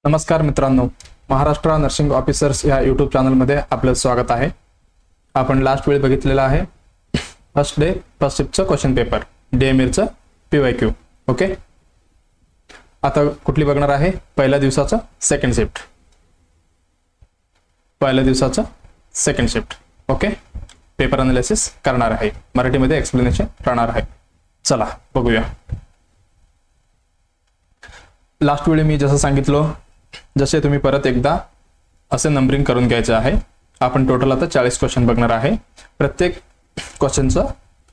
नमस्कार मित्रांनो, Maharashtra nursing officers या यूट्यूब चॅनलमध्ये आपलं स्वागत आहे. आपण लास्ट वेळ बघितलेला आहे फर्स्ट शिफ्टचं क्वेश्चन पेपर डीएमएलचं पीवायक्यू. ओके, आता कुठली बघणार आहे? पहिल्या दिवसाचं सेकंड शिफ्ट. पहिल्या दिवसाचं second shift. Okay, paper analysis करणार आहे, मराठीमध्ये एक्सप्लेनेशन राहणार आहे. चला बघूया. लास्ट वेळी मी जसं सांगितलं जसे तुम्ही परत एकदा असे नंबरिंग करून घ्यायचे आहे. आपण टोटल आता 40 क्वेश्चन बघणार आहे. प्रत्येक क्वेश्चनचा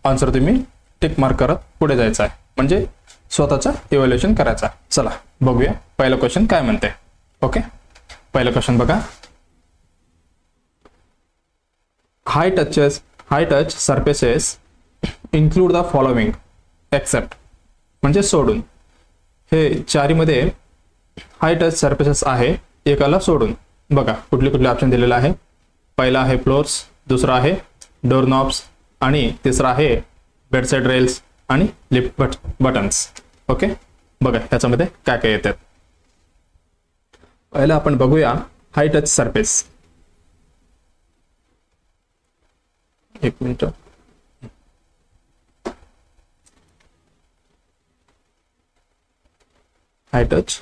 आन्सर तुम्ही टिक मार्क करत पुढे जायचं आहे, म्हणजे स्वतःचा इव्हॅल्युएशन करायचा. चला बघूया पहिला क्वेश्चन काय म्हणते. ओके, पहिला क्वेश्चन बघा. High touch surfaces include the following except, म्हणजे सोडून. हे चारीमध्ये हाय टच सरफेसेस आहे, एकाला सोडून. बघा कुठले कुठले ऑप्शन दिलेले आहे. पहिला आहे फ्लोर्स, दुसरा आहे डोर नॉब्स आणि तिसरा आहे बेडसाइड रेल्स आणि लिफ्ट बटन्स. ओके, बघा ह्याच्यामध्ये काय काय येतात. पहिला आपण बघूया हाय टच सरफेस. एक मिनिट. हाय टच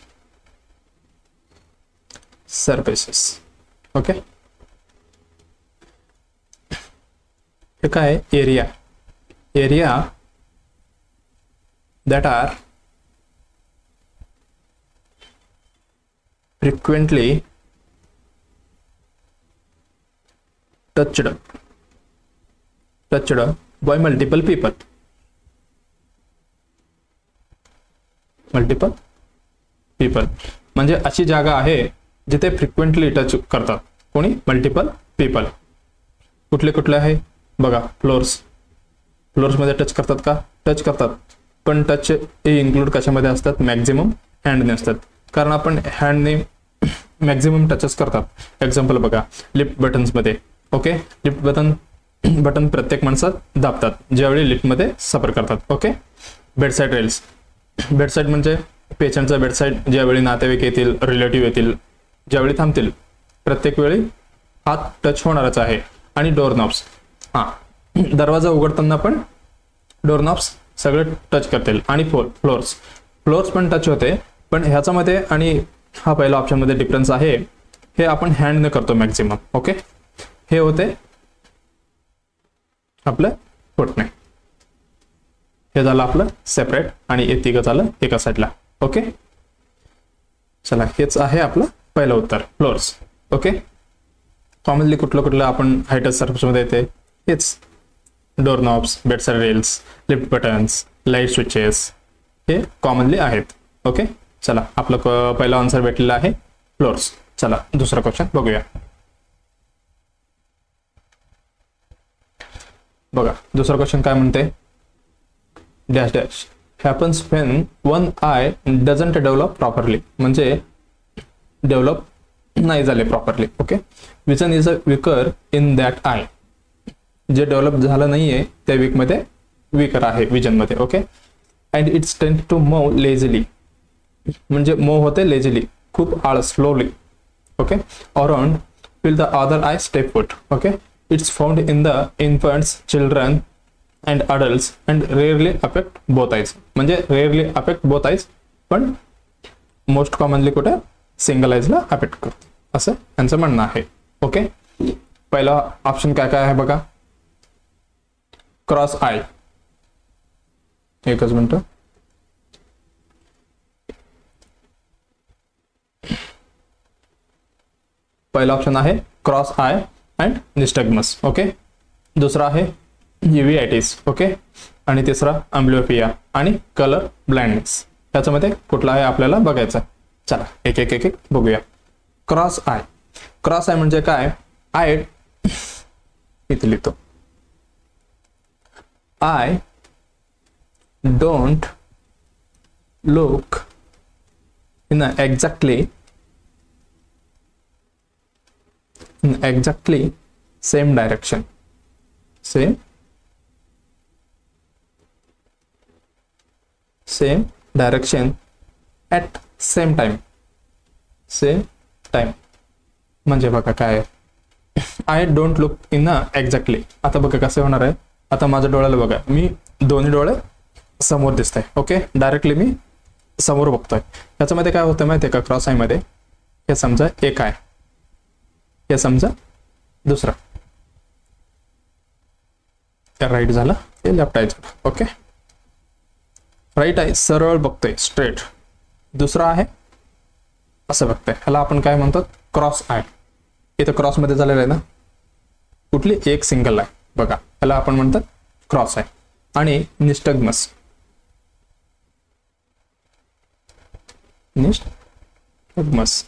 surfaces. ओके, हे काय? Area that are frequently touched by multiple people. म्हणजे अशी जागा आहे जिथे फ्रिक्वेंटली टच करतात कोणी? Multiple people. कुठले कुठले आहे बघा. फ्लोर्समध्ये टच करतात का? टच करतात, पण टच हे इन्क्लूड कशामध्ये असतात? मॅक्झिमम हँडने असतात, कारण आपण हँडने मॅक्झिमम टचेस करतात. एक्झाम्पल बघा लिफ्ट बटन्समध्ये. ओके, लिफ्ट बटन प्रत्येक माणसात दाबतात ज्यावेळी लिफ्टमध्ये सफर करतात. Okay, bedside rails. बेडसाईड म्हणजे पेशंटचा बेडसाईड. ज्यावेळी नातेवाईक येतील, रिलेटिव्ह येतील, ज्यावेळी थांबतील, प्रत्येक वेळी हात टच होणारच आहे. आणि डोरनॉब्स, दरवाजा उघडताना पण डोरनॉब्स सगळे टच करतील. आणि फ्लोर्स पण टच होते, पण ह्याच्यामध्ये आणि हा पहिला ऑप्शनमध्ये डिफरन्स आहे. हे आपण हँडने करतो मॅक्झिमम. ओके, हे होते आपलं फुटणे. हे झालं आपलं सेपरेट आणि हे तिघं झालं एका साईडला. ओके, चला हेच आहे आपलं पहिलं उत्तर, फ्लोर्स. ओके, कॉमनली कुठलं आपण हाय टच सरफेसमध्ये येते हेच door knobs, bedside rails, lift buttons, light switches, हे कॉमनली आहेत. ओके, चला आपलं पहिला आन्सर भेटलेला आहे फ्लोर्स. चला दुसरा क्वेश्चन बघूया. बघा दुसरा क्वेश्चन काय म्हणते. Dash dash happens when one eye doesn't develop properly, म्हणजे डेव्हलप नाही झाले properly. Okay, vision is a weaker in that eye, जे डेव्हलप झालं नाहीये त्या वीकमध्ये विकर आहे विजनमध्ये. Okay, and it's tend to move lazily, म्हणजे मूव्ह होते लेझिली, खूप आळस, slowly. Okay, around will the other eye step foot. Okay, it's found in the infants, children and adults and rarely affect both eyes, म्हणजे rarely affect both eyes, पण most commonly कुठे? Single आईजला affect करतो, असं त्यांचं म्हणणं आहे. Okay, पहिला option काय काय आहे बघा. Cross I. एकच मिनिट. पहिला ऑप्शन आहे क्रॉस आय अँड निस्टॅग्मस. ओके, दुसरा आहे यूव्हीआयटिस. ओके, आणि तिसरा अम्ब्लिओपिया आणि कलर ब्लाइंडनेस. त्याच्यामध्ये कुठला आहे आपल्याला बघायचा. चला एक एक एक एक बघूया. Cross I. क्रॉस आय म्हणजे काय? आय इथे लिहितो. I don't look in exactly same direction. same direction at same time. Same time म्हणजे बघा काय I don't look in exactly. आता बघा कसं होणार आहे, आता माझ्या डोळ्याला बघा, मी दोन्ही डोळे समोर दिसत आहे. ओके, डायरेक्टली मी समोर बघतोय. त्याच्यामध्ये काय होतं माहिती आहे का, क्रॉस आय मध्ये हे समजा एक आहे, हे समजा दुसरा, राईट झालं, हे लेफ्ट आहे झालं. ओके, राईट आहे सरळ बघतोय स्ट्रेट, दुसरा आहे असं बघतोय, ह्याला आपण काय म्हणतात क्रॉस आय. इथं क्रॉस मध्ये झालेलं आहे ना, कुठली एक सिंगल आहे बघा, ह्याला आपण म्हणतात क्रॉस आहे. आणि निस्टग्मस, निस्टग्मस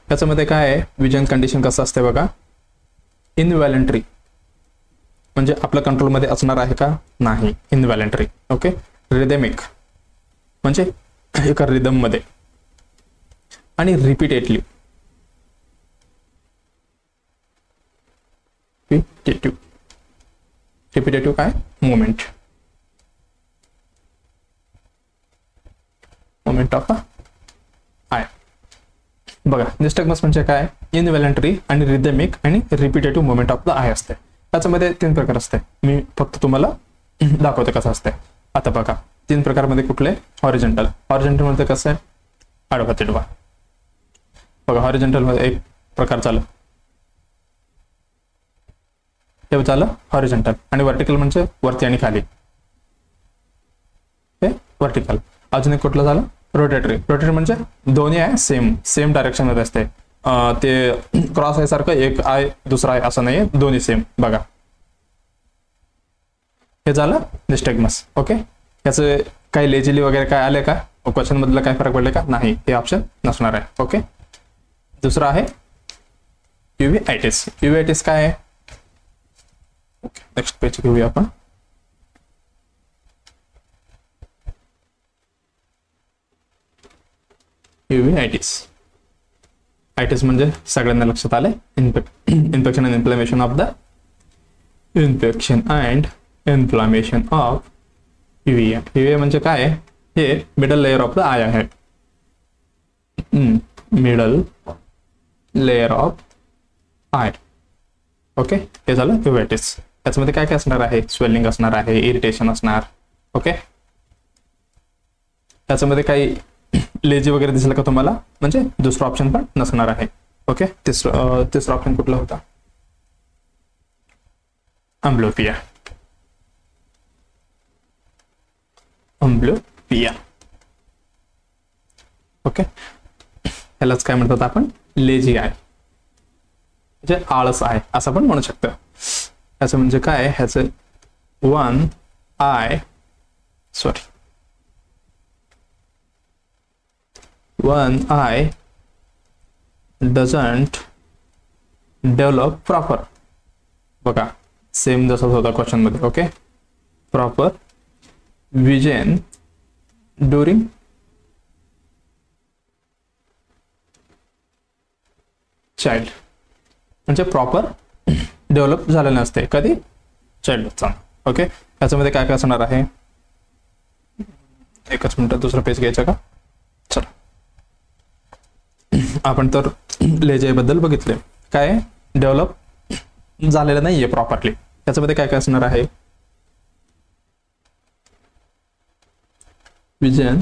त्याच्यामध्ये काय आहे, विजन कंडिशन कसं असते बघा, इनव्हॉलंटरी म्हणजे आपल्या कंट्रोलमध्ये असणार आहे का नाही, इनव्हॉलंटरी. ओके, रिदमिक म्हणजे एका रिदम मध्ये, आणि रिपीटेडली, रिपीटेटिव्ह काय मुवमेंट, मुवमेंट ऑफ आय. बघा निस्टग्मस म्हणजे काय, इनव्हॉलंटरी आणि रिदमिक आणि repetitive movement of the I असते. त्याच्यामध्ये 3 प्रकार असते, मी फक्त तुम्हाला दाखवते कसं असते. आता बघा 3 प्रकारमध्ये कुठले, हॉरिझॉन्टल. हॉरिझॉन्टल मध्ये कसं आहे, आडवा तिडवा. बघा हॉरिझॉन्टल मध्ये एक प्रकार झालं, हे झालं हॉरिझॉन्टल. आणि व्हर्टिकल म्हणजे वरती आणि खाली, हे व्हर्टिकल. अजून एक कुठलं झालं, रोटेटरी. रोटेटरी म्हणजे दोन्ही आहे सेम डायरेक्शन मध्ये असते, ते क्रॉस आय सारखं एक आय दुसरा आहे असं नाहीये, दोन्ही सेम. बघा हे झालं निस्टग्मस. ओके, याचं काही लेजिली वगैरे काय आले का, क्वेश्चन मधलं काय फरक पडले का, नाही, हे ऑप्शन नसणार आहे. ओके, दुसरा आहे युव्हीआयटिस. युव्हीआयटिस काय आहे, नेक्स्ट पेज घेऊया आपण. युव्हीआयटिस, आयटिस म्हणजे सगळ्यांना लक्षात आले, infection and inflammation of the, infection and inflammation of uvea. Uvea म्हणजे काय, हे middle layer of the eye आहे, middle layer of eye. Okay, हे झालं युव्हीआयटिस. त्याच्यामध्ये काय काय असणार आहे, स्वेलिंग असणार आहे, इरिटेशन असणार. ओके, त्याच्यामध्ये काही लेजी वगैरे दिसलं का तुम्हाला, म्हणजे दुसरा ऑप्शन पण नसणार आहे. ओके, तिसरा ऑप्शन कुठला होता, अम्ब्लोपिया. अम्ब्लोपिया. ओके, ह्यालाच काय म्हणतात आपण, लेजी आहे, म्हणजे आळस आहे असं पण म्हणू शकतं. ह्याचं म्हणजे काय, ह्याचं one I doesn't develop proper. बघा सेम जसंच होता क्वेश्चन मध्ये. Okay, proper vision during child, म्हणजे प्रॉपर डेव्हलप झालेलं नसते कधी, चाइल्डचा. ओके, याच्यामध्ये काय काय असणार आहे, एकच मिनिट दुसरं पेज घ्यायचं का. चला, आपण तर लेजे बद्दल बघितले, काय डेव्हलप झालेलं नाहीये प्रॉपरली. त्याच्यामध्ये काय काय असणार आहे, vision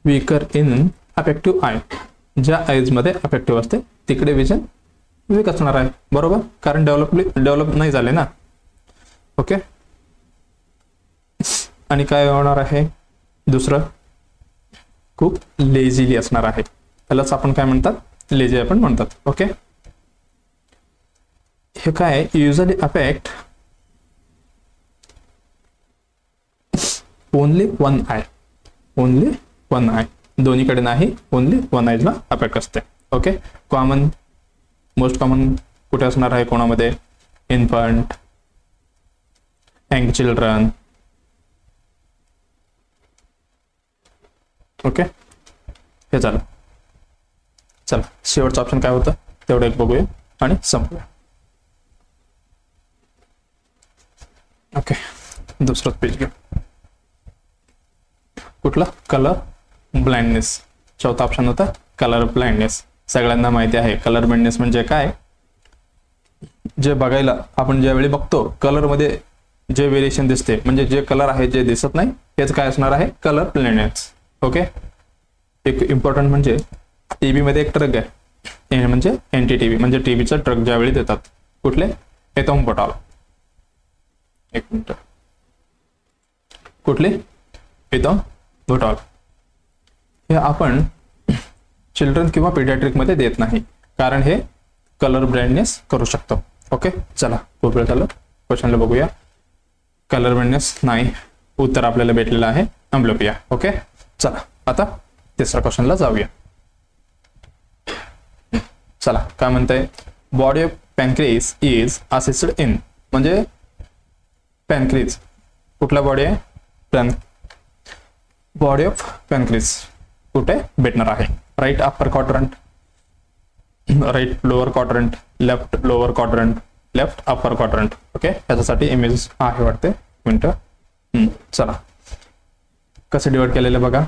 weaker in affective I, ज्या आईज मध्ये अफेक्टिव्ह असते तिकडे विजन वीक असणार आहे, बरोबर, कारण डेव्हलप नाही झाले ना. ओके, आणि काय होणार आहे दुसरं, खूप लेझिली असणार आहे, त्यालाच आपण काय म्हणतात, लेझी आपण म्हणतात. ओके, हे काय usually affect only one I, दोन्हीकडे नाही, ओनली वन आयला अफेक्ट असते. ओके, कॉमन, मोस्ट कॉमन कुठे असणार आहे, कोणामध्ये, इन्फंट, यंग चिल्ड्रन. ओके, हे झालं. चला, शेवटचं ऑप्शन काय होतं तेवढं एक बघूया आणि संपूया. ओके, दुसरंच पेज घेऊ. कुठला, कलर ब्लाइंडनेस. चौथा ऑप्शन होता कलर ब्लाइंडनेस. सगळ्यांना माहिती आहे कलर ब्लाइंडनेस म्हणजे काय. जे बघायला आपण ज्यावेळी बघतो कलरमध्ये जे व्हेरिएशन दिसते म्हणजे जे कलर आहे जे दिसत नाही हेच काय असणार आहे कलर ब्लाइंडनेस. ओके. एक इम्पॉर्टंट म्हणजे टीव्ही मध्ये एक ट्रक आहे म्हणजे NTTV म्हणजे टीव्हीचा ट्रक ज्यावेळी देतात कुठले एथोम्बोटॉल. एक मिनिट. कुठले एथोम्बोटॉल. हे आपण चिल्ड्रन किंवा पीडियाट्रिक मध्ये देत नाही कारण हे कलर ब्लाइंडनेस करू शकतो. ओके. चला खूप वेळ झालं क्वेश्चनला बघूया. कलर ब्लाइंडनेस नाही, उत्तर आपल्याला भेटलेलं आहे अम्ब्लोपिया. ओके. चला आता तिसऱ्या क्वेश्चनला जाऊया. चला काय म्हणताय. Body of pancreas is assisted in म्हणजे पॅनक्रियास कुठला बॉडी आहे. बॉडी ऑफ पॅनक्रियास कुठे भेटणार आहे. Right upper quadrant, right lower quadrant, left lower quadrant, left upper quadrant. Okay. याच्यासाठी इमेज आहे वाटते मिनिट. चला कसं डिवाइड केलेलं बघा.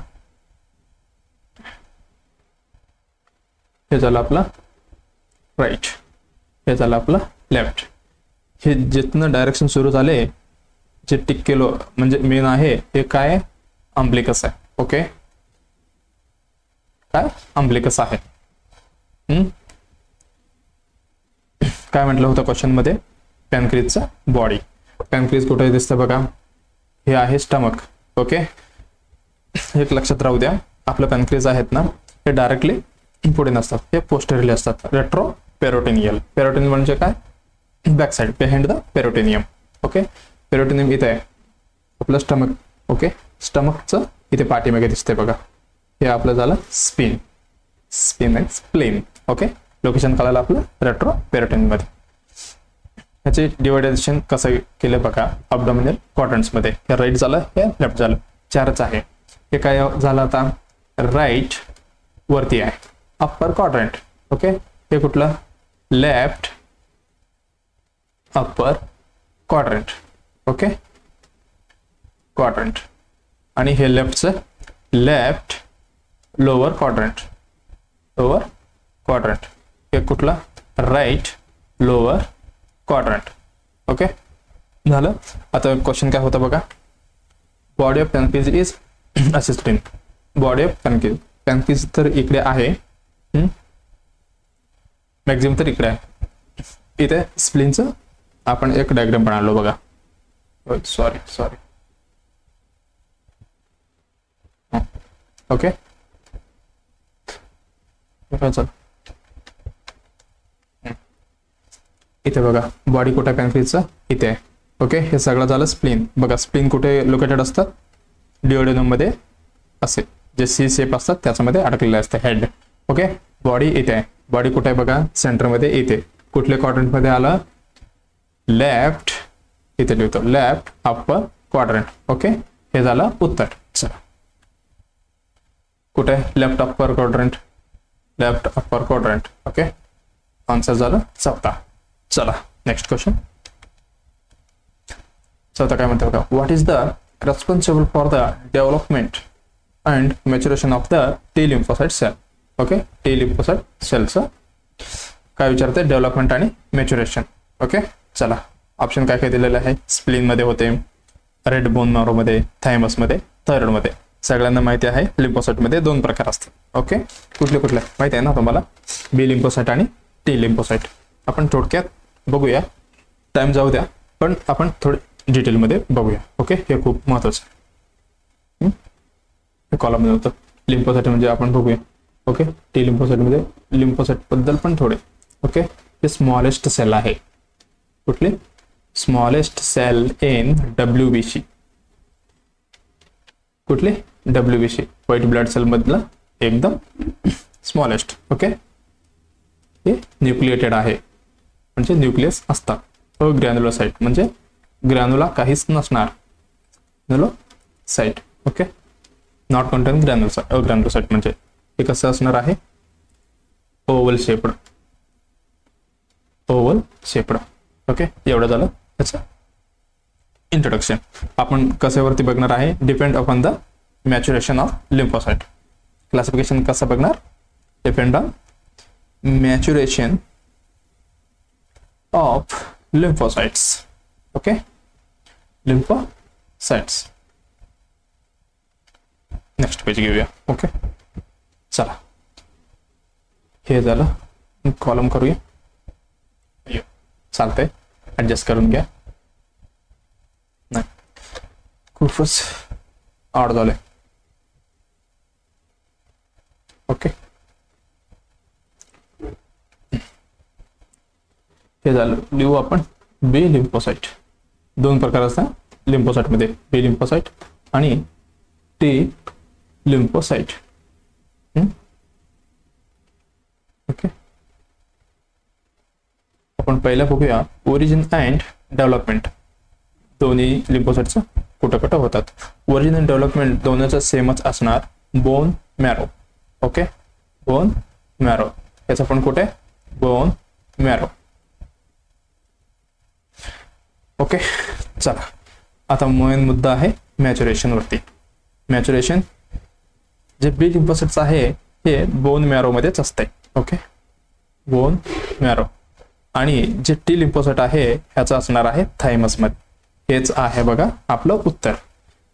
हे झालं आपलं राईट, हे झालं आपलं लेफ्ट. हे जिथनं डायरेक्शन सुरू झाले जे टिक केलो म्हणजे मेन आहे हे काय अम्ब्लिकस आहे. ओके. काय अम्ब्लिकस आहे. काय म्हटलं होतं क्वेश्चन मध्ये पॅनक्रियासचा बॉडी. पॅनक्रियास कुठे दिसतं बघा. हे आहे स्टमक. ओके. एक लक्षात राहू द्या आपलं पॅनक्रियास आहेत ना हे डायरेक्टली पुढे नसतात, हे पोस्टेरियरली असतात. रेट्रो पेरोटिनियल. पेरोटिनियल म्हणजे काय back side behind the peritoneum. Okay. Peritoneum इथे आहे आपलं स्टमक. ओके. स्टमकचं इथे पाठीमागे दिसते बघा. हे आपलं झालं spin. Spin and spleen. Okay. Location कळालं आपलं रेट्रो पेरोटिनियम मध्ये. ह्याचे डिवायडेशन कसं केलं बघा अब्डोमिनल क्वाड्रंट्स मध्ये. हे राईट झालं हे लेफ्ट झालं. चारच आहे. हे काय झालं आता राईट वरती आहे अप्पर क्वाड्रंट. ओके. हे कुठलं left upper quadrant. Okay. Quadrant. आणि हे लेफ्टचं left lower quadrant. Lower quadrant. हे कुठला राईट लोअर क्वाड्रंट. ओके. झालं. आता क्वेश्चन काय होतं बघा. Body of pancreas is assisted in. Body of pancreas. Pancreas तर इकडे आहे मॅक्झिमम तर इकडे आहे. इथे स्प्लिनचं आपण एक डायग्राम बनवलो बघा. सॉरी. ओके. चल इथे बघा बॉडी कुठे पॅनक्रियासचं इथे आहे. ओके. हे सगळं झालं स्प्लिन. बघा स्प्लिन कुठे लोकेटेड असतात डिओडेनम मध्ये असे जे सी शेप असतात त्याच्यामध्ये अडकलेले असते हेड. ओके. बॉडी इथे आहे. बॉडी कुठे आहे बघा सेंटर मध्ये इथे. कुठल्या क्वाड्रंट मध्ये आलं लेफ्ट. इथे लिहितो लेफ्ट अप्पर क्वाड्रंट. ओके. हे झालं उत्तर. चला कुठे left upper quadrant. Left upper quadrant. Okay. Answer झालं चौथा. चला नेक्स्ट क्वेश्चन. चौथा काय म्हणतो बघा. What is the responsible for the development and maturation of the T lymphocyte cell. Okay. T lymphocyte सेलचं काय विचारते डेव्हलपमेंट आणि मॅच्युरेशन. ओके. चला ऑप्शन काय काय दिलेलं आहे. स्प्लिन मध्ये होते, रेड बोन मॅरो मध्ये, थायमस मध्ये, थायरॉइड मध्ये. सगळ्यांना माहिती आहे लिम्फोसाइट मध्ये दोन प्रकार असतात. ओके. कुठले कुठले माहिती आहे ना तुम्हाला. बी लिम्फोसाइट आणि टी लिम्फोसाइट. आपण थोडक्यात बघूया. टाइम जाऊ द्या पण आपण थोडे डिटेलमध्ये बघूया. ओके. हे खूप महत्वाचं आहे. हे कॉलम मध्ये होतं लिम्फोसाइट म्हणजे आपण बघूया. ओके. टी लिम्फोसाइट मध्ये लिम्फोसाइट बद्दल पण थोडे. ओके. हे स्मॉलेस्ट सेल आहे. कुठले स्मॉलेस्ट सेल इन WBC. कुठले WBC व्हाईट ब्लड सेल मधलं एकदम स्मॉलेस्ट. ओके. हे न्यूक्लिएटेड आहे म्हणजे न्यूक्लियस असतात. ग्रॅन्युलोसाइट म्हणजे ग्रॅन्युला काहीच नसणार. ग्रॅन्युलोसाइट. ओके. नॉट कंटेन ग्रॅन्युलोसाइट म्हणजे हे कसं असणार आहे oval shaped. Oval shaped. Okay. एवढं झालं त्याचं इंट्रोडक्शन. आपण कशावरती बघणार आहे depend upon the maturation of lymphocyte. Classification कसं बघणार, depend on maturation of lymphocytes. Okay, lymphocytes. Next page घेऊया. ओके, चला हे झालं, कॉलम करूया. चालतंय, ऍडजस्ट करून घ्या. नाही खूपच आड झालंय. ओके, हे झालं. लिहू आपण बी लिम्फोसाइट. दोन प्रकार असतात लिम्फोसाइट मध्ये, बी लिम्फोसाइट आणि टी लिम्फोसाइट. ओके, आपण पहिला बघूया ओरिजिन अँड डेव्हलपमेंट. दोन्ही लिम्फोसाइटचं कुठं कुठं होतात. ओरिजिन अँड डेव्हलपमेंट दोन्हीचं सेमच असणार, bone marrow. Okay, bone marrow. याचं पण कुठे, बोन मॅरो. ओके, चला आता मेन मुद्दा आहे मॅच्युरेशन वरती. मॅच्युरेशन जे बी लिम्फोसाइट्स आहे हे बोन मॅरो मध्येच असते. Okay, bone marrow. आणि जे टी लिम्फोसाइट आहे ह्याचं असणार आहे थायमस मध्ये. हेच आहे बघा आपलं उत्तर.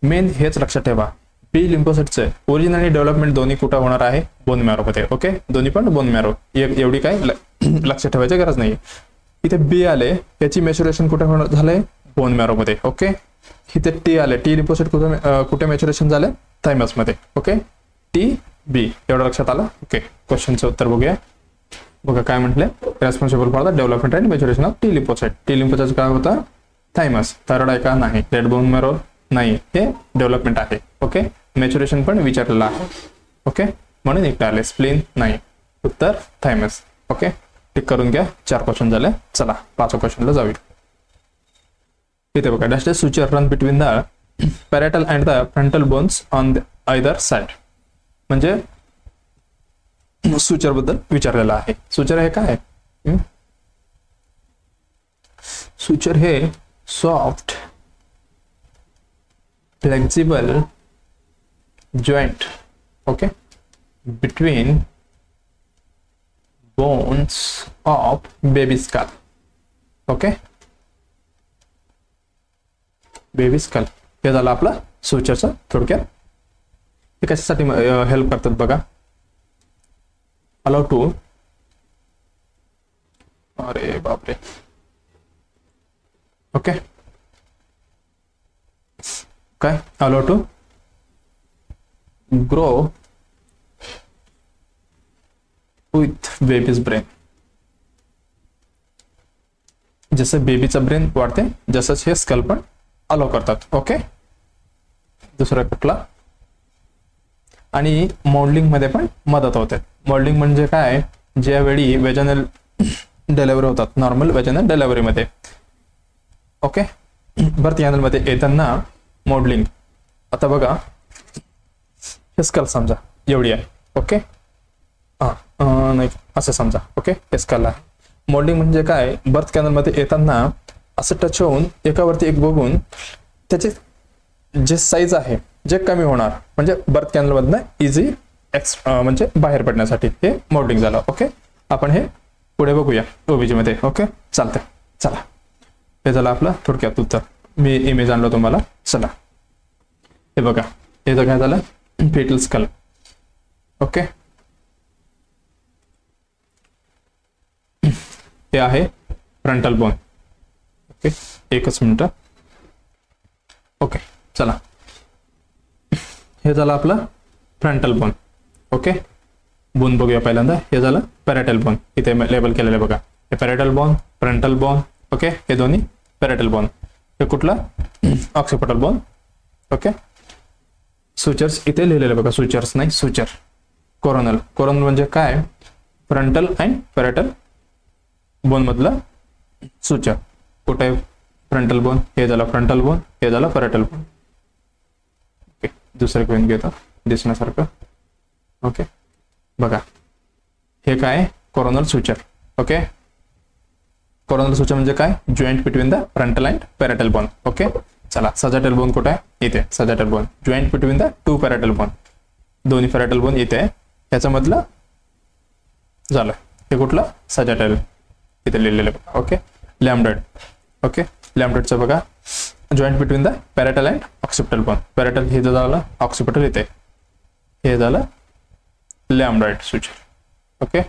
मेन हेच लक्षात ठेवा, बी लिम्फोसाइटचे ओरिजिन आणि डेव्हलपमेंट दोन्ही कुठं होणार आहे, बोन मॅरो मध्ये. ओके, दोन्ही पण बोन मॅरो. एवढी काय लक्षात ठेवायची गरज नाही. इथे बी आले, याची मॅच्युरेशन कुठे होणार झालंय, बोन मॅरो मध्ये. ओके, इथे टी आले, टी लिम्फोसाइट कुठे मॅच्युरेशन झालंय, थायमस मध्ये. ओके, टी बी. एवढं लक्षात आलं. ओके, क्वेश्चनचं उत्तर बघूया. बघा काय म्हटलंय, responsible for the development and maturation of T lymphocyte. T lymphocyte काय होतं, थायमस. थायरॉइड आहे का, नाही. रेड बोन मॅरो नाही, हे डेव्हलपमेंट आहे. ओके, मॅच्युरेशन पण विचारलेलं आहे. ओके, म्हणून एक आले, स्प्लीन नाही. उत्तर थायमस. ओके, टिक करून घ्या. 4 क्वेश्चन झाले. चला 5व्या क्वेश्चनला जाऊया. इथे बघा, dash dash suture run between the parietal and the frontal bones on the either side. म्हणजे सुचर बद्दल विचारलेलं आहे. सुचर हे काय, सुचर हे soft flexible joint. Okay, between bones of baby skull. Okay, baby skull. हे झालं आपलं सुचरचं थोडक्यात. हे कशासाठी हेल्प करतात बघा, अलाउ टू, अरे बापरे. ओके, काय, allow to grow with babies brain. जसं बेबीचं ब्रेन वाढते, जसंच हे स्कल पण अलाउ करतात. ओके, दुसरा कुठला, आणि मॉडेलिंग मध्ये पण मदत होते. मॉडेलिंग म्हणजे काय, ज्यावेळी वेजनल डिलिव्हरी होतात, नॉर्मल वेजनल डिलिव्हरी मध्ये. ओके, बर्थ कॅनल मध्ये येताना मॉडेलिंग. आता बघा, हे स्कल समजा एवढी आहे. ओके, नाही असं समजा. ओके, हे स्कल आहे. मॉडेलिंग म्हणजे काय, बर्थ कॅनल मध्ये येताना असं टच होऊन एकावरती एक बघून त्याचे जे साईज आहे जे कमी होणार, म्हणजे बर्थ कॅनल मधनं इझी म्हणजे बाहेर पडण्यासाठी हे मॉडेलिंग झालं. ओके, आपण हे पुढे बघूया ओबीजी मध्ये. ओके, चालतंय. चला, हे झालं आपलं थोडक्यात उत्तर. मी इमेज आणलो तुम्हाला. चला, हे बघा, हे काय झालं, फेटल स्कल. ओके, हे आहे फ्रंटल बोन. ओके, एकच मिनिट. ओके, चला, हे झालं आपलं फ्रंटल बोन. ओके, बोन बघूया पहिल्यांदा. हे झालं पॅरेटल बोन. इथे लेबल केलेलं बघा, हे पॅरेटल बोन, फ्रंटल बोन. ओके, हे दोन्ही पॅरेटल बोन. हे कुठला, ऑक्सिपिटल बोन. ओके, सुचर्स इथे लिहिलेले बघा, सुचर्स नाही, सुचर. कोरोनल. कोरोनल म्हणजे काय, फ्रंटल अँड पॅरेटल बोन मधलं सुचर. कुठे फ्रंटल बोन, हे झालं फ्रंटल बोन, हे झालं पॅरेटल बोन. ओके, दुसरं घेऊन घेतो दिसण्यासारखं. ओके, बघा, हे काय, coronal suture. Okay, coronal suture म्हणजे काय, joint between the frontal and parietal bone. Okay, चला, सजाटल बोन कुठे आहे, इथे sagittal bone, joint between the two parietal bone. दोन्ही पॅराटल बोन इथे आहे, ह्याच्यामधलं झालं हे कुठलं सजाटायल इथे लिहिलेलं बघा. ओके, लॅम्बडाइड. ओके, लॅम्बडाइडचं बघा joint between the parietal and occipital bone. Parietal हे झालं, ऑक्सिपिटल इथे, हे झालं लॅम्बडाइड सुचर. ओके,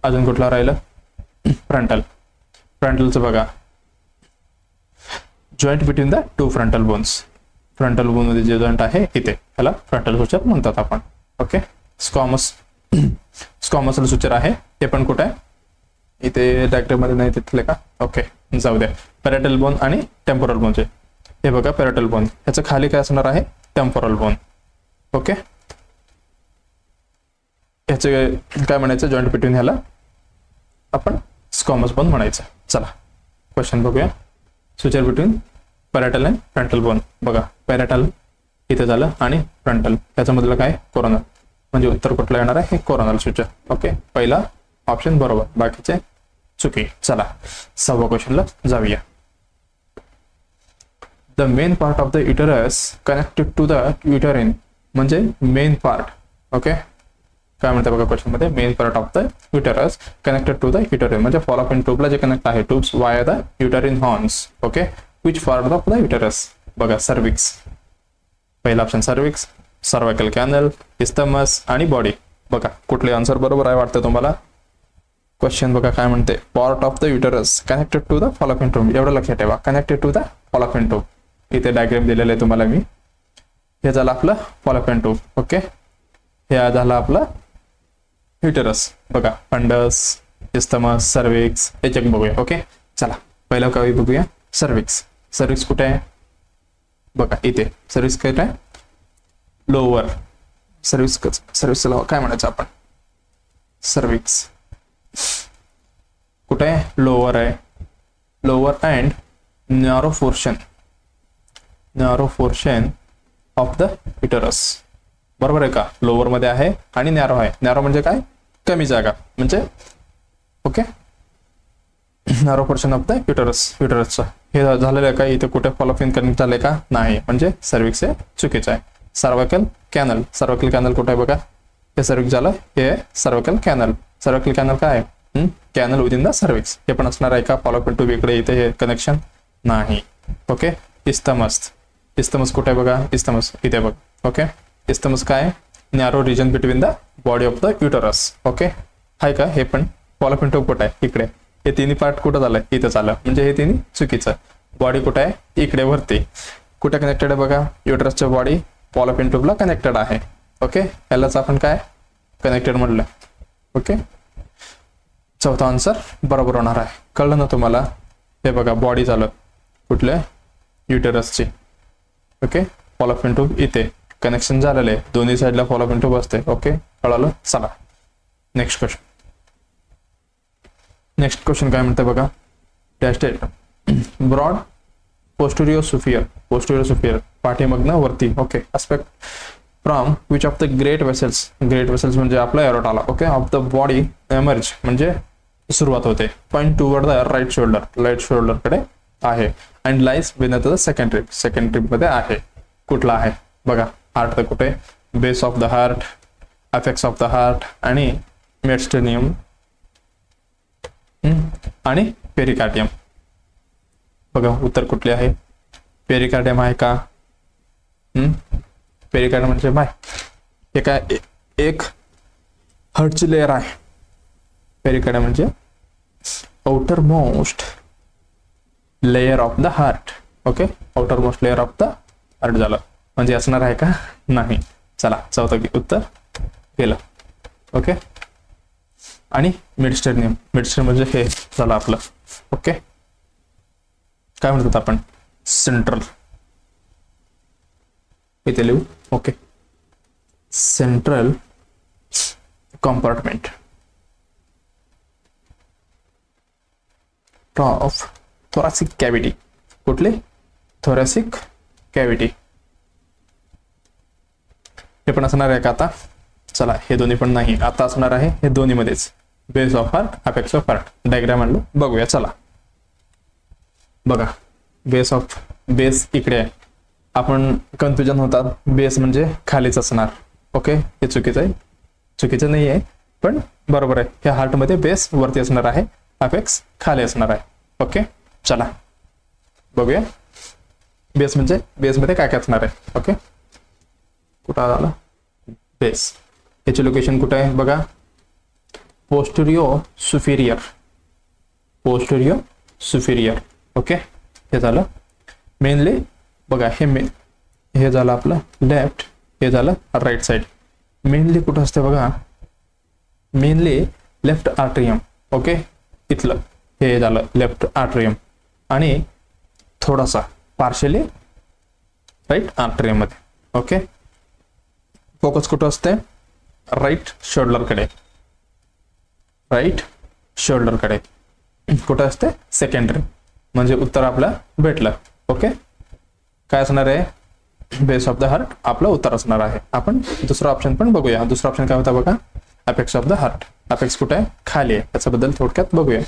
अजून कुठला राहिलं फ्रंटल. फ्रंटलचं बघा joint between the to frontal bones. Frontal bone मध्ये जे जॉईंट आहे इथे ह्याला फ्रंटल सुचर म्हणतात आपण. Okay, squamous. स्क्वॅमसल सुचर आहे, हे पण कुठे आहे इथे डायग्राम मध्ये नाही तिथले का. ओके, जाऊ द्या. पॅराटल बोन आणि टेम्पोरल बोनचे हे बघा. पॅराटल बोन ह्याचं खाली काय असणार आहे टेम्पोरल बोन. ओके, ह्याचे काय म्हणायचं जॉईंट बिटवीन ह्याला आपण स्क्वॅमस बोन म्हणायचं. चला क्वेश्चन बघूया. Suture between parietal and frontal bone. बघा पॅराटल इथे झालं आणि फ्रंटल त्याच्यामधलं काय कोरोनल, म्हणजे उत्तर कुठलं येणार आहे हे कोरोनल सुचर. ओके, पहिला ऑप्शन बरोबर, बाकीचे चुकी. चला 6व्या क्वेश्चनला जाऊया. The main part of the uterus connected to the uterine, म्हणजे मेन पार्ट. ओके, काय म्हणते बघा क्वेश्चन मध्ये, main part of the uterus connected to the uterine, म्हणजे फॉलोपियन ट्यूबला जे कनेक्ट आहे tubes via the uterine horns. Okay, which part of the uterus. बघा सर्विक्स, पहिला option cervix, cervical canal, isthmus आणि बॉडी. बघा कुठले आन्सर बरोबर आहे वाटतं तुम्हाला. क्वेश्चन बघा काय म्हणते, part of the uterus connected to the fallopian tube. एवढं लक्षात ठेवा, connected to the fallopian tube. इथे डायग्राम दिलेलं आहे तुम्हाला मी. हे झालं आपलं फॉलोपियन ट्यूब. ओके, हे झालं आपलं युटरस. बघा फंडस, इस्थमस, सर्विक्स हे चेक बघूया. ओके, चला पहिला काय बघूया सर्विक्स. सर्विक्स कुठे आहे बघा इथे. सर्विक्स कुठे आहे लोअर. सर्विक्सला काय म्हणायचं आपण सर्विक्स कुठे आहे लोअर आहे. Lower and narrow portion, narrow portion of the uterus. बरोबर आहे का, लोअर मध्ये आहे आणि नॅरो आहे. नॅरो म्हणजे काय कमी जागा म्हणजे. Okay, narrow portion of the uterus. युटरसचं हे झालेलं आहे का इथे कुठे फॉलोपियन कनेक्ट झालंय का नाही, म्हणजे सर्विक्स हे चुकीचं आहे. Cervical canal. सर्वायकल कॅनल कुठे आहे बघा, हे सर्विक्स झालं, हे सर्वायकल कॅनल. सर्वायकल कॅनल काय आहे कॅनल विदिन द सर्विक्स. हे पण असणार आहे का फॉलोपियन ट्यूब इकडे इथे हे कनेक्शन नाही. Okay, isthmus. इस्थमस कुठे आहे बघा, इस्थमस इथे बघ. ओके, इस्थमस काय narrow region between the body of the uterus. Okay, आहे का हे पण फॉलोपियन ट्यूब कुठे आहे इकडे. हे तिन्ही पार्ट कुठं झालंय इथं झालं, म्हणजे हे तिन्ही चुकीचं. बॉडी कुठे आहे इकडे वरती. कुठे कनेक्टेड आहे बघा युटरसच्या बॉडी फॉलोपियन ट्यूबला कनेक्टेड आहे. ओके, यालाच आपण काय कनेक्टेड म्हटलं. ओके, चौथा आन्सर बरोबर होणार आहे. कळलं ना तुम्हाला. हे बघा बॉडी झालं कुठल्या युटरसची. ओके, फॉलोपियन ट्यूब इथे कनेक्शन झालेलं आहे, दोन्ही साईडला फॉलोपियन ट्यूब असते. ओके, कळलं. चला नेक्स्ट क्वेश्चन. नेक्स्ट क्वेश्चन काय म्हणते बघा, tested broad posterior surface. Posterior surface पाठीमागनं वरती. Okay, aspect from which of the great vessels. Great vessels म्हणजे आपला एरोटाला. Okay, of the body emerge म्हणजे सुरुवात होते. Point toward the right shoulder. Right shoulder कडे आहे. And lies beneath the second rib. Second rib मध्ये आहे. कुठला आहे बघा. हार्ट तर कुठे, base of the heart, affects of the heart आणि मेडिस्टेनियम आणि पेरिकार्डियम. बघा उत्तर कुठले आहे, पेरिकार्डियम आहे का. पेरिकार्डियम म्हणजे बाय हे काय एक हार्टची लेअर आहे. पेरिकार्डियम म्हणजे outer most layer of the heart. Okay, outer most layer of the heart झालं, म्हणजे असणार आहे का नाही. चला चौथं उत्तर केलं. ओके, आणि मेडिस्टेनियम. मेडिस्टेनियम म्हणजे हे झालं आपलं. ओके, काय म्हणतात आपण सेंट्रल. इथे लिहू. Okay, central compartment of thoracic cavity. कुठले थोरॅसिक कॅव्हिटी. हे पण असणार आहे का आता. चला हे दोन्ही पण नाही, आता असणार आहे हे दोन्ही मध्येच. Base of heart, apex of heart. Diagram आणलं बघूया. चला बघा बेस ऑफ बेस इकडे आहे. आपण कन्फ्युजन होतात, बेस म्हणजे खालीच असणार. ओके, हे चुकीचं आहे, चुकीचं नाही आहे पण बरोबर आहे. ह्या हार्टमध्ये बेस वरती असणार आहे, अपेक्स खाली असणार आहे. ओके, चला बघूया बेस म्हणजे बेसमध्ये काय काय असणार आहे. ओके, कुठं आला बेस, याची लोकेशन कुठं आहे बघा, पोस्टेरियो सुपेरियर, पोस्टेरियो सुपेरियर. ओके, हे झालं मेनली बघा, हे झालं आपलं लेफ्ट, हे झालं राईट साईड. मेनली कुठं असते बघा, मेनली लेफ्ट आर्ट्रियम. ओके, इथलं हे झालं लेफ्ट आर्ट्रियम आणि थोडासा पार्शली राईट आर्ट्रियम मध्ये. ओके, फोकस कुठं असते, राईट शोल्डरकडे, राईट शोल्डरकडे कुठं असते, सेकंडरी, म्हणजे उत्तर आपलं भेटलं. ओके, काय असणार आहे, बेस ऑफ द हार्ट आपलं उत्तर असणार आहे. आपण दुसरा ऑप्शन पण बघूया. दुसरा ऑप्शन काय होता बघा, apex of the heart. Apex कुठे आहे, खाली आहे. याच्याबद्दल थोडक्यात बघूया.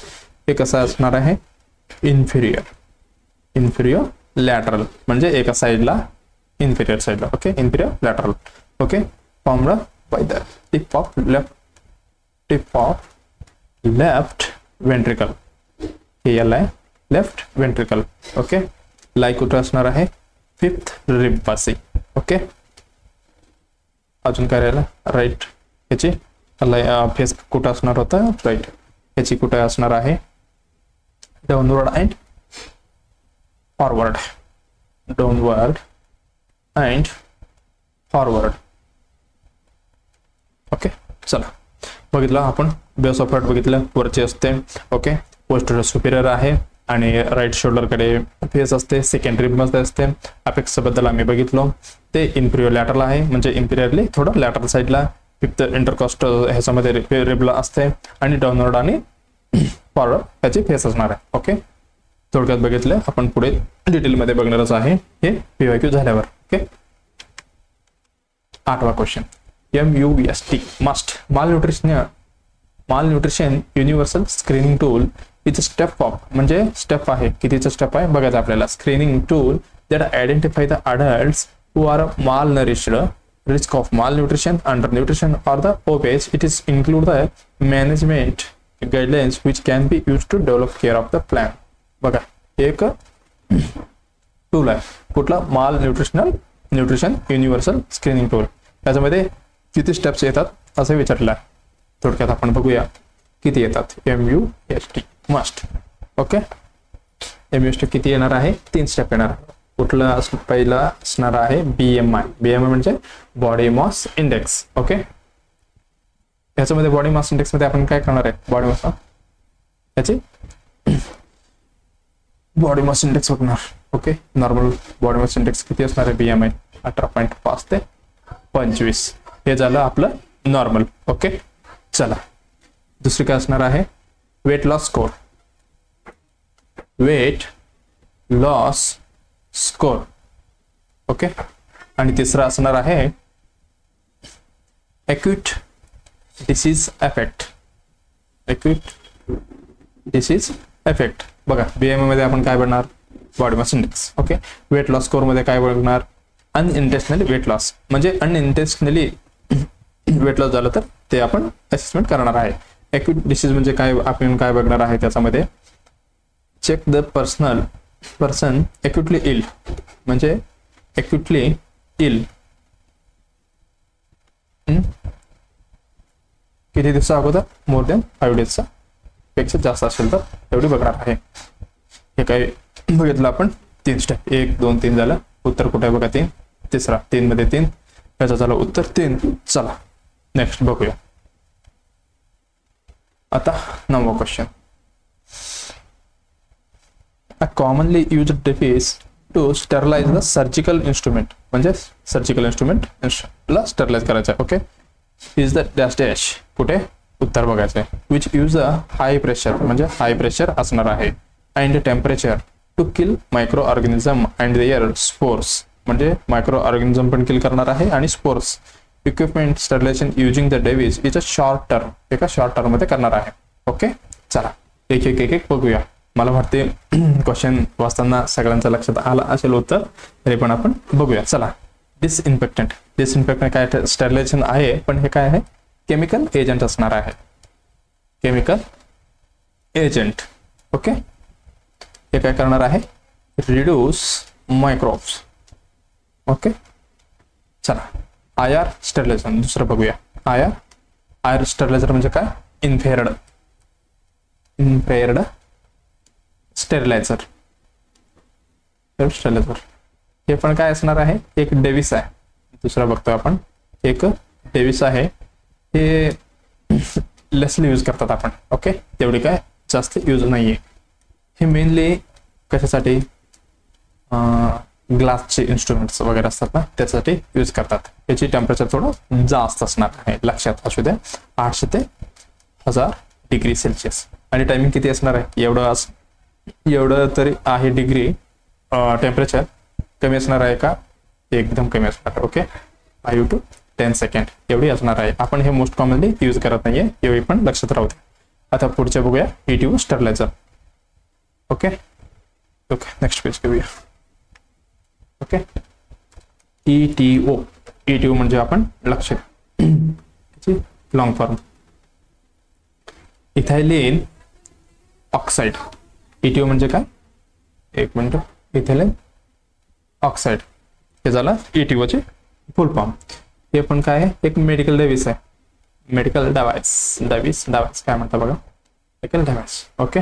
हे कसं असणार आहे, इन्फिरियर, इन्फिरियर लॅटरल, म्हणजे एका साईडला इन्फिरियर साईडला. Okay, inferior lateral. Okay, formed by the tip of left ventricle, हे याला आहे लेफ्ट वेंट्रिकल. ओके, लाई कुठं असणार आहे, फिफ्थ रिब पासी. ओके, अजून काय राहिलं, राईट, ह्याची फेस कुठं असणार होता, राईट, ह्याची कुठं असणार आहे, downward and forward, downward and forward. Okay, चला बघितलं आपण बेस ऑफ हार्ट बघितलं, वरचे असते. ओके, पोस्टेरियर सुपेरियर आहे आणि राईट शोल्डरकडे फेस असते, सेकंड रिबमध्ये असते. अपेक्स बद्दल आम्ही बघितलो, ते इन्फिरियर लॅटरल आहे, म्हणजे इन्फिरियरली थोडं लॅटरल साईडला, फिफ्थ इंटरकॉस्टल ह्याच्यामध्ये रिबला असते आणि डाउनवर्ड आणि फॉरवर्ड ह्याची फेस असणार आहे. ओके, थोडक्यात बघितलं आपण, पुढे डिटेलमध्ये बघणारच आहे हे PYQ झाल्यावर. ओके, 8वा question, MUST must malnutrition universal screening tool इथं स्टेप ऑफ, म्हणजे स्टेप आहे, कितीचं स्टेप आहे बघायचं आपल्याला. Screening tool that identify the adults who are malnourished, risk of malnutrition, undernutrition or the obese. It is include the management guidelines which can be used to develop care of the plan. बघा, एक tool आहे कुठला, माल nutrition universal screening tool. याच्यामध्ये किती steps येतात असं विचारलं आहे. थोडक्यात आपण बघूया किती येतात. MUST must. ओके, MUST किती येणार आहे, 3 स्टेप येणार. कुठला पहिला असणार आहे, BMI म्हणजे बॉडी मास इंडेक्स. ओके, याच्यामध्ये बॉडी मास इंडेक्स मध्ये आपण काय करणार आहे, बॉडी मास, याची बॉडी मास इंडेक्स बघणार. Okay, normal body mass index किती असणार आहे, BMI 18.5 ते 25. हे झालं आपलं नॉर्मल. ओके, चला दुसरी काय असणार आहे, weight loss score, weight loss score. Okay, आणि तिसरा असणार आहे acute disease effect, acute disease effect. बघा, BMI मध्ये आपण काय बघणार, body mass index. Okay, weight loss score मध्ये काय बघणार, अनइंटेन्शनली वेट लॉस, म्हणजे अनइंटेन्शनली वेट लॉस झालं तर ते आपण असेसमेंट करणार आहे. एक्यूट डिसीज म्हणजे काय, आपण काय बघणार आहे त्याच्यामध्ये, चेक द पर्सन एक्यूटली इल, म्हणजे एक्यूटली इल किती दिवसा अगोदर, मोर दॅन 5 डेजचा पेक्षा जास्त असेल तर एवढी बघणार आहे. हे काय बघितलं आपण, 3 स्टेप, 1 2 3 झालं. उत्तर कुठे आहे बघा, 3, तिसरा 3 मध्ये 3, याचं झालं उत्तर 3. चला नेक्स्ट बघूया. आता 9वा question, a commonly used device to sterilize the surgical instrument, म्हणजे सर्जिकल इंस्ट्रुमेंट ला स्टरलाइज करायचं आहे. Okay, is the dash dash, कुठे उत्तर बघायचं आहे. Which use a high pressure, म्हणजे हाय प्रेशर असणार आहे, and temperature to kill microorganism and their spores, म्हणजे मायक्रो ऑर्गॅनिझम पण किल करणार आहे आणि spores. Equipment sterilization using the device is a short term, एका शॉर्ट टर्म मध्ये करणार आहे. ओके, चला एक एक बघूया. मला वाटते क्वेश्चन वाचताना सगळ्यांच्या लक्षात आला असेल उत्तर, तरी पण आपण बघूया. चला, डिसइन्फेक्टंट. डिसइन्फेक्टंट काय स्टरलायझेशन आहे, पण हे काय आहे, केमिकल एजंट असणार आहे. Chemical agent. ओके, हे काय करणार आहे, रिड्यूस मायक्रोब्स. ओके, चला आयआर स्टरलायझेशन दुसरं बघूया. आयआर स्टरलायझर म्हणजे काय, इन्फ्रारेड स्टरलायझर. स्टरलायझर हे पण काय असणार आहे, एक डेव्हिस आहे. दुसरा बघतोय आपण, एक डेव्हिस आहे. हे लेसली यूज करतात आपण. ओके, तेवढी काय जास्त यूज नाहीये. हे मेनली कशासाठी, ग्लासचे इन्स्ट्रुमेंट्स वगैरे असतात ना, त्यासाठी यूज करतात. याची टेम्परेचर थोडं जास्त असणार आहे, लक्षात असू द्या. 800 ते 1000 डिग्री सेल्सिअस. आणि टायमिंग किती असणार आहे, एवढं तरी आहे डिग्री टेम्परेचर. कमी असणार आहे का, एकदम कमी असणार आहे. ओके, 5 to 10 सेकंड एवढी असणार आहे. आपण हे मोस्ट कॉमनली यूज करत नाहीये, एवढी पण लक्षात राहू दे. आता पुढच्या बघूया, ETO sterilizer. Okay okay, next page घेऊया. ओके, ETO म्हणजे आपण लक्षात long form, ethylene oxide. ETO म्हणजे काय, एक मिनिट, इथायलिन ऑक्साइड. हे झालं ETO चे फुल फॉर्म. हे पण काय आहे, एक मेडिकल डेव्हिस आहे. मेडिकल डेव्हिस काय म्हणतात बघा, medical device. Okay,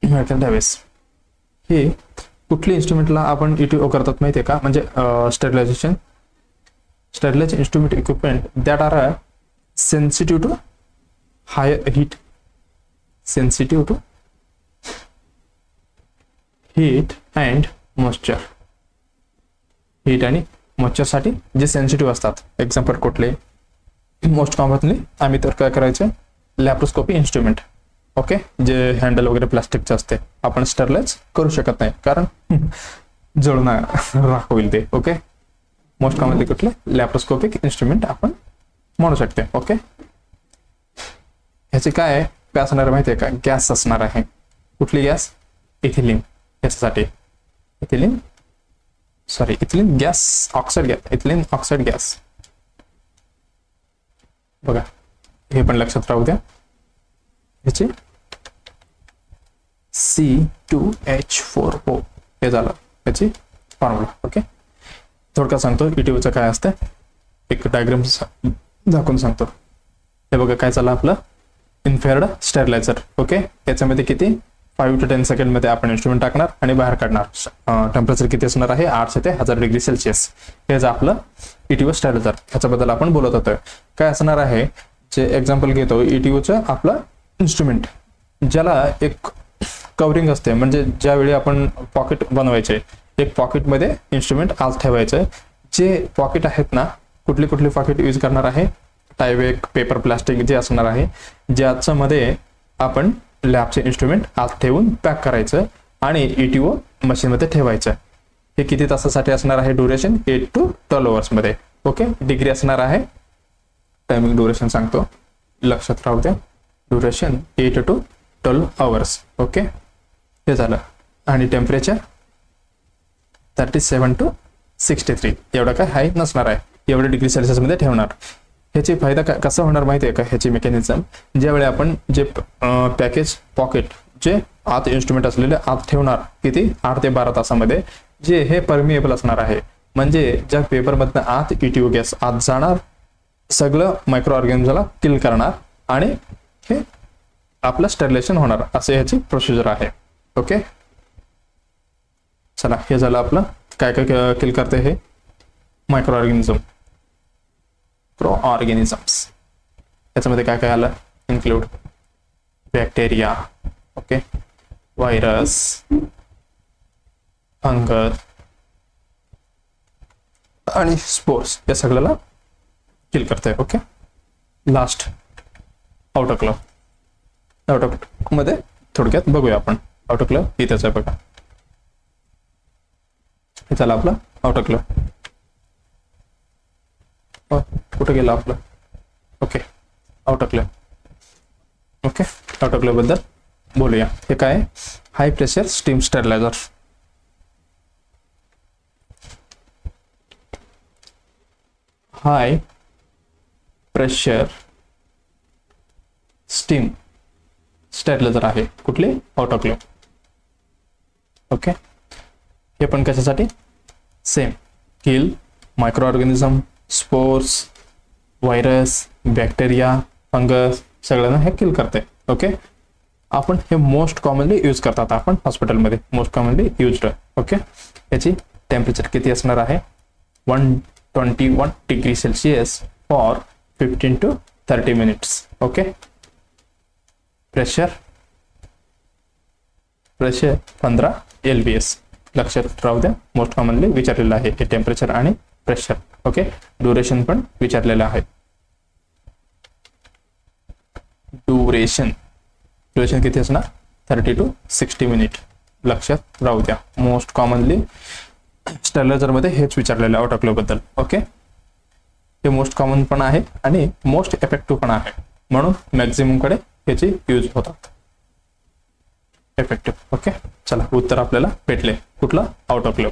medical device हे कुठल्या इन्स्ट्रुमेंटला आपण ETO करतात माहितीये का, म्हणजे sterilization instrument equipment that are sensitive to higher heat. Sensitive to heat and moisture. Heat आणि मॉइश्चर साठी जे सेन्सिटिव्ह असतात. एक्झाम्पल कुठले, मोस्ट कॉमनली आम्ही तर काय करायचं, लॅप्रोस्कोपी इन्स्ट्रुमेंट. ओके, जे हँडल वगैरे प्लास्टिकचे असते, आपण स्टरलाइज करू शकत नाही कारण जळून राख होईल ते. ओके, मोस्ट कॉमनली कुठले, लॅप्रोस्कोपिक इन्स्ट्रुमेंट आपण म्हणू शकते. ओके, ह्याचे काय असणार माहिती आहे का, गॅस असणार आहे. कुठली गॅस, इथिलीन. याच्यासाठी ethylene gas, oxide gas, ethylene oxide gas. बघा, हे पण लक्षात राहू द्या. ह्याचे C2H4O हे झालं याची फॉर्म्युला. ओके, थोडक्यात सांगतो ETOचं काय असतं, एक डायग्राम दाखवून सांगतो. हे बघा काय झालं आपलं, इन्फ्रारेड स्टरलायझर. ओके, याच्यामध्ये किती 5 to 10 सेकंड मध्ये आपण इन्स्ट्रुमेंट टाकणार आणि बाहेर काढणार. टेम्परेचर किती असणार आहे, 800 ते 1000 डिग्री सेल्सिअस. हे जे आपलं ETO स्टरलायझर, ह्याच्याबद्दल आपण बोलत होतो. काय असणार आहे, जे एक्झाम्पल घेतो, ETOचं आपलं इन्स्ट्रुमेंट ज्याला एक कव्हरिंग असते, म्हणजे ज्यावेळी आपण पॉकेट बनवायचे, एक पॉकेटमध्ये इन्स्ट्रुमेंट आत ठेवायचं. जे पॉकेट आहेत ना, कुठले पॉकेट यूज करणार आहे, टायवेक, पेपर, प्लास्टिक जे असणार आहे, ज्याच्यामध्ये आपण लॅबचे इन्स्ट्रुमेंट आत ठेवून पॅक करायचं आणि ETO मशीनमध्ये ठेवायचं. हे किती तासासाठी असणार आहे, ड्युरेशन 8 to 12 hours मध्ये. ओके, डिग्री असणार आहे, टायमिंग ड्युरेशन सांगतो, लक्षात राहू द्या. Duration 8 to 12 hours. ओके, हे झालं. आणि टेम्परेचर 37 to 63 एवढं काय हाय नसणार आहे, एवढे डिग्री सेल्सिअस मध्ये ठेवणार. ह्याची फायदा कसा होणार माहिती आहे का, ह्याची मेकॅनिझम, ज्यावेळी आपण जे पॅकेज पॉकेट जे आत इन्स्ट्रुमेंट असलेले आत ठेवणार, किती 8 ते 12 तासामध्ये, जे हे परमिएबल असणार आहे. म्हणजे ज्या पेपरमधनं आत ETO गॅस आत जाणार, सगळं मायक्रो ऑर्गॅनिझमला किल करणार आणि हे आपलं स्टरलायझेशन होणार, असे ह्याची प्रोसिजर आहे. ओके, चला, हे झालं आपलं काय काय किल करते, हे मायक्रो ऑर्गॅनिझम्स. याच्यामध्ये काय काय आलं, include bacteria, okay, virus, fungus आणि स्पोर्स, या सगळ्याला किल करते. ओके, लास्ट आउटोक्लेव मध्ये थोडक्यात बघूया आपण. आउटोक्लेव इथेच आहे बघा, हे झालं आपलं आउटोक्लेव. कुठे गेला आपलं, ओके, आउटोक्लेव. ओके, आउटोक्लेव बद्दल बोलूया. हे काय, high pressure steam sterilizer. High pressure steam stabilizer आहे कुठले ऑटोक्लेव. ओके, हे पण कशासाठी same kill microorganism spores virus bacteria fungus सगळ्यांना हे किल करते. ओके, आपण हे मोस्ट कॉमनली यूज करतात आपण हॉस्पिटलमध्ये मोस्ट कॉमनली यूज्ड. ओके, याची टेम्परेचर किती असणार आहे 121 degree Celsius for 15 to 30 minutes. Okay, pressure 15 LBS लक्षात राहू द्या. मोस्ट कॉमनली विचारलेलं आहे हे टेम्परेचर आणि प्रेशर. ओके, ड्युरेशन पण विचारलेलं आहे. ड्युरेशन किती असणार 30 to 60 मिनिट लक्षात राहू द्या. मोस्ट कॉमनली स्टॅबिलायझर मध्ये हेच विचारलेलं आहे ऑटोक्लेव बद्दल. ओके, हे मोस्ट कॉमन पण आहे आणि मोस्ट इफेक्टिव्ह पण आहे म्हणून मॅक्झिमम कडे याची यूज होतात इफेक्टिव्ह. ओके, चला उत्तर आपल्याला भेटले कुठलं ऑटोक्लेव.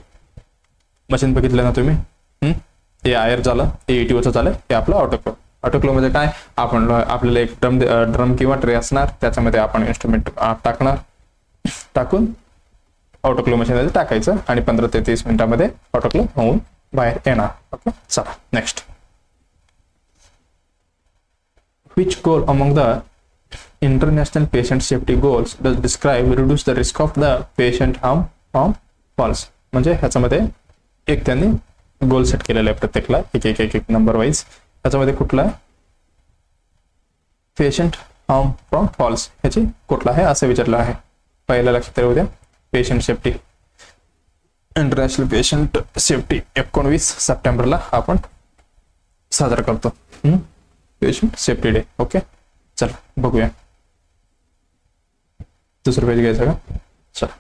मशीन बघितलं ना तुम्ही. हे आयर झालं हे ATOचं झालं हे आपलं ऑटोक्लेव. ऑटोक्लेव मध्ये काय आपण आपल्याला एक ड्रम किंवा ट्रे असणार त्याच्यामध्ये आपण इन्स्ट्रुमेंट टाकणार टाकून ऑटोक्लेव मशीनमध्ये टाकायचं आणि 15 ते 30 मिनिटांमध्ये ऑटोक्लेव होऊन बाहेर येणार. ओके, चला next. Which goal among the international patient safety goals does describe reduce the risk of the patient harm from falls. म्हणजे ह्याच्यामध्ये एक त्यांनी गोल सेट केलेला आहे प्रत्येकला एक नंबर वाईज. त्याच्यामध्ये कुठला पेशंट हार्म फ्रॉम फॉल्स ह्याची कुठला आहे असं विचारलं आहे. पहिल्या लक्षात राहू द्या patient safety international patient safety 19 सप्टेंबरला आपण साजरा करतो पेशंट सेफ्टी डे. ओके, चला बघूया दुसरं पेज घ्यायचं का. चला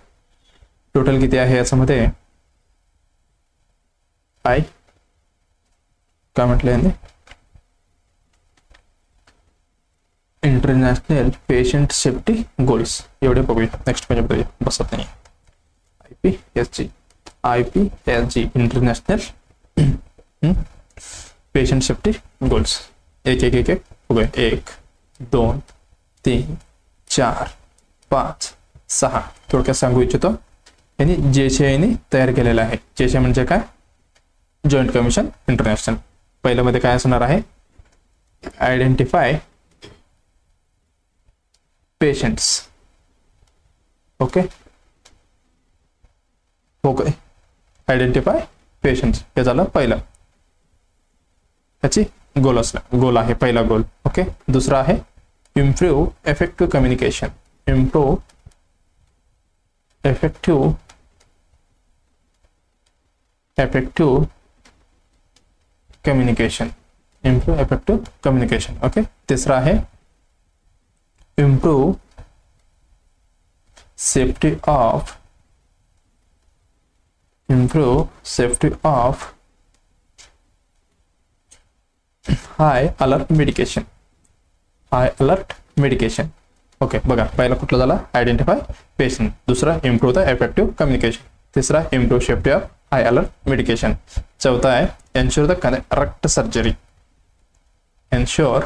टोटल किती आहे याच्यामध्ये काय म्हटलं यांनी इंटरनॅशनल पेशंट सेफ्टी गोल्स एवढे बघूया. नेक्स्ट पेज बघूया बसत नाही. IPSG international patient safety goals एक बघूया 1 2 3 4 5 6. थोडक्यात सांगू इच्छितो यांनी JCI तयार केलेलं आहे. JCI म्हणजे काय जॉईंट कमिशन इंटरनॅशनल. पहिल्या मध्ये काय असणार आहे identify patients. Okay okay, identify patients हे झालं पहिलं याची गोल आहे पहिला गोल. ओके, दुसरा आहे improve effective communication. Improve effective communication. Improve effective communication. Okay, तिसरा आहे improve safety of high alert medication. Okay, बघा पहिला कुठला झाला आयडेंटिफाय पेशंट, दुसरा इम्प्रूव्ह द इफेक्टिव्ह कम्युनिकेशन, तिसरा improve safety of high alert medication, चौथा है ensure the correct surgery. Ensure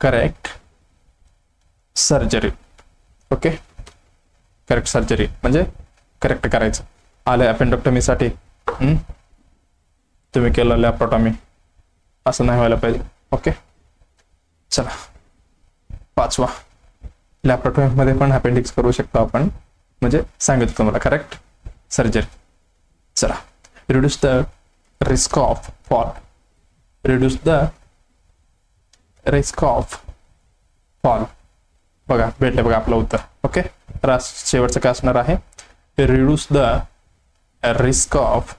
correct surgery. Okay, correct surgery म्हणजे करेक्ट करायचं. आलं अपेंडोक्टमीसाठी तुम्ही केलं लॅप्रोटॉमी असं नाही व्हायला पाहिजे. ओके, चला पाचवा लॅप्रोटॉमी मध्ये पण अपेंडिक्स करू शकतो आपण म्हणजे सांगितलं तुम्हाला करेक्ट सर्जरी. चला reduce the risk of fall. Reduce the risk of fall. बघा भेटलं बघा आपलं उत्तर. ओके, शेवटचं काय असणार आहे reduce the risk of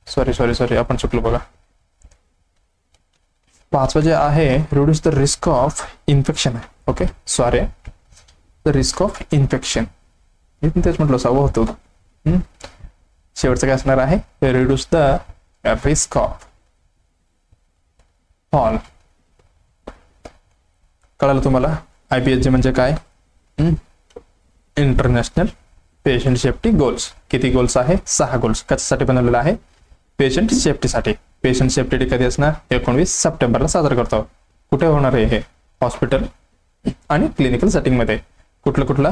sorry आपण चुकलो बघा. पाचवा जे आहे reduce the risk of infection आहे. Okay sorry the risk of infection मी पण तेच म्हटलं सवं होतं. शेवटचं काय असणार आहे reduce the risk of fall. कळालं तुम्हाला. IPSG म्हणजे काय इंटरनॅशनल पेशंट सेफ्टी गोल्स. किती गोल्स आहे 6 गोल्स. कशासाठी बनवलेला आहे पेशंट सेफ्टीसाठी. पेशंट सेफ्टी डे कधी असणार? 19 सप्टेंबरला साजरा करतो. कुठे होणार आहे हे? हॉस्पिटल आणि क्लिनिकल सेटिंगमध्ये. कुठलं?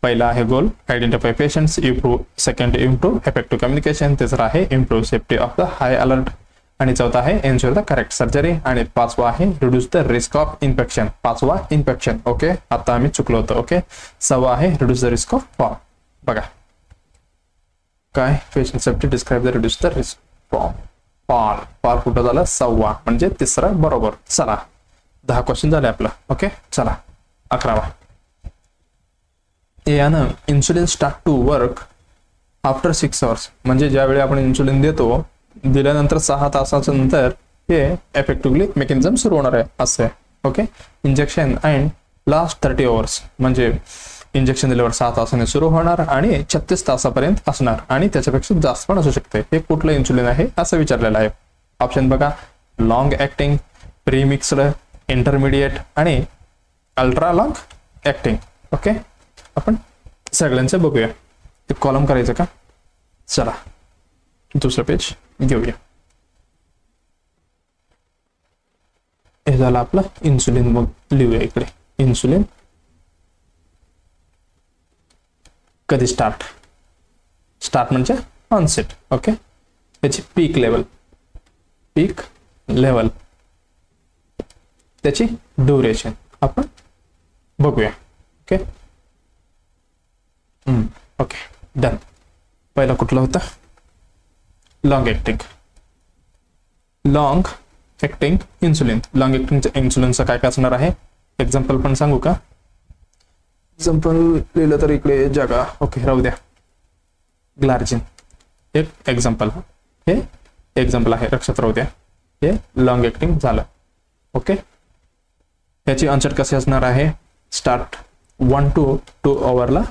पहिला आहे goal identify patients, improve. Second improve effective communication. तिसरा आहे improve safety of the high alert. आणि चौथा आहे एन्श्योर द करेक्ट सर्जरी. आणि पाचवा आहे reduce the risk of infection. पाचवा इन्फेक्शन. ओके, आता आम्ही चुकलो होतो. ओके, सहावा आहे reduce the risk of fall. बघा काय patient safety describe the reduce the risk from fall. Fall कुठं झालं? सहावा, म्हणजे तिसरा बरोबर. चला 10 क्वेश्चन झाले आपलं. ओके, चला 11वा. यानं insulin start to work after 6 hours. म्हणजे ज्यावेळी आपण इन्सुलिन देतो, दिल्यानंतर 6 तासाच्या नंतर हे इफेक्टिव्हली मेकॅनिझम सुरू होणार आहे असं आहे. Okay, injection and last 30 hours. म्हणजे इंजेक्शन दिल्यावर 6 तासाने सुरू होणार आणि 36 तासापर्यंत असणार आणि त्याच्यापेक्षा जास्त पण असू शकते. हे कुठलं इन्सुलिन आहे असं विचारलेलं आहे. ऑप्शन बघा, लॉंग ऍक्टिंग, प्रीमिक्स्ड, इंटरमिडिएट आणि अल्ट्रा लॉंग ऍक्टिंग. ओके, आपण सगळ्यांचं बघूया. ते कॉलम करायचं का? चला दुसरं पेज घेऊया. हे झालं आपलं इन्सुलिन. मग लिहूया इकडे इन्सुलिन कधी स्टार्ट म्हणजे ऑनसेट. ओके, त्याची पीक लेवल, त्याची ड्युरेशन आपण बघूया. Okay okay, done. पहिला कुठला होता? Long acting insulin. लॉंग ऍक्टिंगच्या इन्सुलिनचं काय असणार आहे? एक्झाम्पल पण सांगू का? एक्झाम्पल लिहिलं तर इकडे जागा. ओके, राहू द्या. ग्लार्जिन एक एक्झाम्पल. हे एक्झाम्पल आहे, लक्षात राहू द्या. हे लॉंग ऍक्टिंग झालं. ओके, याची ऑनसेट कशी असणार आहे? स्टार्ट 1 to 2 hours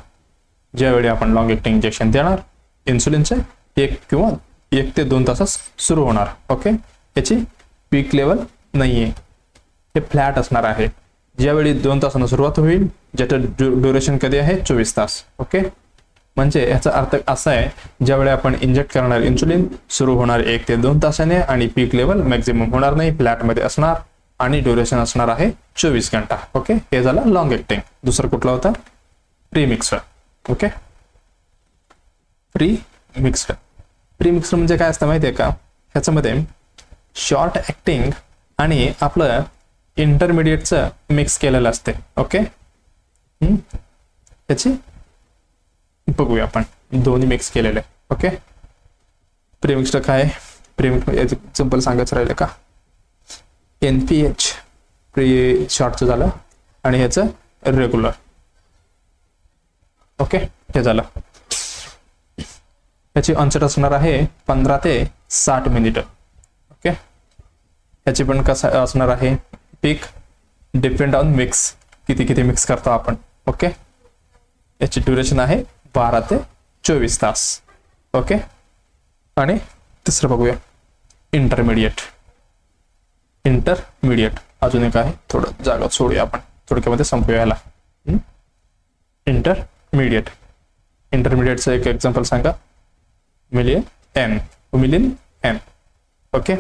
ज्यावेळी आपण लॉंग ऍक्टिंग इंजेक्शन देणार इन्सुलिनचे 1 ते 2 तासात सुरू होणार. ओके, याची पीक लेवल नाहीये, हे फ्लॅट असणार आहे. ज्यावेळी 2 तासांना सुरुवात होईल, ज्याचं ड्युरेशन कधी आहे? 24 तास. ओके, म्हणजे याचा अर्थ असा आहे, ज्यावेळी आपण इंजेक्ट करणार इन्सुलिन सुरू होणार 1 ते 2 तासाने आणि पीक लेवल मॅक्झिमम होणार नाही, फ्लॅटमध्ये असणार आणि ड्युरेशन असणार आहे 24 घंटा. ओके, हे झालं लॉंग ऍक्टिंग. दुसरं कुठला होता? प्रीमिक्स्ड. ओके, प्रीमिक्स्ड म्हणजे काय असतं माहिती आहे का? ह्याच्यामध्ये शॉर्ट ऍक्टिंग आणि आपलं इंटरमिडिएटचं मिक्स केलेलं असते. ओके, याची बघूया आपण. दोन्ही मिक्स केलेले. ओके, प्रीमिक्स्ड काय? प्रीमिक्स एक्झाम्पल सांगायचं राहिलं का? NPH प्री शॉर्टचं झालं आणि ह्याचं रेग्युलर. ओके, हे झालं. याची ऑनसेट असणार आहे 15 ते 60 मिनिट. ओके, याची पण कसं असणार आहे? पीक डिपेंड ऑन मिक्स, किती मिक्स करतो आपण. ओके, याची ड्युरेशन आहे 12 ते 24 तास. ओके, आणि तिसरं बघूया इंटरमिडिएट. अजून एक आहे, थोडं जागा सोडूया आपण, थोडक्यामध्ये संपूया याला. इंटरमिडिएटचं एक एक्झाम्पल सांगा. Million M. ओके,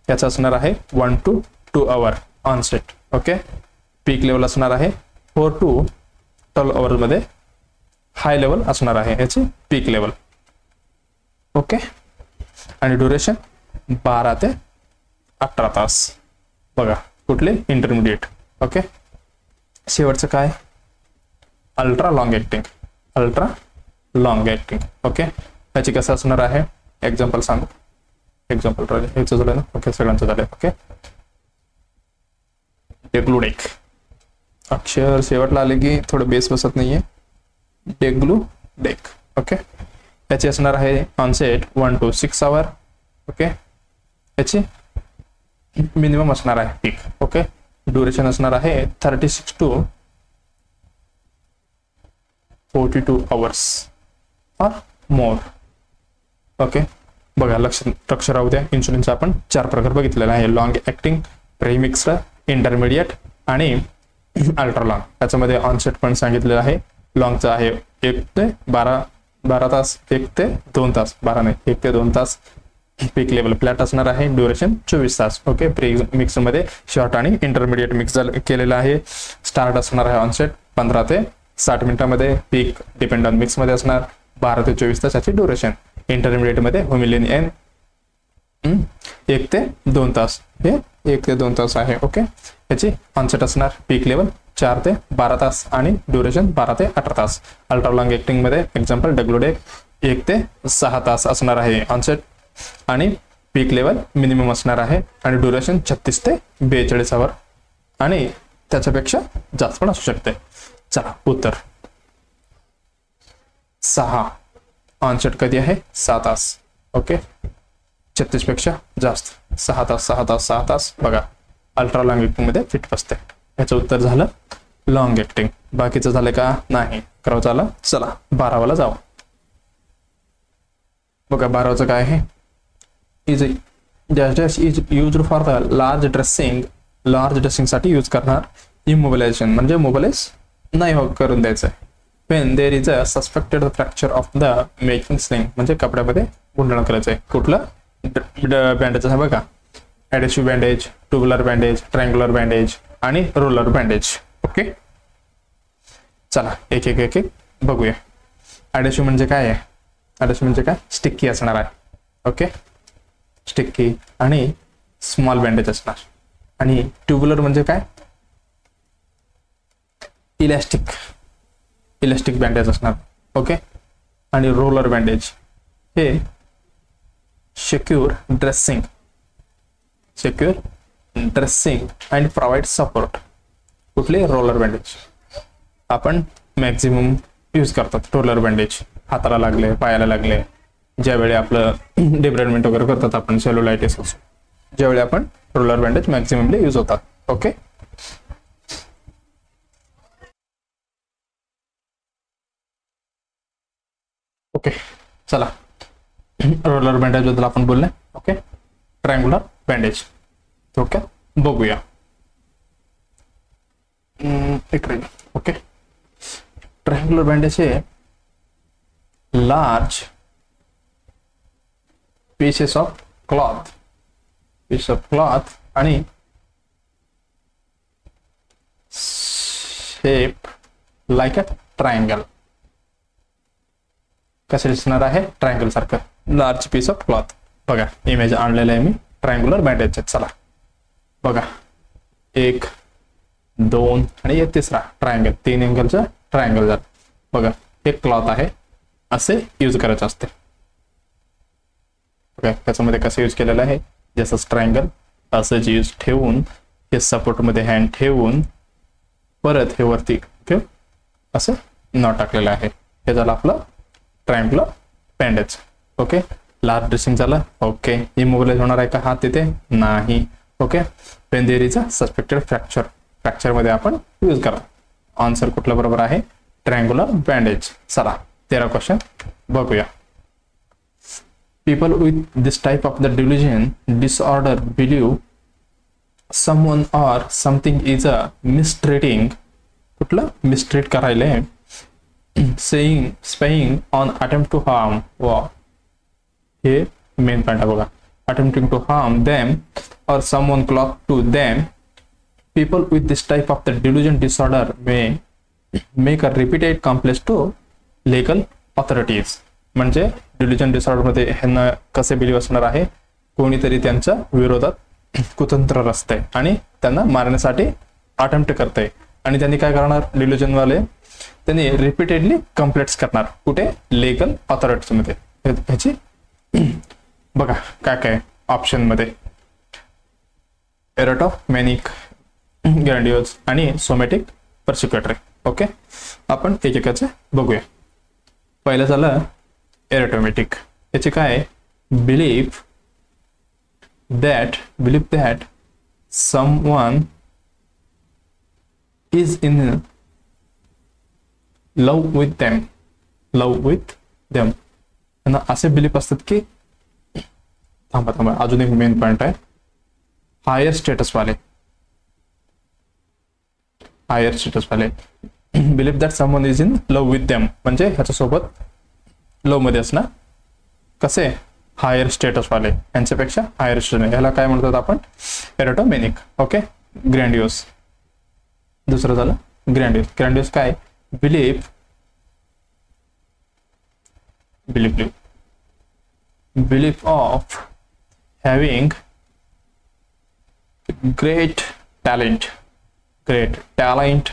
याचं असणार आहे 1 to 2 hours onset. Okay, peak level असणार आहे 4 to 12 hours मध्ये हाय लेवल असणार आहे याची पीक लेवल. ओके, आणि ड्युरेशन 12 ते 18 तास. बघा कुठले? इंटरमिडिएट. ओके, शेवटचं काय? Ultra long acting. ओके, याची कसं असणार आहे? एक्झाम्पल सांगू. एक्झाम्पल ह्याचं झालं ना? ओके, सगळ्यांचं झालं. ओके, डेग्लुडेक. अक्षर शेवटला आले की थोडं बेस बसत नाहीये. डेग्लुडेक. ओके, याची असणार आहे ऑनसेट 1 to 6 hours. ओके, याची मिनिमम असणार आहे पीक. ओके, ड्युरेशन असणार आहे 36 to 42 hours or more. Okay, बघा लक्ष राहू द्या. इन्सुलिनचा आपण 4 प्रकार बघितलेला आहे. लॉंग ऍक्टिंग, प्रीमिक्स्ड, इंटरमिडिएट आणि अल्ट्रा लॉंग. त्याच्यामध्ये ऑनसेट पण सांगितलेलं आहे. लॉंगचा आहे 1 ते 12 तास, 1 ते 2 तास, 12 नाही 1 ते 2 तास. पीक लेवल फ्लॅट असणार आहे, ड्युरेशन 24 तास. ओके, प्री मिक्स मध्ये शॉर्ट आणि इंटरमिडिएट मिक्स केलेलं आहे. स्टार्ट असणार आहे ऑनसेट 15 ते 60 मिनिटांमध्ये. पीक डिपेंड ऑन मिक्स मध्ये असणार 12 ते 24 तासाची ड्युरेशन. इंटरमिडिएट मध्ये ह्युमिलियन एन 1 ते 2 तास, हे 1 ते 2 तास आहे. ओके, याची ऑनसेट असणार पीक लेवल 4 ते 12 तास आणि ड्युरेशन 12 ते 18 तास. अल्ट्रा लॉंग ऍक्टिंग मध्ये एक्झाम्पल डब्ल्यूडे 1 ते 6 तास असणार आहे ऑनसेट आणि पीक लेवल मिनिमम असणार आहे आणि ड्युरेशन 36 ते 42 आवर आणि त्याच्यापेक्षा जास्त पण असू शकते. चला उत्तर 6. ऑनसेट कधी आहे? 6 तास. ओके, 36 पेक्षा जास्त 6 तास 6 तास 6 तास. बघा अल्ट्रा लॉंग ऍक्टिंग मध्ये फिट बसते. याचं उत्तर झालं लॉंग ऍक्टिंग. बाकीचं झालं का? नाही. करावं झालं. चला 12वाला जाऊ. बघा 12वाचं काय आहे? Is used for the large dressing साठी यूज करणार. इमोबिलायझेशन म्हणजे मोबिलाइज नाही करून द्यायचं. when there is a suspected fracture of the making sling म्हणजे कपड्यामध्ये गुंडाळण करायचं आहे. कुठलं बँडेज आहे बघा, adhesive bandage, tubular bandage, triangular bandage आणि रोलर बँडेज. ओके, चला एक एक बघूया. ॲडेसिव्ह म्हणजे काय आहे? ॲडेसिव्ह म्हणजे काय? स्टिक्की असणार आहे. ओके, स्टिक्की आणि स्मॉल बँडेज असणार. आणि ट्युब्युलर म्हणजे काय? इलास्टिक बँडेज असणार. ओके, आणि रोलर बँडेज हे secure dressing and provide support. कुठले? रोलर बँडेज आपण मॅक्झिमम यूज करतात. रोलर बँडेज हाताला लागले, पायाला लागले, ज्यावेळी आपलं डिब्रेडमेंट वगैरे करतात आपण, सेल्युलायटिस असो, ज्यावेळी आपण रोलर बँडेज मॅक्झिममली यूज होतात. ओके, ओके चला रोलर बँडेज बद्दल आपण बोलले. ओके, ट्रायंग्युलर बँडेज ओके बघूया इकडे. ओके, ट्रायंग्युलर बँडेज हे लार्ज पीसेस ऑफ क्लॉथ आणि शेप लाईक अ ट्रायंगल. कसे दिसणार आहे? ट्रायंगल सारखं लार्ज पीस ऑफ क्लॉथ. बघा इमेज आणलेलं आहे मी ट्रायंगुलर बँडेजचे. चला बघा 1 2 आणि तिसरा ट्रायंगल, 3 एंगलचा ट्रायंगल. जर बघा एक क्लॉथ आहे असे यूज करायचं असते. बघा त्याच्यामध्ये कसं यूज केलेलं आहे? जसं ट्रायंगल असं यूज ठेवून हे सपोर्ट मध्ये हँड ठेवून परत हे वरती ठेव असं नॉट टाकलेलं आहे. हे झालं आपलं triangular bandage. Okay, large dressing झालं. ओके, इमोबिलाइज होणार आहे का हात तिथे? नाही. Okay, when there is a suspected fracture मध्ये आपण यूज करा. आन्सर कुठला बरोबर आहे? Triangular bandage. चला 13 क्वेश्चन बघूया. People with this type of the delusion disorder believe someone or something is a mistreating. कुठलं? मिस्ट्रीट करायला. spying on attempt to harm. Wow, हे मेन पॉइंट आहे बघा. attempting to harm them or someone close to them. People with this type of the delusion disorder may make a repeated complaints to legal authorities. म्हणजे delusion disorder मध्ये ह्यांना कसे believe असणार आहे? कोणीतरी त्यांच्या विरोधात कुतंत्र रचतंय आणि त्यांना मारण्यासाठी अटेम्प्ट करतंय आणि त्यांनी काय करणार? डिल्युजन वाले त्यांनी रिपीटेडली कंप्लेंट्स करणार. कुठे? लीगल अथॉरिटीज मध्ये. ह्याची बघा काय काय ऑप्शन मध्ये एरोटोमॅनिक, ग्रँडिओज आणि सोमॅटिक पर्सिक्युटरी. ओके, आपण एकेकाचे बघूया. पहिलं झालं एरोटोमॅटिक. याचे काय? Belief that someone is in love with them. त्यांना असे बिलीफ असतात की थांबा अजून एक मेन पॉइंट आहे. हायर स्टेटस वाले belief that someone is in love with them म्हणजे ह्याच्यासोबत लव मध्ये असणार. कसे? हायर स्टेटस वाले, यांच्यापेक्षा हायर स्टेटस, याला काय म्हणतात आपण एरोटोमेनिक. ओके, ग्रँडिओस. दुसरं झालं ग्रँडिओस. ग्रँडिओस काय belief of having great talent,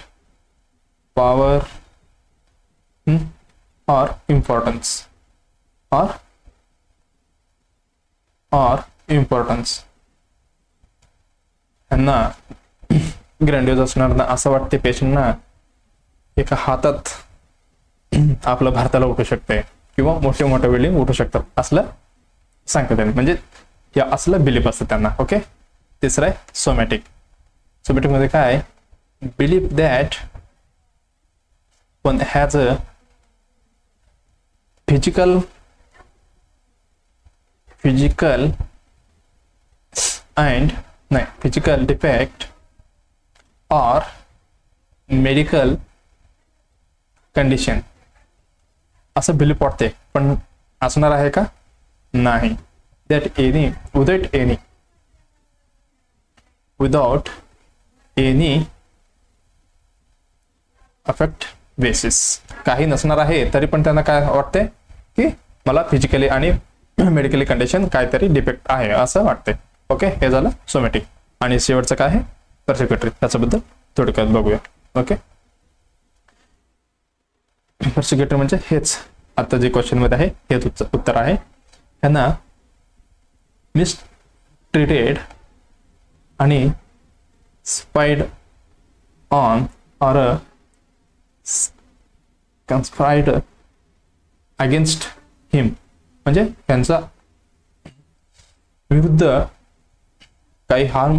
power, or importance, or importance. यांना ग्रँडिओस असणार ना, असं वाटते पेशंटना एका हातात आपलं भारताला उठू शकते किंवा मोठे मोठे बिल्डिंग उठू शकतात, असलं सांगतात त्यांनी, म्हणजे या असलं बिलीफ असतं त्यांना. ओके, तिसरं आहे सोमॅटिक. सोमॅटिक मध्ये काय, belief that one has a physical defect और मेडिकल कंडिशन, असं बिलीफ वाटते, पण असणार आहे का, नाही. without any अफेक्ट बेसिस, काही नसणार आहे तरी पण त्यांना काय वाटते की मला फिजिकली आणि मेडिकली कंडिशन काहीतरी डिफेक्ट आहे असं वाटते. ओके, हे झालं सोमॅटिक. आणि शेवटचं काय आहे पर्सिक्युटरी, त्याच्याबद्दल थोडक्यात बघूया. ओके, पर्सिक्युटरी म्हणजे हेच आता जे क्वेश्चन मध्ये आहे हेच उत्तर आहे. ह्यांना मिसट्रीटेड आणि स्पाइड ऑन और कन्स्पायर्ड अगेन्स्ट हिम, म्हणजे त्यांचा विरुद्ध काही हार्म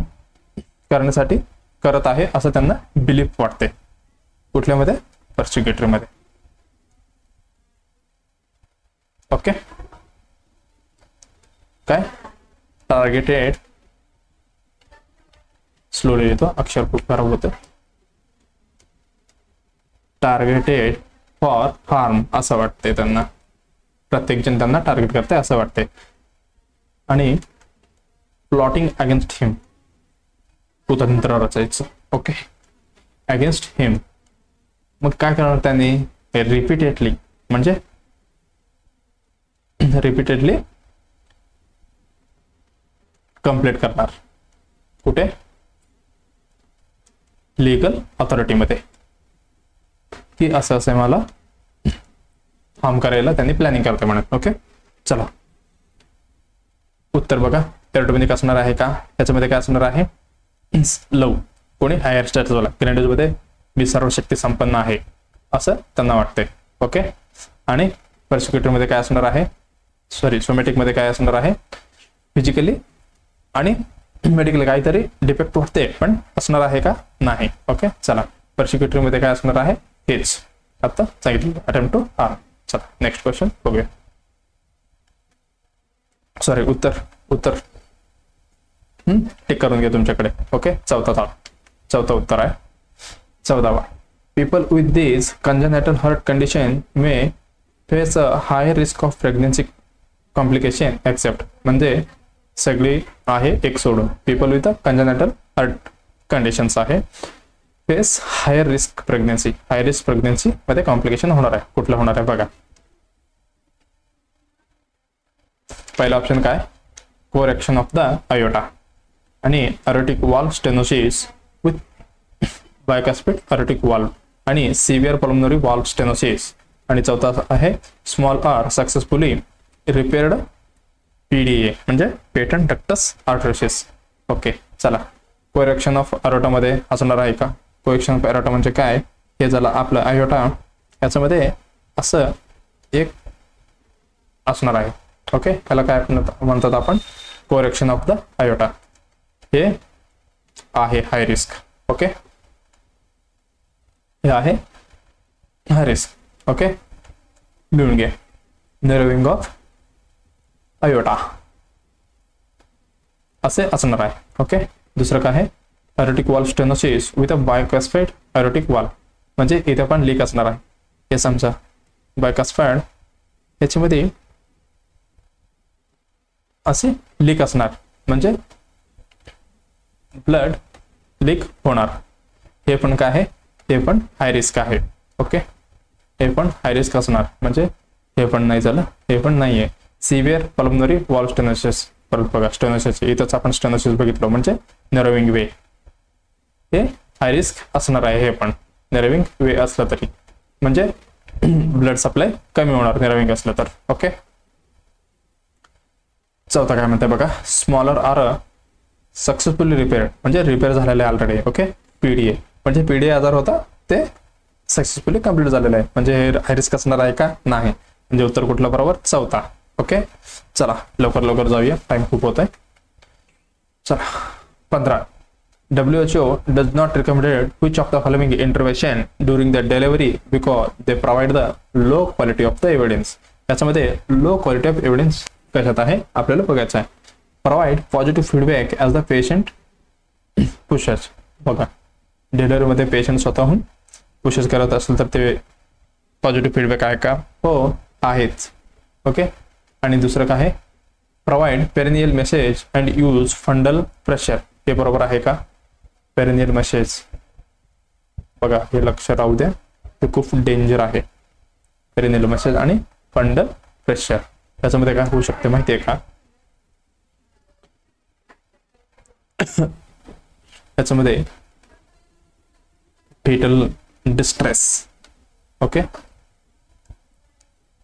करण्यासाठी करत आहे असं त्यांना बिलीफ वाटते. कुठल्यामध्ये, पर्सिक्युटरी मध्ये. ओके, काय टार्गेटेड, स्लोली येतो, अक्षर खूप खराब होतं. टार्गेटेड फॉर हार्म असं वाटते त्यांना, प्रत्येक जण त्यांना टार्गेट करते असं वाटते. आणि प्लॉटिंग अगेन्स्ट हिम, कुतंत्र रचायचं. ओके, अगेन्स्ट हिम. मग काय करणार त्यांनी, रिपीटेडली, म्हणजे रिपीटेडली कंप्लीट करणार. कुठे, लीगल अथॉरिटीमध्ये, की असं असं मला हार्म करायला त्यांनी प्लॅनिंग करते म्हणत. ओके, चला उत्तर बघा. एरोटोमेनिक असणार आहे का, त्याच्यामध्ये काय असणार आहे, लव, कोणी हायर स्टेटस वाला. ग्रँडिओस मध्ये मी सर्वशक्ती संपन्न आहे असं त्यांना वाटते. ओके, आणि पर्सिक्युटरी मध्ये काय असणार आहे, सोमॅटिक मध्ये काय असणार आहे, फिजिकली आणि मेडिकली काहीतरी डिफेक्ट वाटते पण असणार आहे का, नाही. ओके, चला पर्सिक्युटरी मध्ये काय असणार आहे हेच आता सांगितलं, अटेम्प्ट टू हार्म. चला नेक्स्ट क्वेश्चन बघूया. सॉरी, उत्तर टिक करून घ्या तुमच्याकडे. ओके, चौथा उत्तर आहे 14वा. People with this congenital heart condition may face a higher risk of pregnancy complication except, म्हणजे सगळी आहे एक सोडून. People with congenital heart conditions आहे, face higher risk pregnancy. Higher risk pregnancy मध्ये कॉम्प्लिकेशन होणार आहे. कुठलं होणार आहे बघा. पहिला ऑप्शन काय, कोरेक्शन ऑफ द आयोटा आणि aortic valve stenosis with bicuspid aortic valve आणि सिव्हिअर पल्मोनरी वाल्व स्टेनोसिस. आणि चौथा आहे small are successfully repaired PDA म्हणजे पेटंट डक्टस आर्थरोसिस. ओके, चला कोरेक्शन ऑफ अरोटा मध्ये असणार आहे का, कोरेक्शन ऑफ अरोटा म्हणजे काय, हे झालं आपलं आयोटा, याच्यामध्ये असं एक असणार आहे. ओके, त्याला काय म्हणतात आपण, कोरेक्शन ऑफ द आयोटा. हे आहे हाय रिस्क. ओके, हे आहे हाय रिस्क. ओके, लिहून घ्या, नर्विंग ऑफ आयोटा असे असणार आहे. ओके, दुसरं काय आहे, aortic valve stenosis with a bicuspid aortic valve, म्हणजे इथे पण लीक असणार आहे. हे समजा बायकास्पाइड, याच्यामध्ये असे लीक असणार, म्हणजे ब्लड लीक होणार. हे पण काय आहे, हे पण हाय रिस्क आहे. ओके, हे पण हाय रिस्क असणार, म्हणजे हे पण नाही झालं, हे पण नाहीये. सिव्हिअर पल्मोनरी वॉल्व स्टेनोसिस, परत बघा स्टेनोसिस, इथंच आपण स्टेनोसिस बघितलं, म्हणजे नर्विंग वे, हे हाय रिस्क असणार आहे. हे पण नर्विंग वे असलं तरी, म्हणजे ब्लड सप्लाय कमी होणार नर्विंग असलं तर. ओके, चौथा काय म्हणते बघा, स्मॉलर आर सक्सेसफुली रिपेअर, म्हणजे रिपेअर झालेले ऑलरेडी. ओके, पीडीए म्हणजे पीडीए आजार होता ते सक्सेसफुली कंप्लीट झालेलं आहे, म्हणजे हे हाय रिस्क असणार आहे का, नाही. म्हणजे उत्तर कुठलं बरोबर, चौथा. ओके, चला लवकर लवकर जाऊया, टाइम खूप होत आहे. चला 15, WHO does not recommend which of the following intervention during the delivery because they provide the low quality of the evidence. याच्यामध्ये लो क्वालिटी ऑफ एव्हिडन्स कशात आहे आपल्याला बघायचं आहे. Provide positive feedback as the patient pushes. बघा, डिलिव्हरीमध्ये patient स्वतःहून pushes करत असेल तर ते पॉझिटिव्ह फीडबॅक आहे का, हो आहेच. ओके, आणि दुसरं काय आहे, provide perineal massage and use fundal pressure, हे बरोबर आहे का. पेरिनियल मेसेज, बघा हे लक्ष राहू द्या, हे खूप डेंजर आहे. पेरिनियल मेसेज आणि फंडल प्रेशर, त्याच्यामध्ये काय होऊ शकते माहिती आहे का, त्याच्यामध्ये fetal distress. Okay,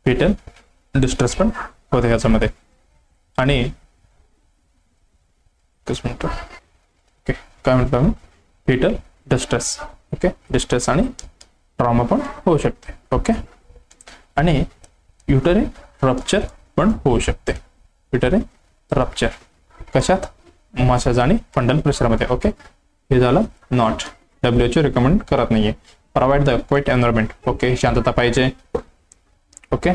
fetal distress पण होते ह्याच्यामध्ये. आणि ओके, काय म्हटलं मी, फेटल डिस्ट्रेस. ओके, डिस्ट्रेस आणि ट्रॉमा पण होऊ शकते. ओके, आणि युटरिन रप्चर पण होऊ शकते. युटरिन रप्चर कशात, मसाज आणि फंडल प्रेशरमध्ये. ओके, हे झालं नॉट, WHO रिकमेंड करत नाहीये. Provide the quiet environment, okay शांतता पाहिजे. ओके,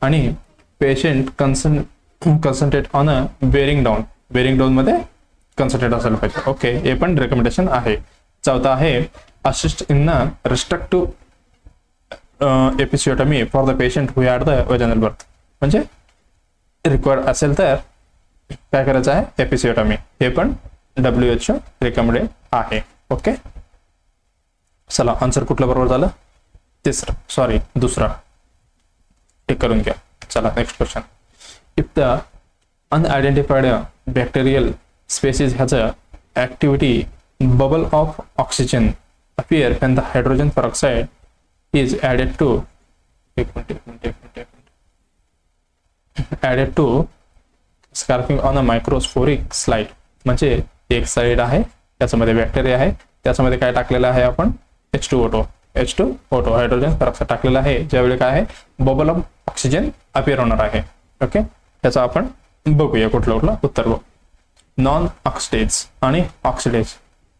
आणि patient concentrate on a bearing down, bearing down मध्ये कन्सन्ट्रेट असायला पाहिजे. ओके, हे पण रेकमेंडेशन आहे. चौथा आहे assist in the restrictive episiotomy for the patient who had the vaginal birth, म्हणजे रिक्वायर्ड असेल तर काय करायचं आहे, एपिसिओटॉमी. हे पण WHO रिकमेंडेड आहे. ओके, चला आन्सर कुठलं बरोबर झालं, तिसरं, सॉरी दुसरा, टिक करून घ्या. चला next question. If the unidentified bacterial species has a activity bubble of oxygen appear when the hydrogen peroxide is added to scarfing on a microscopic slide. म्हणजे एक साइड आहे, त्याच्यामध्ये बॅक्टेरिया आहे, त्याच्यामध्ये काय टाकलेलं आहे आपण, H2O2 हायड्रोजन पेरॉक्साइड टाकलेलं आहे. ज्यावेळी काय आहे, बबल ऑफ ऑक्सिजन अपिअर होणार आहे. ओके, त्याचं आपण बघूया कुठलं उत्तर बघ. नॉन ऑक्सिडेज आणि ऑक्सिडेज.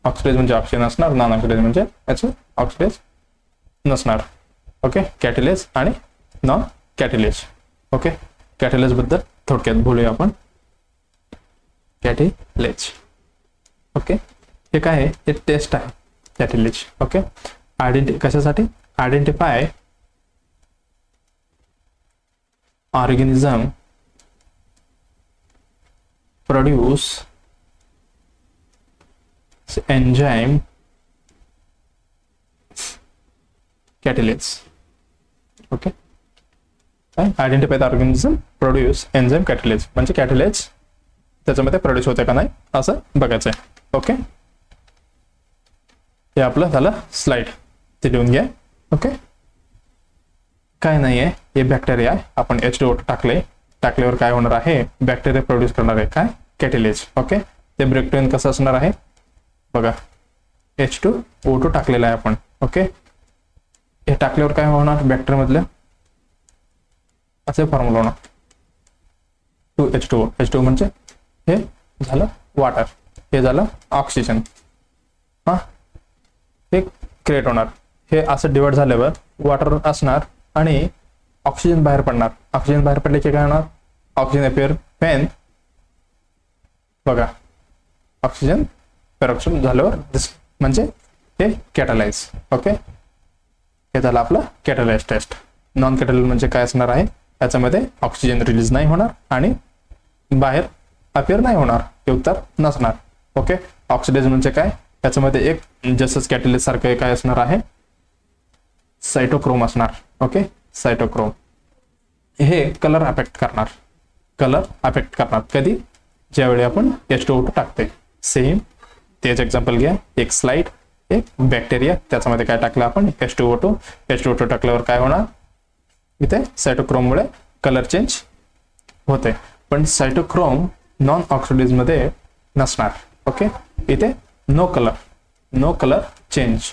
ऑक्सिडेज म्हणजे ऑक्सिजन असणार, नॉन ऑक्सिडेज म्हणजे याचं ऑक्सिडेज नसणार. ओके, कॅटिलेज आणि नॉन कॅटिलेज. ओके, कॅटिलेज बद्दल थोडक्यात बोलूया आपण. कॅटिलेज, ओके, हे काय आहे, हे टेस्ट आहे कॅटिलेज. ओके, कशासाठी, identify organism produce enzyme catalase. Okay, identify the organism produce enzyme catalase, म्हणजे कॅटिलेज त्याच्यामध्ये प्रोड्यूस होते का नाही असं बघायचं आहे. ओके, हे आपलं झालं स्लाइड, ते लिहून घ्या. ओके, काय नाहीये, हे बॅक्टेरिया आहे, आपण H2O2 टाकल्यावर काय होणार आहे, बॅक्टेरिया प्रोड्यूस करणार आहे काय, कॅटिलेज. ओके, ते ब्रेकडाऊन कसं असणार आहे बघा, H2O2 टाकलेलं आहे आपण. ओके, हे टाकल्यावर काय होणार, बॅक्टेरिया मधलं असे फॉर्म्युला होणार 2H2O. H2O म्हणजे हे झालं वॉटर, हे झालं ऑक्सिजन. हा, हे क्रिएट होणार, हे असं डिवाइड झाल्यावर वॉटर असणार आणि ऑक्सिजन बाहेर पडणार. ऑक्सिजन बाहेर पडले की काय होणार, ऑक्सिजन अपिअर व्हेन, बघा ऑक्सिजन पेरॉक्साइड झाल्यावर म्हणजे हे कॅटालाइज. ओके, हे झालं आपलं कॅटालाइज टेस्ट. नॉन कॅटालाइज म्हणजे काय असणार आहे, त्याच्यामध्ये ऑक्सिजन रिलीज नाही होणार आणि बाहेर अपिअर नाही होणार, हे उत्तर नसणार. ओके. ऑक्सिडाइज म्हणजे काय, त्याच्यामध्ये एक जसंच कॅटलिस्ट सारखं काय असणार आहे, सायटोक्रोम असणार. ओके. सायटोक्रोम हे कलर अफेक्ट करणार कधी, ज्यावेळी आपण H2O2 टाकते. सेम तेच एक्झाम्पल घ्या, एक स्लाइड, एक बॅक्टेरिया, त्याच्यामध्ये काय टाकलं आपण, H2O2 टाकल्यावर काय होणार, इथे सायटोक्रोममुळे कलर चेंज होते. पण सायटोक्रोम नॉन ऑक्सिडाइज मध्ये नसणार. ओके. इथे नो कलर चेंज.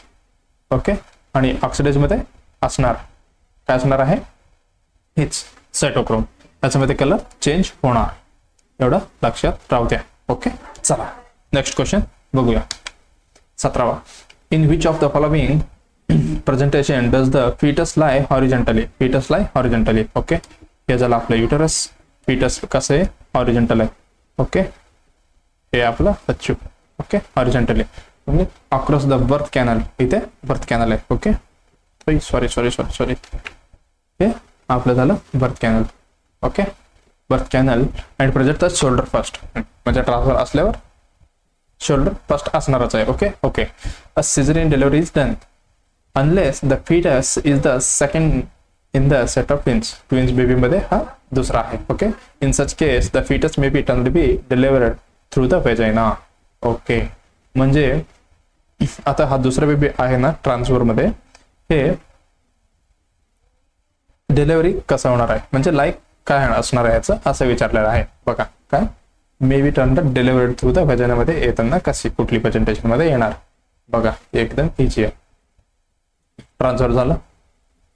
ओके. आणि ऑक्सिडाइज मध्ये असणार, काय असणार आहे, हेच सायटोक्रोम, त्याच्यामध्ये कलर चेंज होणार. एवढं लक्षात राहू द्या. ओके. चला नेक्स्ट क्वेश्चन बघूया. 17वा. In which of the following presentation does the fetus lie horizontally. Okay. हे झालं आपलं युटरस. फीटस कसं आहे, हॉरिझॉन्टल आहे. ओके. हे आपलं बच्चू. ओके. हॉरिझॉन्टली म्हणजे अक्रॉस द बर्थ कॅनल, इथे बर्थ कॅनल आहे. ओके. सॉरी हे आपलं झालं birth canal. Okay. Birth canal and present the shoulder first, म्हणजे ट्रान्सफर असल्यावर शोल्डर फर्स्ट असणारच आहे. Okay. A caesarean delivery is done unless the fetus is the second in the set of twins baby मध्ये हा दुसरा आहे. Okay. In such case the fetus may be delivered through the vagina. Okay. म्हणजे आता हा दुसरा baby आहे ना ट्रान्सफर मध्ये, हे डिलिव्हरी कसं होणार आहे, म्हणजे लाईक काय असणार आहे याचं असं विचारलेलं आहे. बघा काय, मे be delivered through the vagina मध्ये येताना कशी कुठली प्रेझेंटेशन मध्ये येणार. बघा एकदम इझी आहे. ट्रान्सफर झालं,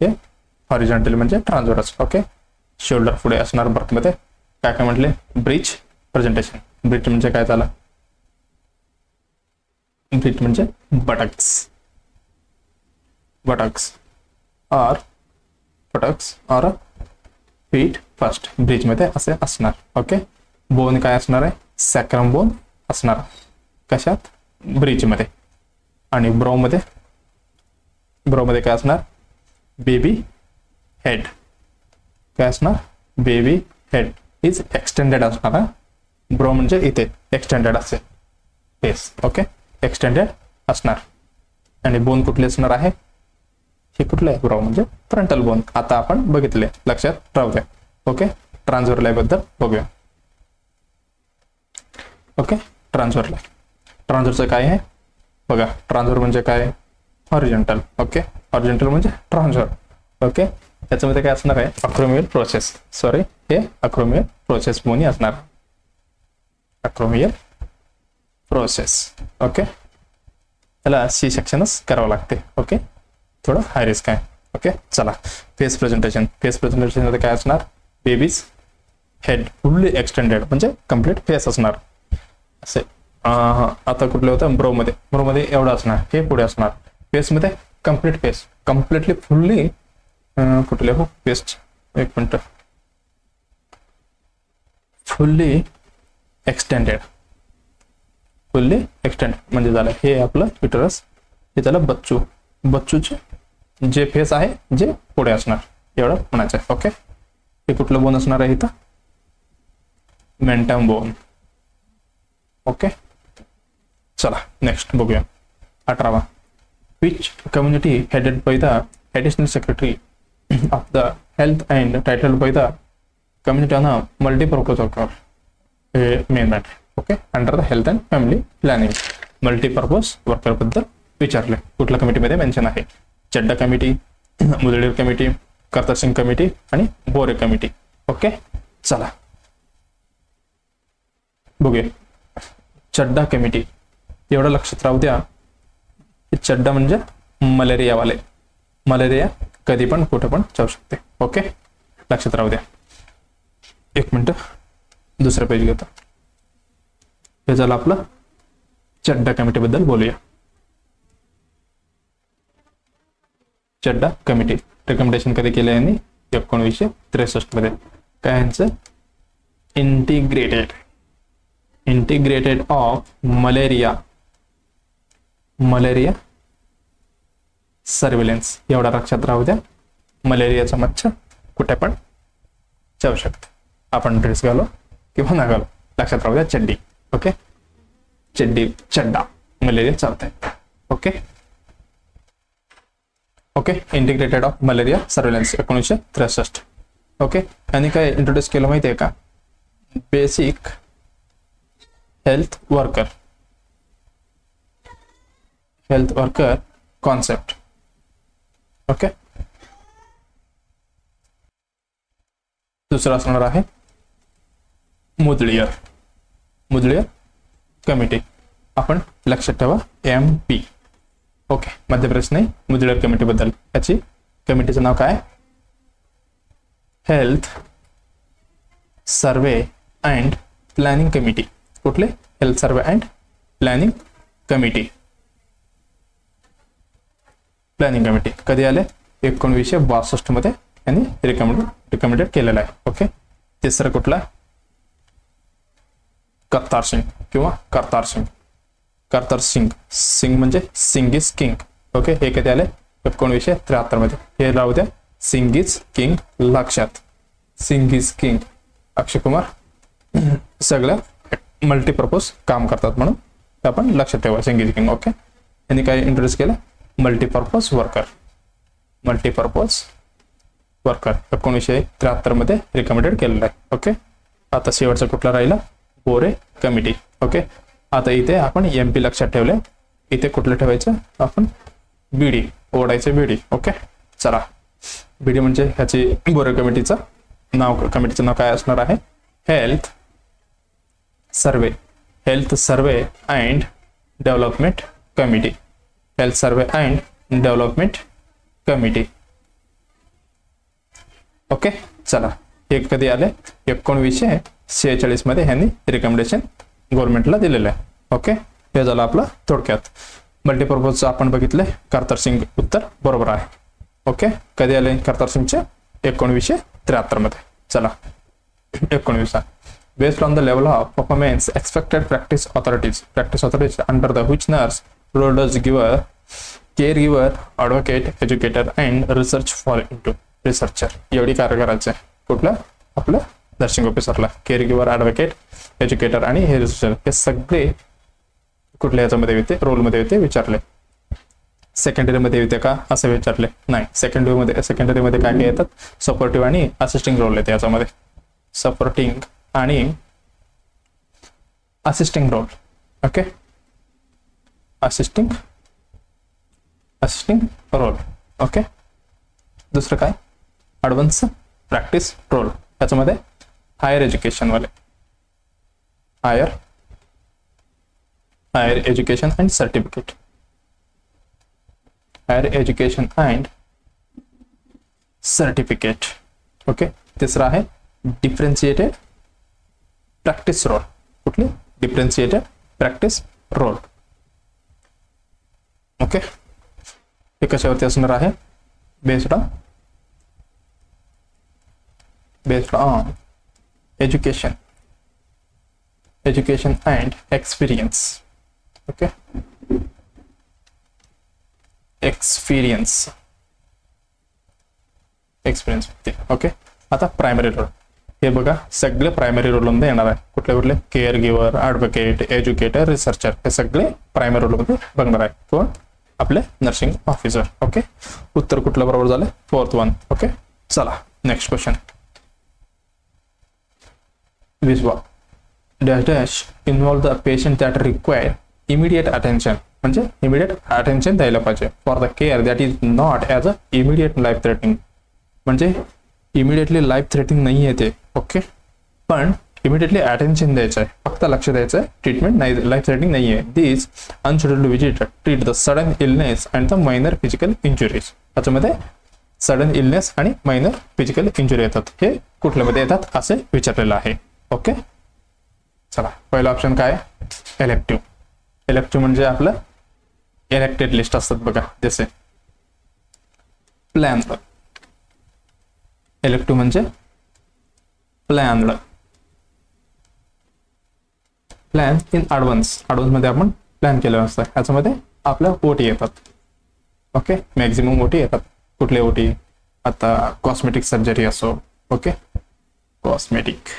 हे हॉरिझॉन्टल म्हणजे ट्रान्सफरच. ओके. शोल्डर पुढे असणार बर्थ मध्ये, काय म्हटले, ब्रिज प्रेझेंटेशन. ब्रिज म्हणजे काय झालं, ब्रिज म्हणजे बटक्स और फीट फर्स्ट. ब्रिज मध्ये असे असणार. ओके. बोन काय असणार आहे, सॅक्रम बोन असणार कशात, ब्रिज मध्ये. आणि ब्रो मध्ये काय असणार, बेबी हेड. काय असणार, बेबी हेड इज एक्सटेंडेड असणार. ब्रो म्हणजे इथे एक्सटेंडेड असेल फेस. ओके. एक्सटेंडेड असणार. आणि बोन कुठले असणार आहे, हे कुठलं आहे, ब्रो म्हणजे फ्रंटल बोन. आता आपण बघितले, लक्षात राहू द्या. ओके. ट्रान्सफर लाय बद्दल बघूया. ओके. ट्रान्सफरचं काय आहे बघा. ट्रान्सफर म्हणजे काय, हॉरिझॉन्टल. ओके. हॉरिझॉन्टल म्हणजे ट्रान्सफर. ओके. त्याच्यामध्ये काय असणार आहे, अक्रोमियल प्रोसेस बोनी असणार. अक्रोमियल प्रोसेस. ओके. त्याला सी सेक्शनच करावं लागते. ओके. थोडं हाय रिस्क आहे. ओके. चला फेस प्रेझेंटेशन मध्ये काय असणार, बेबीज हेड फुल्ली एक्सटेंडेड म्हणजे कम्प्लीट फेस असणार असे. आता कुठले होतं, ब्रो मध्ये एवढं असणार, हे पुढे असणार. फेस मध्ये कम्प्लिटली फुल्ली कुठले हो पेस्ट, एक मिनिट, फुल्ली एक्सटेंडेड म्हणजे झालं हे आपलं युटरस. हे झालं बच्चूचे जे फेस आहे जे पुढे असणार, एवढं म्हणायचं आहे. ओके. हे कुठलं बोन असणार आहे इथं, मेंटम बोन. ओके. चला नेक्स्ट बघूया. 18वा. Which community headed by the additional secretary of the health and title by the community on multipurpose worker. हे main matter. Okay. Under the health and family planning multipurpose worker बद्दल विचारले. कुठल्या कमिटीमध्ये mention आहे, Chadha committee, Mudaliar committee, Kartar Singh committee आणि Bhore committee. Okay. चला बघूया. चड्डा committee एवढं लक्षात राहू द्या. चड्डा म्हणजे मलेरियावाले, मलेरिया कधी पण कुठे पण जाऊ शकते. ओके. लक्षात राहू द्या. एक मिनिट दुसरं पेज घेतो. हे झालं आपलं चड्डा कमिटी बद्दल बोलूया. चड्डा कमिटी रिकमेंडेशन कधी केलं यांनी 1963 मध्ये. काय यांचं, इंटिग्रेटेड ऑफ मलेरिया सर्व्हिलन्स. एवढा लक्षात राहू द्या. मलेरियाचा मच्छर कुठे पण जाऊ शकते, आपण ड्रेस घालो किंवा ना घालो, लक्षात राहू द्या चड्डी. ओके, चड्डी चड्डा मलेरिया चालतंय. Okay okay, integrated of malaria surveillance 1963. Okay, आणि काय इंट्रोड्यूस केलं माहिती आहे का, basic health worker concept. Okay, दुसरा असणार आहे मुदलियर कमिटी. आपण लक्षात ठेवा MP. ओके, मध्य प्रदेश नाही, मुदलियर कमिटी बद्दल. याची कमिटीचं नाव काय, health survey and planning committee. कुठले, health survey and planning committee. कधी आले, 1962 मध्ये यांनी रिकमेंडेड केलेला आहे. ओके, तिसरं कुठला, करतार सिंग म्हणजे सिंग इज किंग. ओके, हे कधी आले, 1973 मध्ये. हे राहू द्या, सिंग इज किंग लक्षात. सिंग इज किंग, अक्षय कुमार सगळं मल्टीपर्पज काम करतात म्हणून आपण लक्षात ठेवा सिंग इज किंग. ओके, यांनी काय इंट्रोड्यूस केलं, मल्टीपर्पज वर्कर 1973 मध्ये रिकमेंडेड केलेलं आहे. ओके, आता शेवटचा कुठला राहिला, बोरे कमिटी. ओके, आता इथे आपण MP लक्षात ठेवले, इथे कुठलं ठेवायचं आपण, BD, ओढायचं BD. ओके, चला, BD म्हणजे ह्याची बोरे कमिटीचं नाव काय असणार आहे, health survey and development committee. Health survey and development committee. Okay, चला, हे कधी आले, 1946 मध्ये ह्यांनी रिकमेंडेशन गव्हर्नमेंटला दिलेलं आहे. ओके, हे झालं आपलं थोडक्यात. मल्टीपर्पजचं आपण बघितलंय, करतार सिंग उत्तर बरोबर आहे. ओके, कधी आले करतार सिंगचे, 1973 मध्ये. चला, 19 based on the level of performance expected practice authorities under the which nurse role does caregiver advocate educator and research for into researcher. एवढी कार्य करायचं आहे कुठलं, आपलं नर्सिंग ऑफिसरला. केअर गिव्हर, ॲडव्होकेट, एज्युकेटर आणि हे रिसर्चर, हे सगळे कुठल्या याच्यामध्ये होते, रोलमध्ये होते विचारले. सेकंडरी मध्ये येते का असं विचारले, नाही. सेकंडरी मध्ये काय काय येतात, सपोर्टिव्ह आणि असिस्टिंग रोल येते याच्यामध्ये. सपोर्टिंग आणि assisting role. Okay, assisting role. Okay, दुसरं काय, ॲडव्हान्स प्रॅक्टिस रोल. याच्यामध्ये हायर एज्युकेशन वाले, higher education and certificate, higher education and certificate. Okay, तिसरा आहे डिफरेन्शिएटेड प्रॅक्टिस रोल. कुठली, डिफरेन्शिएटेड प्रॅक्टिस रोल. ओके, हे कशावरती असणार आहे, based on education and experience. Okay, experience. Okay, आता प्रायमरी रोल. हे बघा, सगळे प्रायमरी रोल मध्ये येणार आहे. कुठले, care giver, advocate, educator, researcher, हे सगळे प्रायमरी रोल मध्ये बघणार आहे. कोण, आपले नर्सिंग ऑफिसर. ओके, उत्तर कुठलं बरोबर झालं, 4th one. ओके, चला नेक्स्ट क्वेश्चन. विश्वा dash involve the patient that require immediate attention. म्हणजे इमिडिएट अटेन्शन द्यायला पाहिजे for the care that is not as a immediate life threatening. म्हणजे इमिडिएटली लाईफ थ्रेटनिंग नाही आहे ते. ओके, पण इमिडिएटली अटेन्शन द्यायचं आहे, फक्त लक्ष द्यायचं आहे, ट्रीटमेंट नाही, लाईफ थ्रेटनिंग नाही आहे. This unscheduled visit treat the sudden illness and the minor physical injuries. त्याच्यामध्ये सडन इलनेस आणि मायनर फिजिकल इंजुरी येतात. हे कुठल्यामध्ये येतात असे विचारलेलं आहे. ओके, चला, पहिला ऑप्शन काय, इलेक्टिव्ह. इलेक्टिव्ह म्हणजे आपलं इलेक्टेड लिस्ट असतात बघा, जसे प्लॅन. इलेक्टिव्ह म्हणजे प्लॅन इन ॲडव्हान्स मध्ये आपण प्लॅन केलं असतं. याच्यामध्ये आपल्या ओटी येतात. ओके, मॅक्झिमम ओटी येतात. कुठले ओटी, आता कॉस्मेटिक सर्जरी असो. ओके, कॉस्मेटिक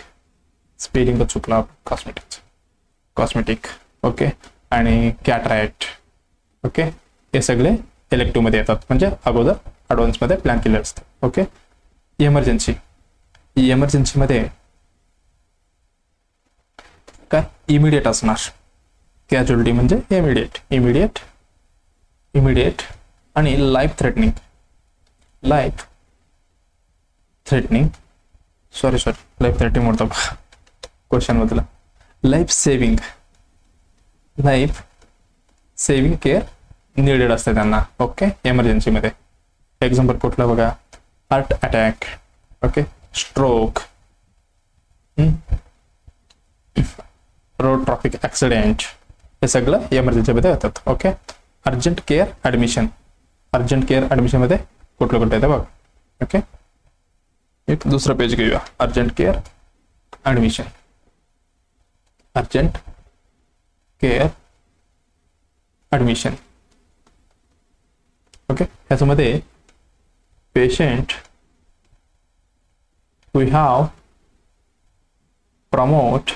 स्पेलिंग चुकला कॉस्मेटिक ओके आणि कॅटरॅक्ट ओके हे सगळे इलेक्टिव्ह मध्ये येतात म्हणजे अगोदर ॲडव्हान्स मध्ये प्लॅन केले असतात ओके. इमर्जन्सी मध्ये काय इमिडिएट असणार. कॅज्युअलिटी म्हणजे इमिडिएट आणि लाईफ थ्रेटनिंग लाईफ थ्रेटनिंग म्हणतो क्वेश्चन मधला. लाईफ सेव्हिंग केअर निडेड असते त्यांना ओके इमर्जन्सी मध्ये. एक्झाम्पल कुठलं बघा heart attack okay stroke road traffic accident हे सगळं इमर्जन्सी मध्ये येतात ओके. अर्जंट केअर ऍडमिशन मध्ये कुठलं येतं बघ ओके. एक दुसरा पेज घेऊया. Urgent care admission okay. ह्याच्यामध्ये patient we have promote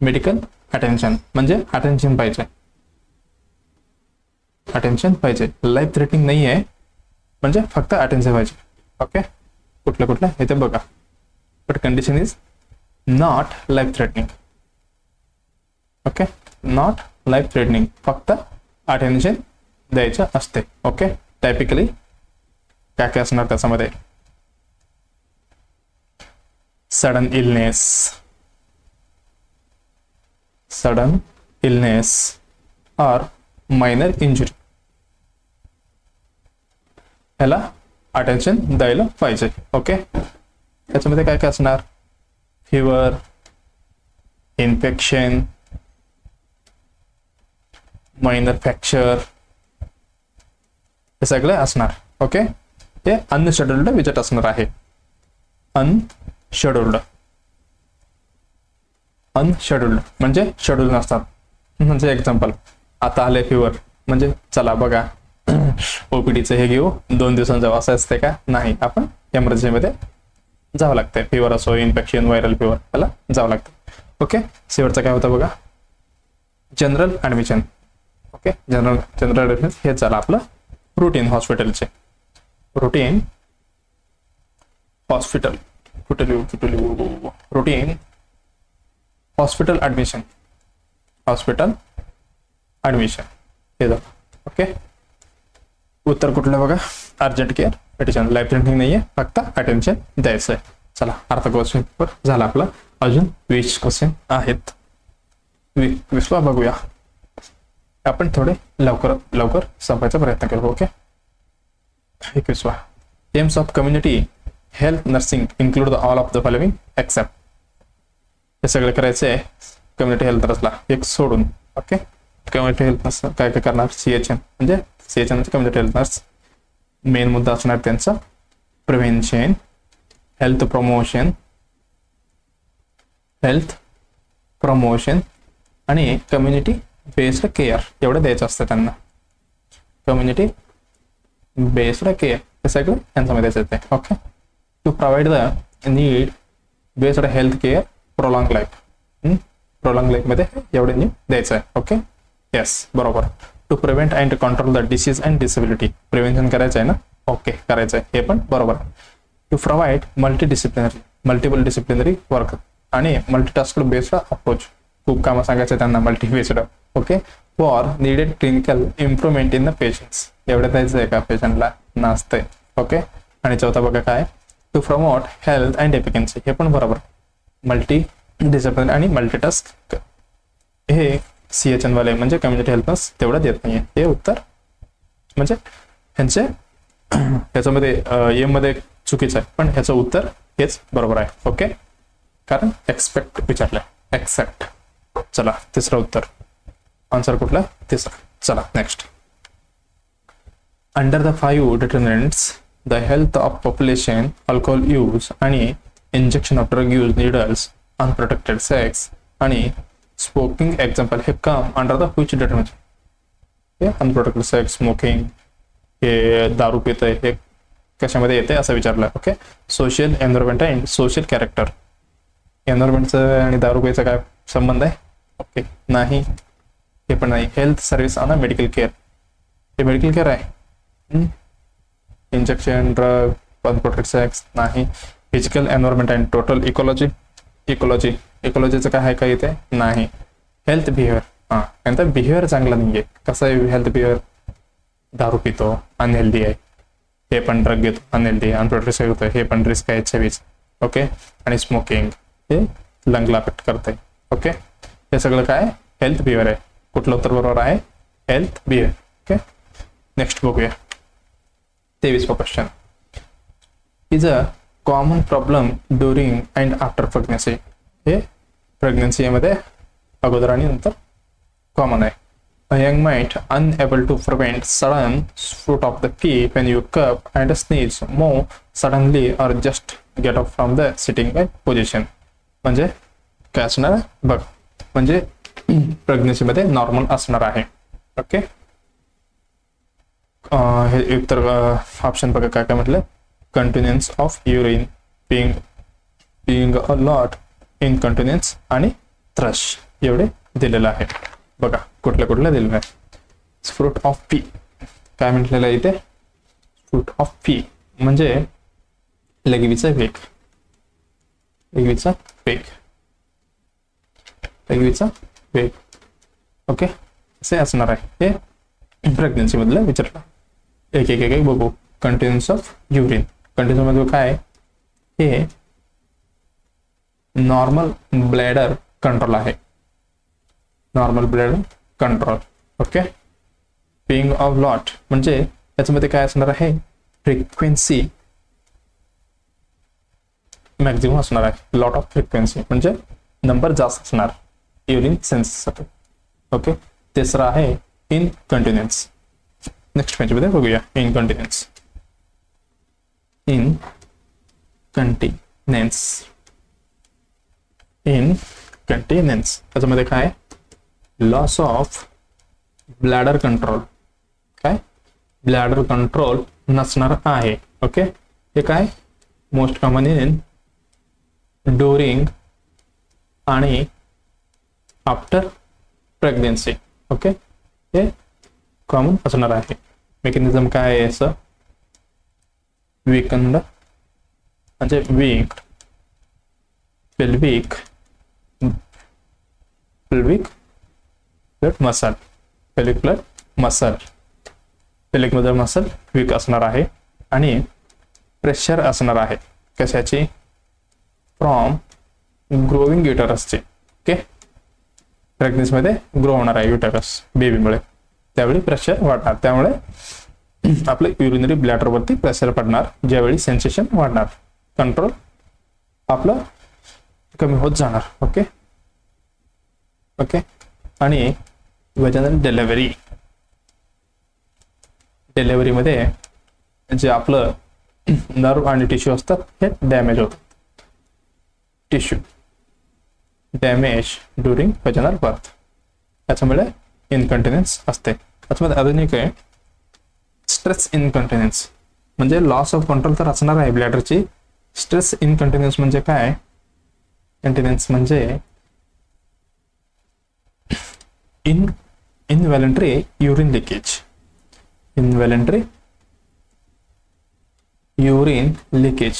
medical attention म्हणजे अटेन्शन पाहिजे. लाईफ थ्रेटनिंग नाही आहे म्हणजे फक्त अटेन्शन पाहिजे ओके. कुठलं इथे बघा but condition is not life threatening okay. Not life threatening फक्त अटेन्शन द्यायचं असते ओके. टायपिकली काय असणार त्याच्यामध्ये सडन इलनेस और मायनर इंजुरी ह्याला अटेन्शन द्यायला पाहिजे ओके. त्याच्यामध्ये काय असणार फीवर इन्फेक्शन मायनर फ्रॅक्चर हे सगळे असणार ओके. हे अनशेड्युल्ड विजिट असणार आहे. अनशेड्युल्ड म्हणजे शेड्यूल नसतात. म्हणजे एक्झाम्पल आता आले फिवर म्हणजे चला बघा ओपीडीचं हे घेऊ 2 दिवसांचं जावं असं असते का नाही. आपण इमर्जन्सी मध्ये जावं लागतंय. फिवर असो इन्फेक्शन व्हायरल फिवर त्याला जावं लागतं ओके. शेवटचं काय होतं बघा general admission okay. General admission हे झालं आपलं रुटीन हॉस्पिटलचे. रुटीन हॉस्पिटल हॉस्पिटल ऍडमिशन हे झालं ओके. उत्तर कुठलं बघा urgent care attention. Life threatening नाहीये फक्त अटेन्शन द्यायचं आहे. चला अर्धा क्वेश्चन झाला आपला. अजून 20 क्वेश्चन आहेत. 20 बघूया आपण. थोडे लवकर संपायचा प्रयत्न करू okay. 21 AIIMS of community health nursing include all of the following accept. हे सगळं करायचंय कम्युनिटी हेल्थ नर्सला एक सोडून ओके. कम्युनिटी हेल्थ नर्स काय करणार CHN म्हणजे कम्युनिटी हेल्थ नर्स मेन मुद्दा असणार त्यांचा प्रिव्हेन्शन हेल्थ प्रमोशन आणि कम्युनिटी बेस्ड केअर एवढं द्यायचं असतं त्यांना. कम्युनिटी बेस्ड केअर हे सगळं यांच्यामध्ये द्यायचं आहे okay. To provide the need based health care prolong life मध्ये एवढे नीड द्यायचं आहे ओके. येस बरोबर. To prevent and control the disease and disability prevention करायचं आहे ना ओके करायचं आहे हे पण बरोबर. To provide multiple disciplinary work आणि मल्टीटास्क बेस्ड अप्रोच. खूप कामं सांगायचं त्यांना multi based okay. For needed clinical improvement in the patients एवढं द्यायचं आहे का पेशंटला नसतंय ओके. आणि चौथा बघा काय to promote health and efficiency हे पण बरोबर. मल्टी डिसिप्लिन आणि मल्टीटास्क हे CHN वाले म्हणजे कम्युनिटी हेल्थ नर्स तेवढं देत नाहीये. हे उत्तर म्हणजे ह्याच्यामध्ये एम मध्ये चुकीचं आहे पण ह्याचं उत्तर हेच बरोबर आहे ओके. कारण एक्सपेक्ट विचारलंय एक्सेप्ट. चला तिसरं उत्तर आन्सर कुठला तिसरा. चला next. Under the 5 determinants the health of population alcohol use आणि injection of drug use needles unprotected sex आणि स्मोकिंग एक्झाम्पल हे come under the which determinant. हे अनप्रोटेक्टेड सेक्स स्मोकिंग हे दारू पितंय हे कशामध्ये येते असं विचारलं okay. Social environment and social character एन्व्हायरमेंटचं आणि दारू प्यायचा काय संबंध आहे? ओके, नाही, हे पण नाही. हेल्थ सर्व्हिस आणि मेडिकल केअर, हे मेडिकल केअर आहे. इंजेक्शन, ड्रग, प्रोटेक्ट सेक्स नाही. Physical environment and total ecology, इकॉलॉजीचं काय आहे का इथे? नाही. हेल्थ बिहेवियर, हां, नंतर बिहेवियर चांगला नाही आहे. कसं आहे हेल्थ बिहेवियर? दारू पितो, अनहेल्दी आहे. हे पण ड्रग घेतो, अनहेल्दी, अनप्रोटेक्टेड होतं, हे पण रिस्क आहे छवीच. ओके, आणि स्मोकिंग हे लंगला अफेक्ट करते. ओके, हे सगळं काय हेल्थ बिहेवियर आहे. कुठलं उत्तर बरोबर आहे? Health behaviour. ओके, नेक्स्ट बघूया 23वा question. Is a common problem during and after pregnancy. हे प्रेग्नन्सीमध्ये अगोदर आणि नंतर कॉमन आहे. A young might unable to prevent sudden fruit of the pea when you cough and sneeze more suddenly or just get up from the sitting position. म्हणजे काय असणार आहे बघ, म्हणजे प्रेग्नन्सीमध्ये नॉर्मल असणार आहे. ओके, हे उत्तर ऑप्शन बघा काय काय म्हटलं. कंटिन्युअन्स ऑफ युरिन, पिंग अ लॉट, इनकंटिन्युअन्स आणि थ्रश एवढे दिलेलं आहे. बघा कुठल्या दिलेलं आहे. फ्रूट ऑफ पी काय म्हटलेलं आहे इथे? फ्रूट ऑफ पी म्हणजे लघवीचा वेग, लघवीचा वेग. ओके, असे असणार आहे. हे प्रेग्नन्सी मधलं विचारलं. एक बघू. कंटिन्युअन्स ऑफ युरिन, कंटिन्युअन्स मध्ये काय? हे नॉर्मल ब्लॅडर कंट्रोल आहे. Normal blood control. ओके, पिंग ऑफ लॉट म्हणजे त्याच्यामध्ये काय असणार आहे? फ्रिक्वेन्सी मॅक्झिमम असणार आहे. लॉट ऑफ फ्रिक्वेन्सी म्हणजे नंबर जास्त असणार युरिन सेन्ससाठी. ओके, तिसरा आहे इनकंटिन्युअन्स. नेक्स्ट पेजमध्ये बघूया इनकंटिन्युअन्स. इनकंटिन्युअन्स त्याच्यामध्ये काय? Loss of bladder control. काय? ब्लॅडर कंट्रोल नसणार आहे. ओके, हे काय? मोस्ट कॉमन इन ड्युरिंग आणि आफ्टर प्रेग्नन्सी. ओके, हे कॉमन असणार आहे. मेकॅनिझम काय आहे असं? वीकंड म्हणजे weak pelvic blood muscle, pelvic blood muscle, pelvic blood muscle weak असणार आहे. आणि प्रेशर असणार आहे कशाची? फ्रॉम ग्रोविंग युटरसचे. ओके, प्रेग्नन्सी मध्ये ग्रो होणार आहे युटरस बेबीमुळे, त्यावेळी प्रेशर वाढणार, त्यामुळे आपलं युरिनरी ब्लॅडर वरती प्रेशर पडणार, ज्यावेळी सेन्सेशन वाढणार, कंट्रोल आपलं कमी होत जाणार. ओके ओके, आणि वजन डिलिव्हरी मध्ये जे आपलं नर्व आणि टिश्यू असतात हे डॅमेज होतात. टिश्यू डॅमेज ड्युरिंग वजनल बर्थ, त्याच्यामुळे इनकंटिन्युअन्स असते. त्याच्यामध्ये अजून एक आहे स्ट्रेस इनकंटिन्युअन्स, म्हणजे लॉस ऑफ कंट्रोल तर असणार आहे ब्लॅडरची. स्ट्रेस इनकंटिन्युअन्स म्हणजे काय? कंटिन्युअन्स म्हणजे इनव्हॉलंटरी urine leakage. इनव्हॉलंटरी urine leakage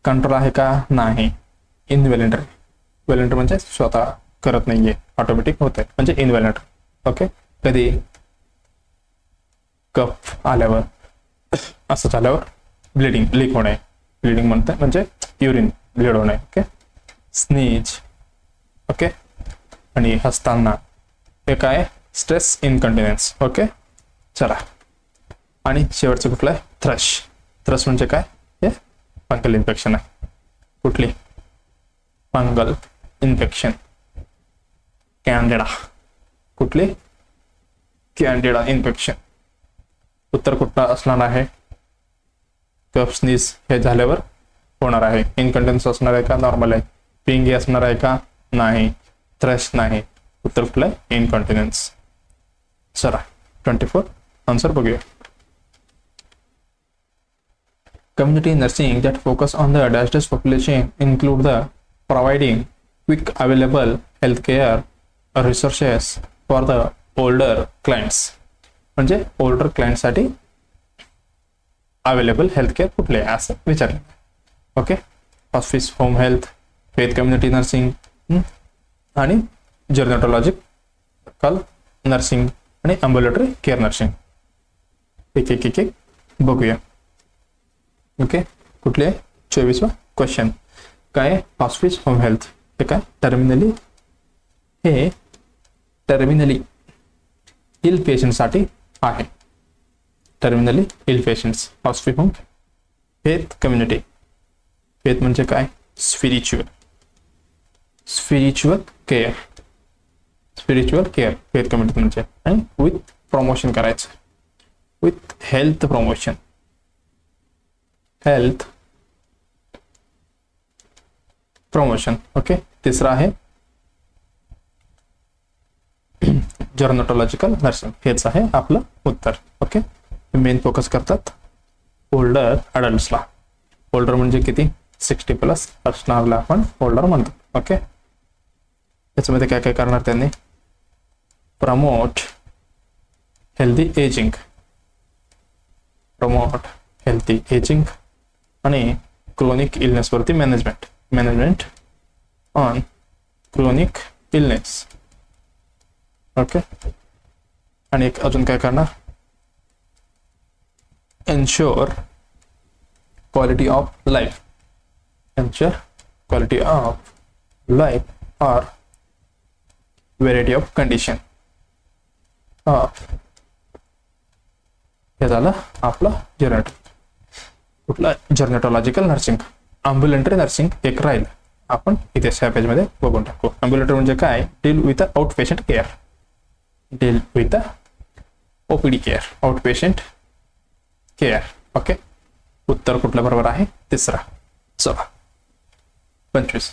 control आहे का? नाही. इनव्हॉलंटरी, व्हॉलंटरी म्हणजे स्वतः करत नाहीये, ऑटोमॅटिक होत आहे म्हणजे इनव्हॉलंटरी. ओके, कधी कफ आल्यावर, असं झाल्यावर ब्लिडिंग लीक होणे, ब्लिडिंग म्हणते म्हणजे युरिन ब्लीड होणे. Okay, sneeze. ओके, आणि हसताना हे काय? स्ट्रेस इनकंटिन्युअन्स. ओके, चला. आणि शेवटचं कुठलं आहे? थ्रश. थ्रश म्हणजे काय? हे फंगल इन्फेक्शन आहे. कुठली? Fungal infection. कॅन्डिडा. कुठली? Candida infection. उत्तर कुठलं असणार आहे? कफ स्नीज हे झाल्यावर होणार आहे. इनकंटिन्युअन्स असणार आहे का? नॉर्मल आहे. पिंग असणार आहे का? नाही. थ्रश नाही. उत्तर कुठलं आहे? इनकंटिन्युअन्स. चला 24 आन्सर बघूया. Community nursing that focus on the distressed population include the providing quick available health care resources for the older clients. म्हणजे ओल्डर क्लायंटसाठी अवेलेबल हेल्थ केअर कुठले आहे असं विचारलं. Okay. Hospice, home health, faith community nursing आणि जर्नेटॉलॉजिकल nursing आणि अम्ब्युलेटरी care nursing. एक एक एक एक बघूया. ओके. कुठले 24वा क्वेश्चन काय आहे? हॉस्पिस होम हेल्थ हे काय टर्मिनली इल पेशंटसाठी आहे. Terminally ill patients. Hospice home. Faith community. Faith म्हणजे काय? Spiritual care. Spiritual care faith community म्हणजे. आणि विथ प्रमोशन करायचं. With health promotion. Health promotion. Okay. तिसरा आहे जर्नेटॉलॉजिकल नर्सिंग. हेच आहे आपलं उत्तर. ओके. मेन फोकस करतात ओल्डर अडल्ट्सला. ओल्डर म्हणजे किती? 60+ असणारला आपण ओल्डर म्हणतो. ओके. याच्यामध्ये काय काय करणार त्यांनी? Promote healthy ageing. Promote healthy ageing आणि क्रोनिक इलनेसवरती management on chronic illness. Okay. आणि एक अजून काय करणार? Ensure quality of life. Ensure quality of life और व्हेरायटी ऑफ कंडिशन ऑफ. हे झालं आपलं कुठलं जर्नेटॉलॉजिकल नर्सिंग. अम्ब्युलेटरी नर्सिंग एक राहील. आपण इथे ह्या पेजमध्ये बघून टाकू. अम्ब्युलेटरी म्हणजे काय? Deal with outpatient care. Deal with OPD care. Outpatient care. Okay. उत्तर कुठलं बरोबर आहे? तिसरा. चला 25.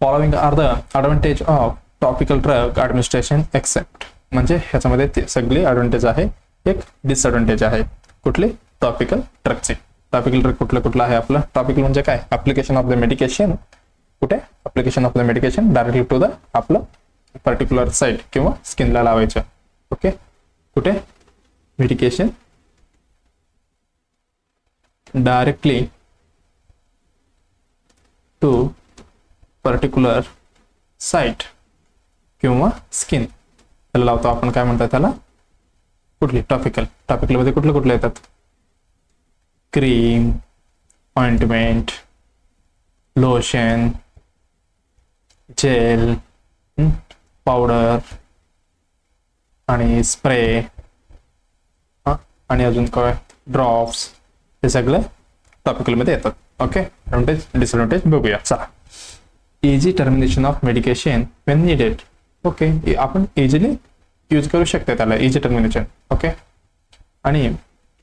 Following are the advantage of topical drug administration except. म्हणजे ह्याच्यामध्ये ते सगळे ॲडव्हान्टेज आहे. एक डिसएडव्हान्टेज आहे. कुठले? टॉपिकल ड्रगचे. टॉपिकल ड्रग कुठलं आहे आपलं? टॉपिकल म्हणजे काय? Application of the medication. कुठे? Application of the medication directly to the आपलं पर्टिक्युलर साईट किंवा स्किनला लावायचं. ओके. कुठे? Medication directly to particular site किंवा स्किन त्याला लावतो आपण. काय म्हणतात त्याला? कुठली? टॉपिकल. टॉपिकल मध्ये कुठले येतात? Cream, ointment, lotion, gel, powder आणि स्प्रे आणि अजून काय? ड्रॉप्स. हे सगळे टॉपिकल मध्ये येतात. ओके. ॲडव्हान्टेज डिसएडव्हान्टेज बघूया. चला. Easy termination of medication when needed. Okay. आपण इझिली यूज करू शकतो त्याला. Easy termination. ओके. आणि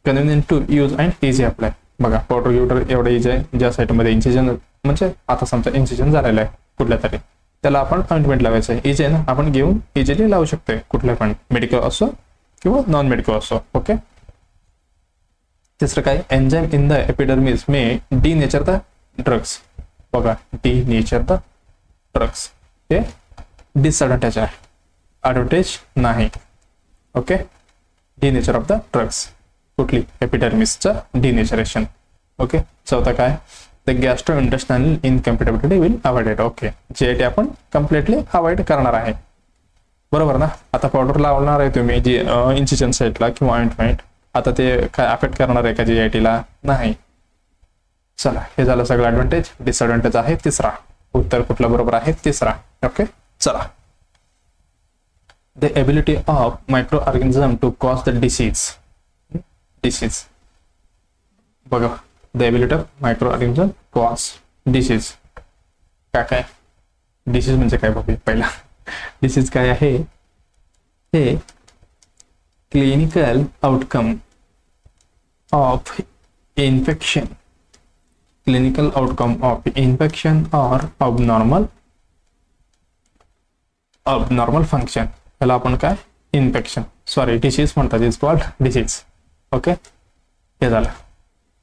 convenient to use and easy apply. बघा पावडर गिवडर एवढं इझी आहे. ज्या साईटमध्ये इन्सिजन म्हणजे आता समजा इन्सिजन झालेलं आहे कुठल्या तरी त्याला आपण ऑइंटमेंट लावायचं आहे. इझी आहे ना. आपण घेऊन इझिली लावू शकतोय कुठल्या पण मेडिकल असो किंवा नॉन मेडिकल असो. ओके. तिसरं काय? Enzyme in the epidermis may denature the drugs. बघा डिनेचर द ड्रग्स. हे डिसएडव्हान्टेज आहे. ॲडव्हान्टेज नाही. Okay. Denature of the drugs. कुठली? एपिडर्मिसचं डिनेचरेशन. ओके. चौथा काय? The gastro intestinal incompatibility will avoided. Okay. GIT आपण कम्प्लिटली अवॉइड करणार आहे. बरोबर ना. आता पावडर लावणार आहे तुम्ही जी इन्सिजन साईटला किंवा ऑइंटमेंट. आता ते काय अफेक्ट करणार आहे का GITला? नाही. चला. हे झालं सगळं ॲडव्हान्टेज. डिसएडव्हान्टेज आहे तिसरा. उत्तर कुठलं बरोबर आहे? तिसरा. ओके. चला. The ability of micro organism to cause the disease. बघा the ability of micro organism cause disease. काय डिसीज म्हणजे काय बघूया पहिला. डिसीज काय आहे? हे clinical outcome of infection. Clinical outcome of infection or abnormal function. त्याला आपण काय? इन्फेक्शन डिसीज म्हणतात. Is called disease. ओके. हे झालं.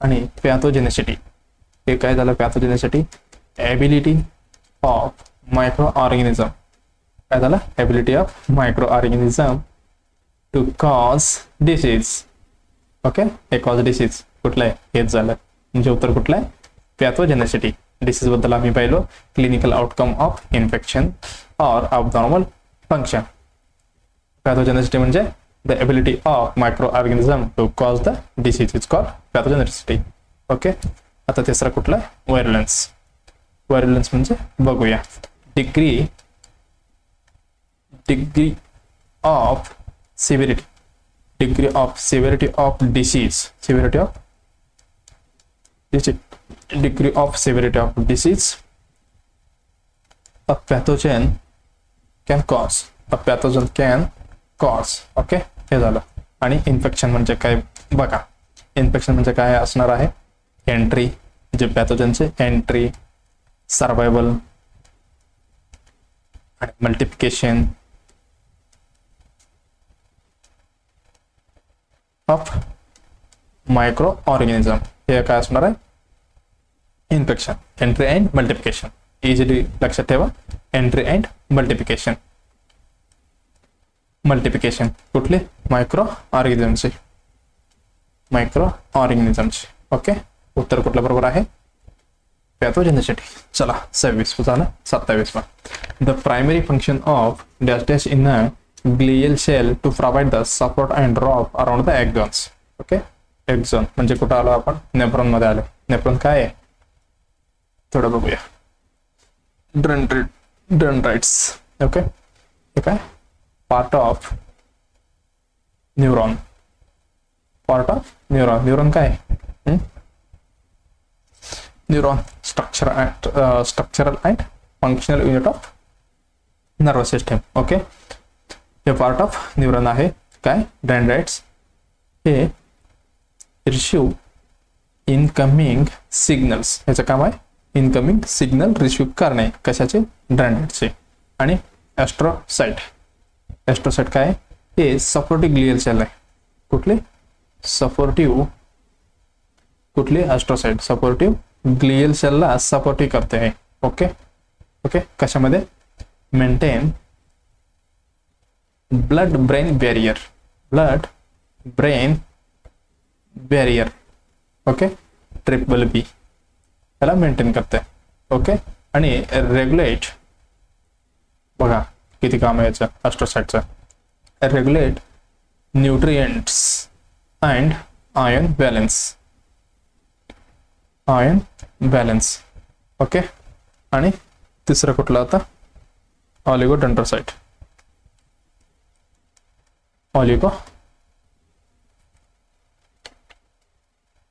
आणि पॅथोजेनिसिटी. हे काय झालं pathogenicity? Ability of micro organism. काय झालं? Ability of micro organism to cause disease. Okay, हे कॉज डिसीज कुठलं आहे? हेच झालं. म्हणजे उत्तर कुठलं आहे? पॅथोजेनिसिटी. डिसीज बद्दल आम्ही पाहिलो clinical outcome of infection or abnormal function. Pathogenicity म्हणजे the ability of micro organism to cause the disease is called pathogenicity. Okay, आता तिसरा कुठला? व्हायरुलन्स. व्हायरुलन्स म्हणजे बघूया degree of severity. Degree of severity of disease. Severity of degree of severity of disease a pathogen can cause. A pathogen can cause. Okay, हे झालं. आणि infection म्हणजे काय बघा. इन्फेक्शन म्हणजे काय असणार आहे? एंट्री, जे पॅथोजनचे एंट्री, सर्वायवल आणि मल्टिप्लिकेशन ऑफ मायक्रो ऑर्गॅनिझम. हे काय असणार आहे? Infection. Entry and multiplication. Easily लक्षात ठेवा. Entry and multiplication. मल्टिप्लिकेशन कुठले? मायक्रो ऑर्गॅनिझमचे. मायक्रो ऑर्गॅनिझमचे. ओके, उत्तर कुठलं बरोबर आहे? पॅथोजेनिसिटी. चला 26 झालं. 27 the primary function of dash dash in a glial cell to provide the support and drop around the axons. Okay, axon म्हणजे कुठं आलो आपण? नेफ्रॉन मध्ये आलो. नेफ्रॉन काय आहे थोडं बघूया. डेंड्राइट्स. ओके, हे काय? Part of neuron. Part of neuron. Neuron काय? Neuron structural and functional unit of nervous system. Okay, हे पार्ट ऑफ न्यूरॉन आहे. काय? डेंड्राइट्स हे रिसीव इनकमिंग सिग्नल्स. ह्याचं काम आहे इनकमिंग सिग्नल रिसीव्ह करणे. कशाचे? डेंड्राइट्सचे. आणि एस्ट्रोसाइट. एस्ट्रोसाइट काय? हे सपोर्टिव्ह ग्लियल सेल आहे. कुठले? सपोर्टिव्ह. कुठले? एस्ट्रोसाइट. सपोर्टिव्ह ग्लियल सेलला सपोर्टिव्ह करते आहे. ओके ओके, कशामध्ये? Maintain blood brain barrier. Blood brain barrier. Okay, triple B त्याला मेंटेन करते. ओके, आणि रेग्युलेट. बघा किती काम आहे याचं एस्ट्रोसाइटचं. Regulate nutrients and ion balance. Ion balance. Okay, आणि तिसरं कुठलं आता? ऑलिगोडेंड्रोसाइट.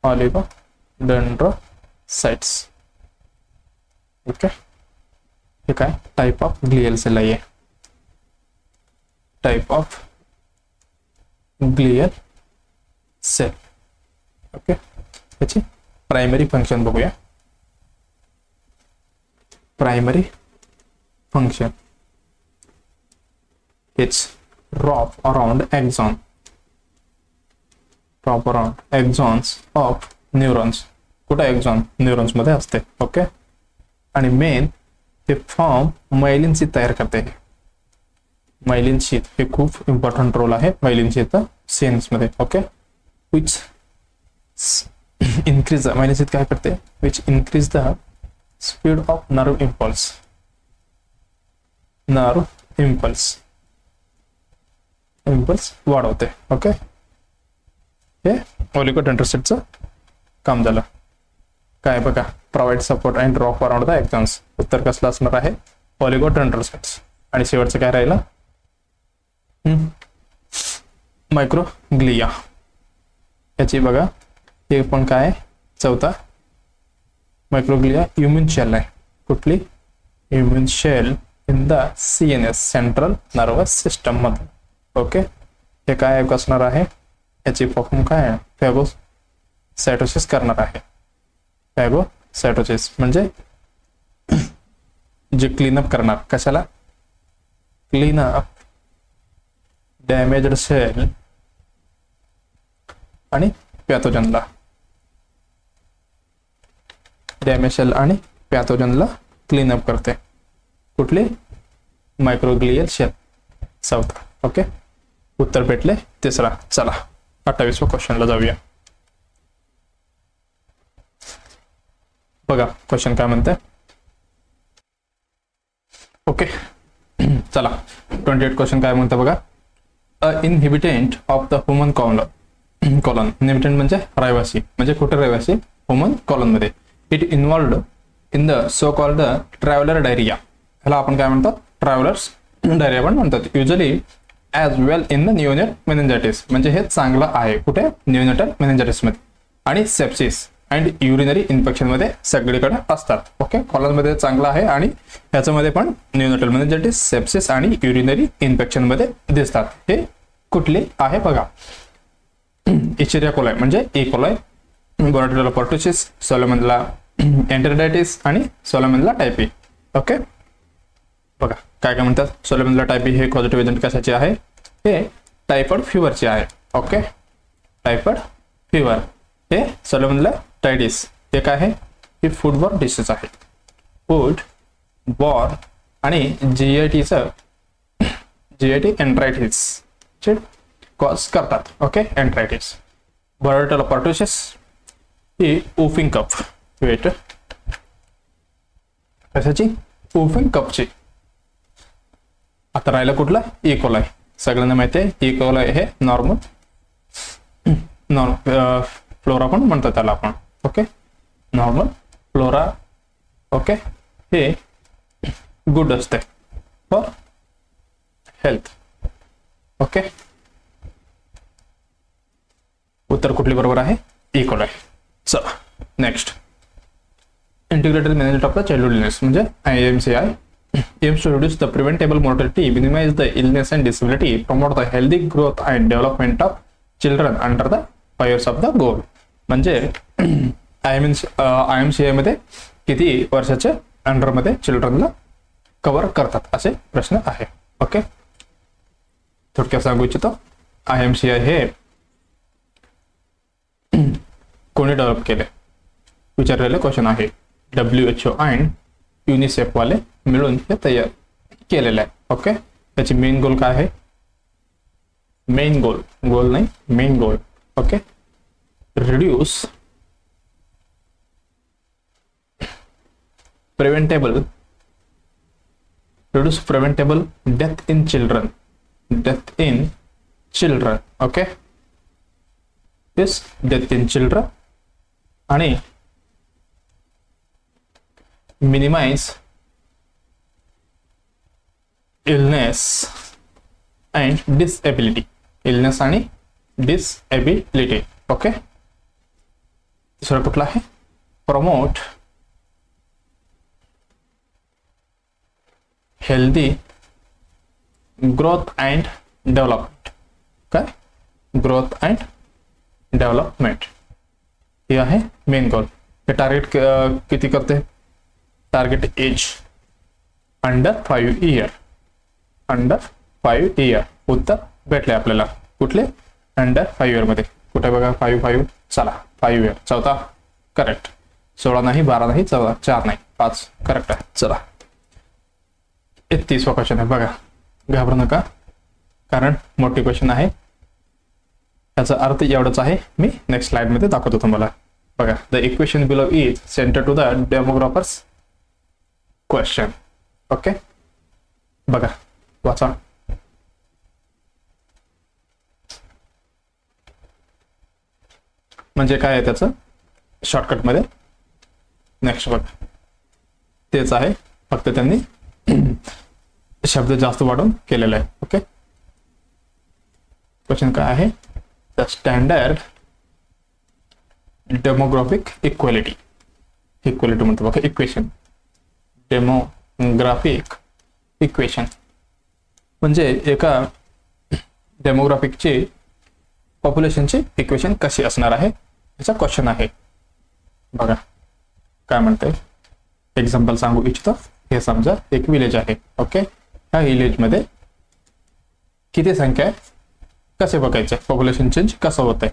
ऑलिगोडेंड्रोसाइट्स. ओके, हे काय? टाइप ऑफ ग्लियल सेल आहे. Type of glial cell. Okay, याची प्रायमरी फंक्शन बघूया. Primary function it's wrap around axon. wrap around axons of neurons. कुठे एक्झॉन? न्यूरॉन्स मध्ये असते. ओके, आणि मेन हे फॉर्म मायलिन शीथ तयार करते. मायलिन शीथ हे खूप इम्पॉर्टंट रोल आहे मायलिन शीथ सेन्स मध्ये. Okay, which increase the. Myelin sheath काय करते? Which increase the speed of nerve impulse. Nerve impulse वाढवते. ओके, हे ऑलिगोडेंड्रोसाइटचं काम झालं. काय बघा? Provide support and drop around the exons. उत्तर कसलं असणार आहे? ऑलिगोडेंड्रोसाइट्स. आणि शेवटचं काय राहिलं? मायक्रोग्लिया. याची बघा हे पण काय? चौथा मायक्रोग्लिया इम्यून शेल आहे. कुठली? Immune cell in the CNS central nervous system मध्ये. ओके, हे काय असणार आहे? याची फॉर्म काय आहे? फॅगोसाइटोसिस करणार आहे. फॅगोसाइटोसिस म्हणजे जे क्लीनअप करणार. कशाला? क्लीनअप डॅमेज्ड सेल आणि पॅथोजनला. डॅमेज आणि पॅथोजनला क्लीन अप करते. कुठली? मायक्रोग्लियल सेल. चौथा. ओके, उत्तर भेटले तिसरा. चला 28व्या क्वेश्चनला जाऊया. बघा क्वेश्चन काय म्हणते. ओके चला 28 क्वेश्चन काय म्हणतं बघा. A inhabitant of the human colon. Inhabitant म्हणजे रहिवासी, म्हणजे कुठे रहिवासी? ह्युमन कॉलन मध्ये. It involved in the so called traveller diarrhoea. ह्याला आपण काय म्हणतात? ट्रॅव्हलर्स डायरिया पण म्हणतात. Usually as well in the neonate meningitis. म्हणजे हे चांगलं आहे कुठे? न्यूनेटल मेनिंजायटिस मध्ये. आणि सेप्सिस अँड युरिनरी इन्फेक्शन मध्ये सगळीकडे असतात. ओके, कॉलन मध्ये चांगलं आहे आणि ह्याच्यामध्ये पण न्यूनेटल मेनिंजायटिस, सेप्सिस आणि युरिनरी इन्फेक्शन मध्ये दिसतात. हे कुठले आहे बघा. इचेरिया कोलाई म्हणजे ई कोलाई, बोराटिडोला पर्टुसिस, सोलोमोनेला एन्टेरिडायटिस आणि सोलोमोनेला टायपी. ओके बघा काय काय म्हणतात. सोलोमोनेला टायपी हे पॉझिटिव्ह एजंट कशाचे आहे? हे टायफॉइड फीवरचे आहे. Okay, typhoid fever. हे सोलोमोनेला टायटिस हे काय आहे? हे फूडबॉर्न डिसीज आहे. फूड बॉर्न आणि जीआयटीचं जीआयटी एन्ट्रायटिस कॉज करतात. ओके, एन्ट्रायटिस. बोराटिडोला पर्टुसिस ही वूफिंग कफ. वेट, कशाची? वूफिंग कफची. आता राहिलं कुठला? E coli. सगळ्यांना माहिती आहे ई कोलाई हे नॉर्मल फ्लोरा पण म्हणतात त्याला आपण. Okay, normal flora. ओके, हे गुड असते फॉर हेल्थ. ओके, उत्तर कुठली बरोबर आहे? E coli. चला next. Integrated management of the childhood illness म्हणजे IMCI aims to reduce the preventable mortality, minimize the illness and disability, promote the healthy growth and development of children under the 5 years of the goal. म्हणजे IMCI मध्ये किती वर्षाच्या under मध्ये चिल्ड्रनला cover करतात असे प्रश्न आहे. ओके, थोडक्यात सांगू इच्छितो. IMCI हे कोणी डेव्हलप केले विचारलेले क्वेश्चन आहे. WHO अँड युनिसेफ वाले मिळून हे तयार केलेलं आहे. ओके, त्याची मेन गोल काय आहे? मेन गोल, गोल नाही, main goal. Okay, reduce preventable death in children. Okay, this death in children आणि minimize illness and disability. illness आणि disability. ओके, दुसरा कुठला आहे? promote healthy growth and development. काय? growth and development हे आहे मेन गोल. हे टार्गेट किती करते? Target age under 5 year. Under 5 year. उत्तर भेटले आपल्याला. कुठले? अंडर 5 इयर मध्ये. कुठे बघा 5. चला 5 इयर. चौथा करेक्ट. 16 नाही, 12 नाही, 14, 4 नाही, 5 करेक्ट आहे. चला 31वा क्वेश्चन आहे. बघा घाबरू नका कारण मोठी क्वेश्चन आहे. याचा अर्थ एवढाच आहे. मी नेक्स्ट स्लाइड मध्ये दाखवतो तुम्हाला. बघा, the equation below is centre to the demographers question. Okay, बघा वाचा. म्हणजे काय आहे त्याचं शॉर्टकट मध्ये. नेक्स्ट बघा तेच आहे, फक्त त्यांनी शब्द जास्त वाढून केलेला आहे. ओके, क्वेश्चन काय आहे? The standard demographic equality. Equality म्हणतो बघा इक्वेशन. डेमोग्राफिक इक्वेशन म्हणजे एका डेमोग्राफिकची पॉप्युलेशनची इक्वेशन कशी असणार आहे याचा क्वेश्चन आहे. बघा काय म्हणते. एक्झाम्पल सांगू इच्छितो. हे समजा एक विलेज आहे. ओके, ह्या विलेज मध्ये किती संख्या आहे कसे बघायचे? पॉप्युलेशन चेंज कसं होत आहे?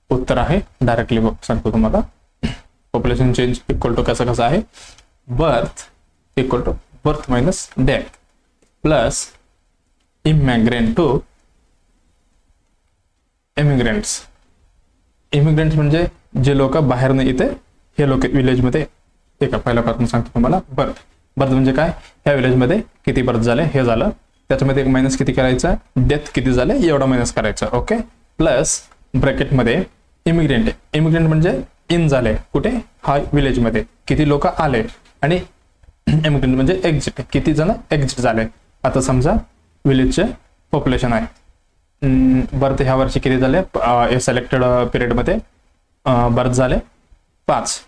उत्तर आहे डायरेक्टली सांगतो तुम्हाला. पॉप्युलेशन चेंज इक्वल टू कसं आहे, birth equal to birth minus death plus immigrant to immigrants. Immigrants म्हणजे जे लोक बाहेरनं येते, हे लोक विलेजमध्ये एका पहिल्या पासून सांगतो तुम्हाला. बर्थ म्हणजे काय, ह्या विलेजमध्ये किती बर्थ झाले हे झालं, त्याच्यामध्ये एक मायनस किती करायचा, डेथ किती झाले एवढा मायनस करायचा. ओके. प्लस ब्रॅकेटमध्ये इमिग्रेंट म्हणजे इन झाले कुठे, हा विलेजमध्ये किती लोक आले, आणि इमिग्रेंट म्हणजे एक्झिट, किती जण एक्झिट झाले. आता समजा विलेजचे पॉप्युलेशन आहे, बर्थ ह्या वर्षी किती झाले, सिलेक्टेड पिरियडमध्ये बर्थ झाले 5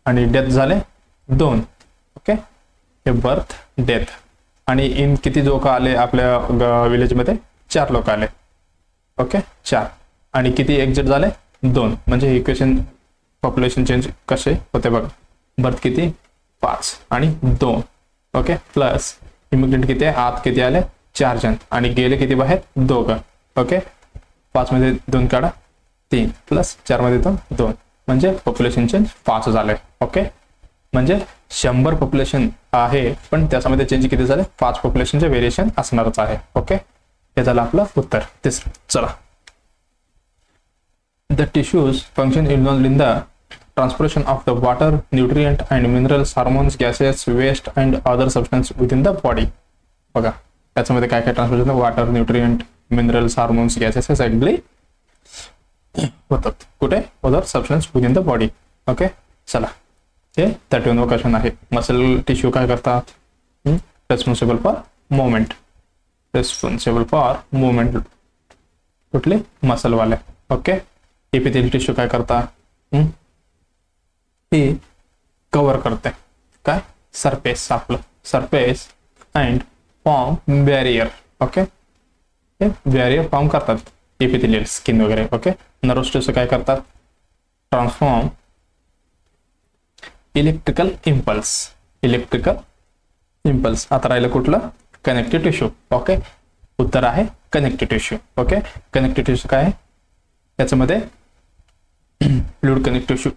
आणि डेथ झाले 2. ओके. हे बर्थ डेथ आणि इन किती लोक आले आपल्या विलेजमध्ये, 4 लोक आले. ओके 4 आणि किती एक्झिट झाले 2. म्हणजे इक्वेशन पॉप्युलेशन चेंज कसे होते बघा, बर्थ किती 5 आणि 2. ओके. प्लस इमिग्रेंट किती आहे, आत किती आले 4 जण आणि गेले किती बाहेर 2. ओके. 5 मध्ये 2 काढा 3 प्लस 4 मध्ये 2 म्हणजे पॉप्युलेशन चेंज 5 झाले. ओके. म्हणजे 100 पॉप्युलेशन आहे पण त्याच्यामध्ये चेंज किती झाले, 5 पॉप्युलेशनचे व्हेरिएशन असणारच आहे. ओके. हे झालं आपलं उत्तर. तिसरं चला. The tissues function involved in the transportation of the water, nutrient and minerals, hormones, gases, waste and other substance within the body. बघा त्याच्यामध्ये काय काय transportation, water, nutrient, minerals, hormones, gases हे सगळे होतात कुठे, other substance within the body. Okay. चला. हे 31वा क्वेश्चन आहे. मसल टिश्यू काय करतात, रेस्पॉन्सिबल फॉर मुवमेंट, कुठले मसल वाले. ओके. एपिथेलियल टिश्यू काय करता, हे कव्हर करते काय, सरफेस, आपलं surface and form barrier. Okay. हे बॅरियर फॉर्म करतात एपिथेलियल स्किन वगैरे. ओके. नर्व्स टिश्यू काय करतात, ट्रान्सफॉर्म इलेक्ट्रिकल इम्पल्स. आता राहिलं कुठलं, कनेक्टिव्ह टिश्यू. ओके. उत्तर आहे connective tissue. Okay. Connective tissue काय आहे, त्याच्यामध्ये फ्लुइड कनेक्टिव्ह टिश्यू.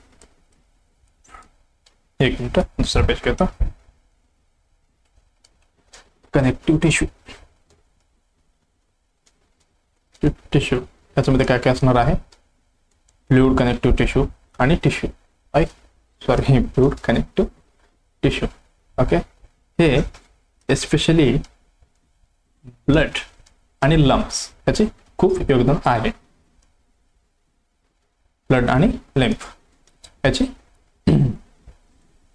एक मिनिट दुसरा पेज घेतो. कनेक्टिव्ह टिश्यू याच्यामध्ये काय काय असणार आहे, फ्लुइड कनेक्टिव्ह टिश्यू आणि tissue, fluid connective tissue. Okay. हे एस्पेशली ब्लड आणि लम्प्स याचे खूप योगदान आहे. ब्लड आणि लिम्फ याचे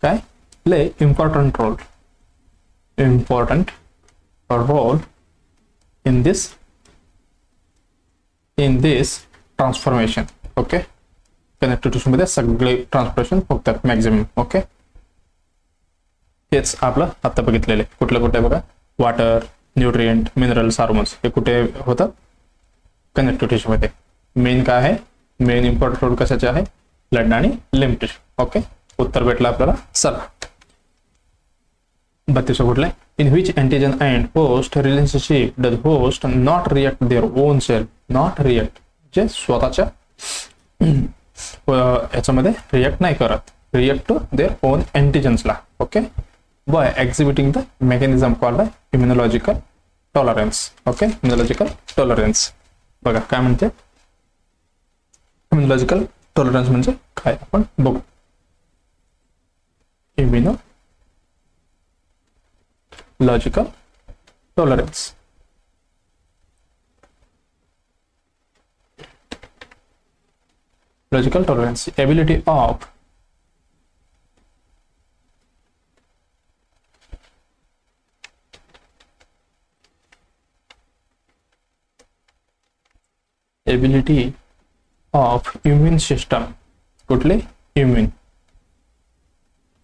काय play important role in this transformation. Okay. Connective tissue मध्ये सगळे ट्रान्सफॉर्मेशन होतात मॅक्झिमम. ओके. हेच आपलं आता बघितलेले कुठले कुठे बघा, वॉटर, न्यूट्रिएंट, मिनरल्स, हार्मोन्स हे कुठे होतात, कनेक्टिव्ह टिश्यू मध्ये. मेन काय आहे, मेन इम्पॉर्टंट रोल कशाचे आहे, ब्लड आणि लिम्फ टिश्यू. ओके. उत्तर भेटलं आपल्याला. चला. 32 कुठलं, in which antigen and host relationship does host not react their own cell. Not react जे स्वतःच्या याच्यामध्ये रिएक्ट नाही करत, रिएक्ट टू देअर ओन अँटीजन्सला. Okay. By exhibiting the mechanism called immunological tolerance. Okay. Immunological tolerance बघा काय म्हणते, immunological tolerance म्हणजे काय आपण बघू. Immunological tolerance logical tolerance, ability of immune system. कुठले immune,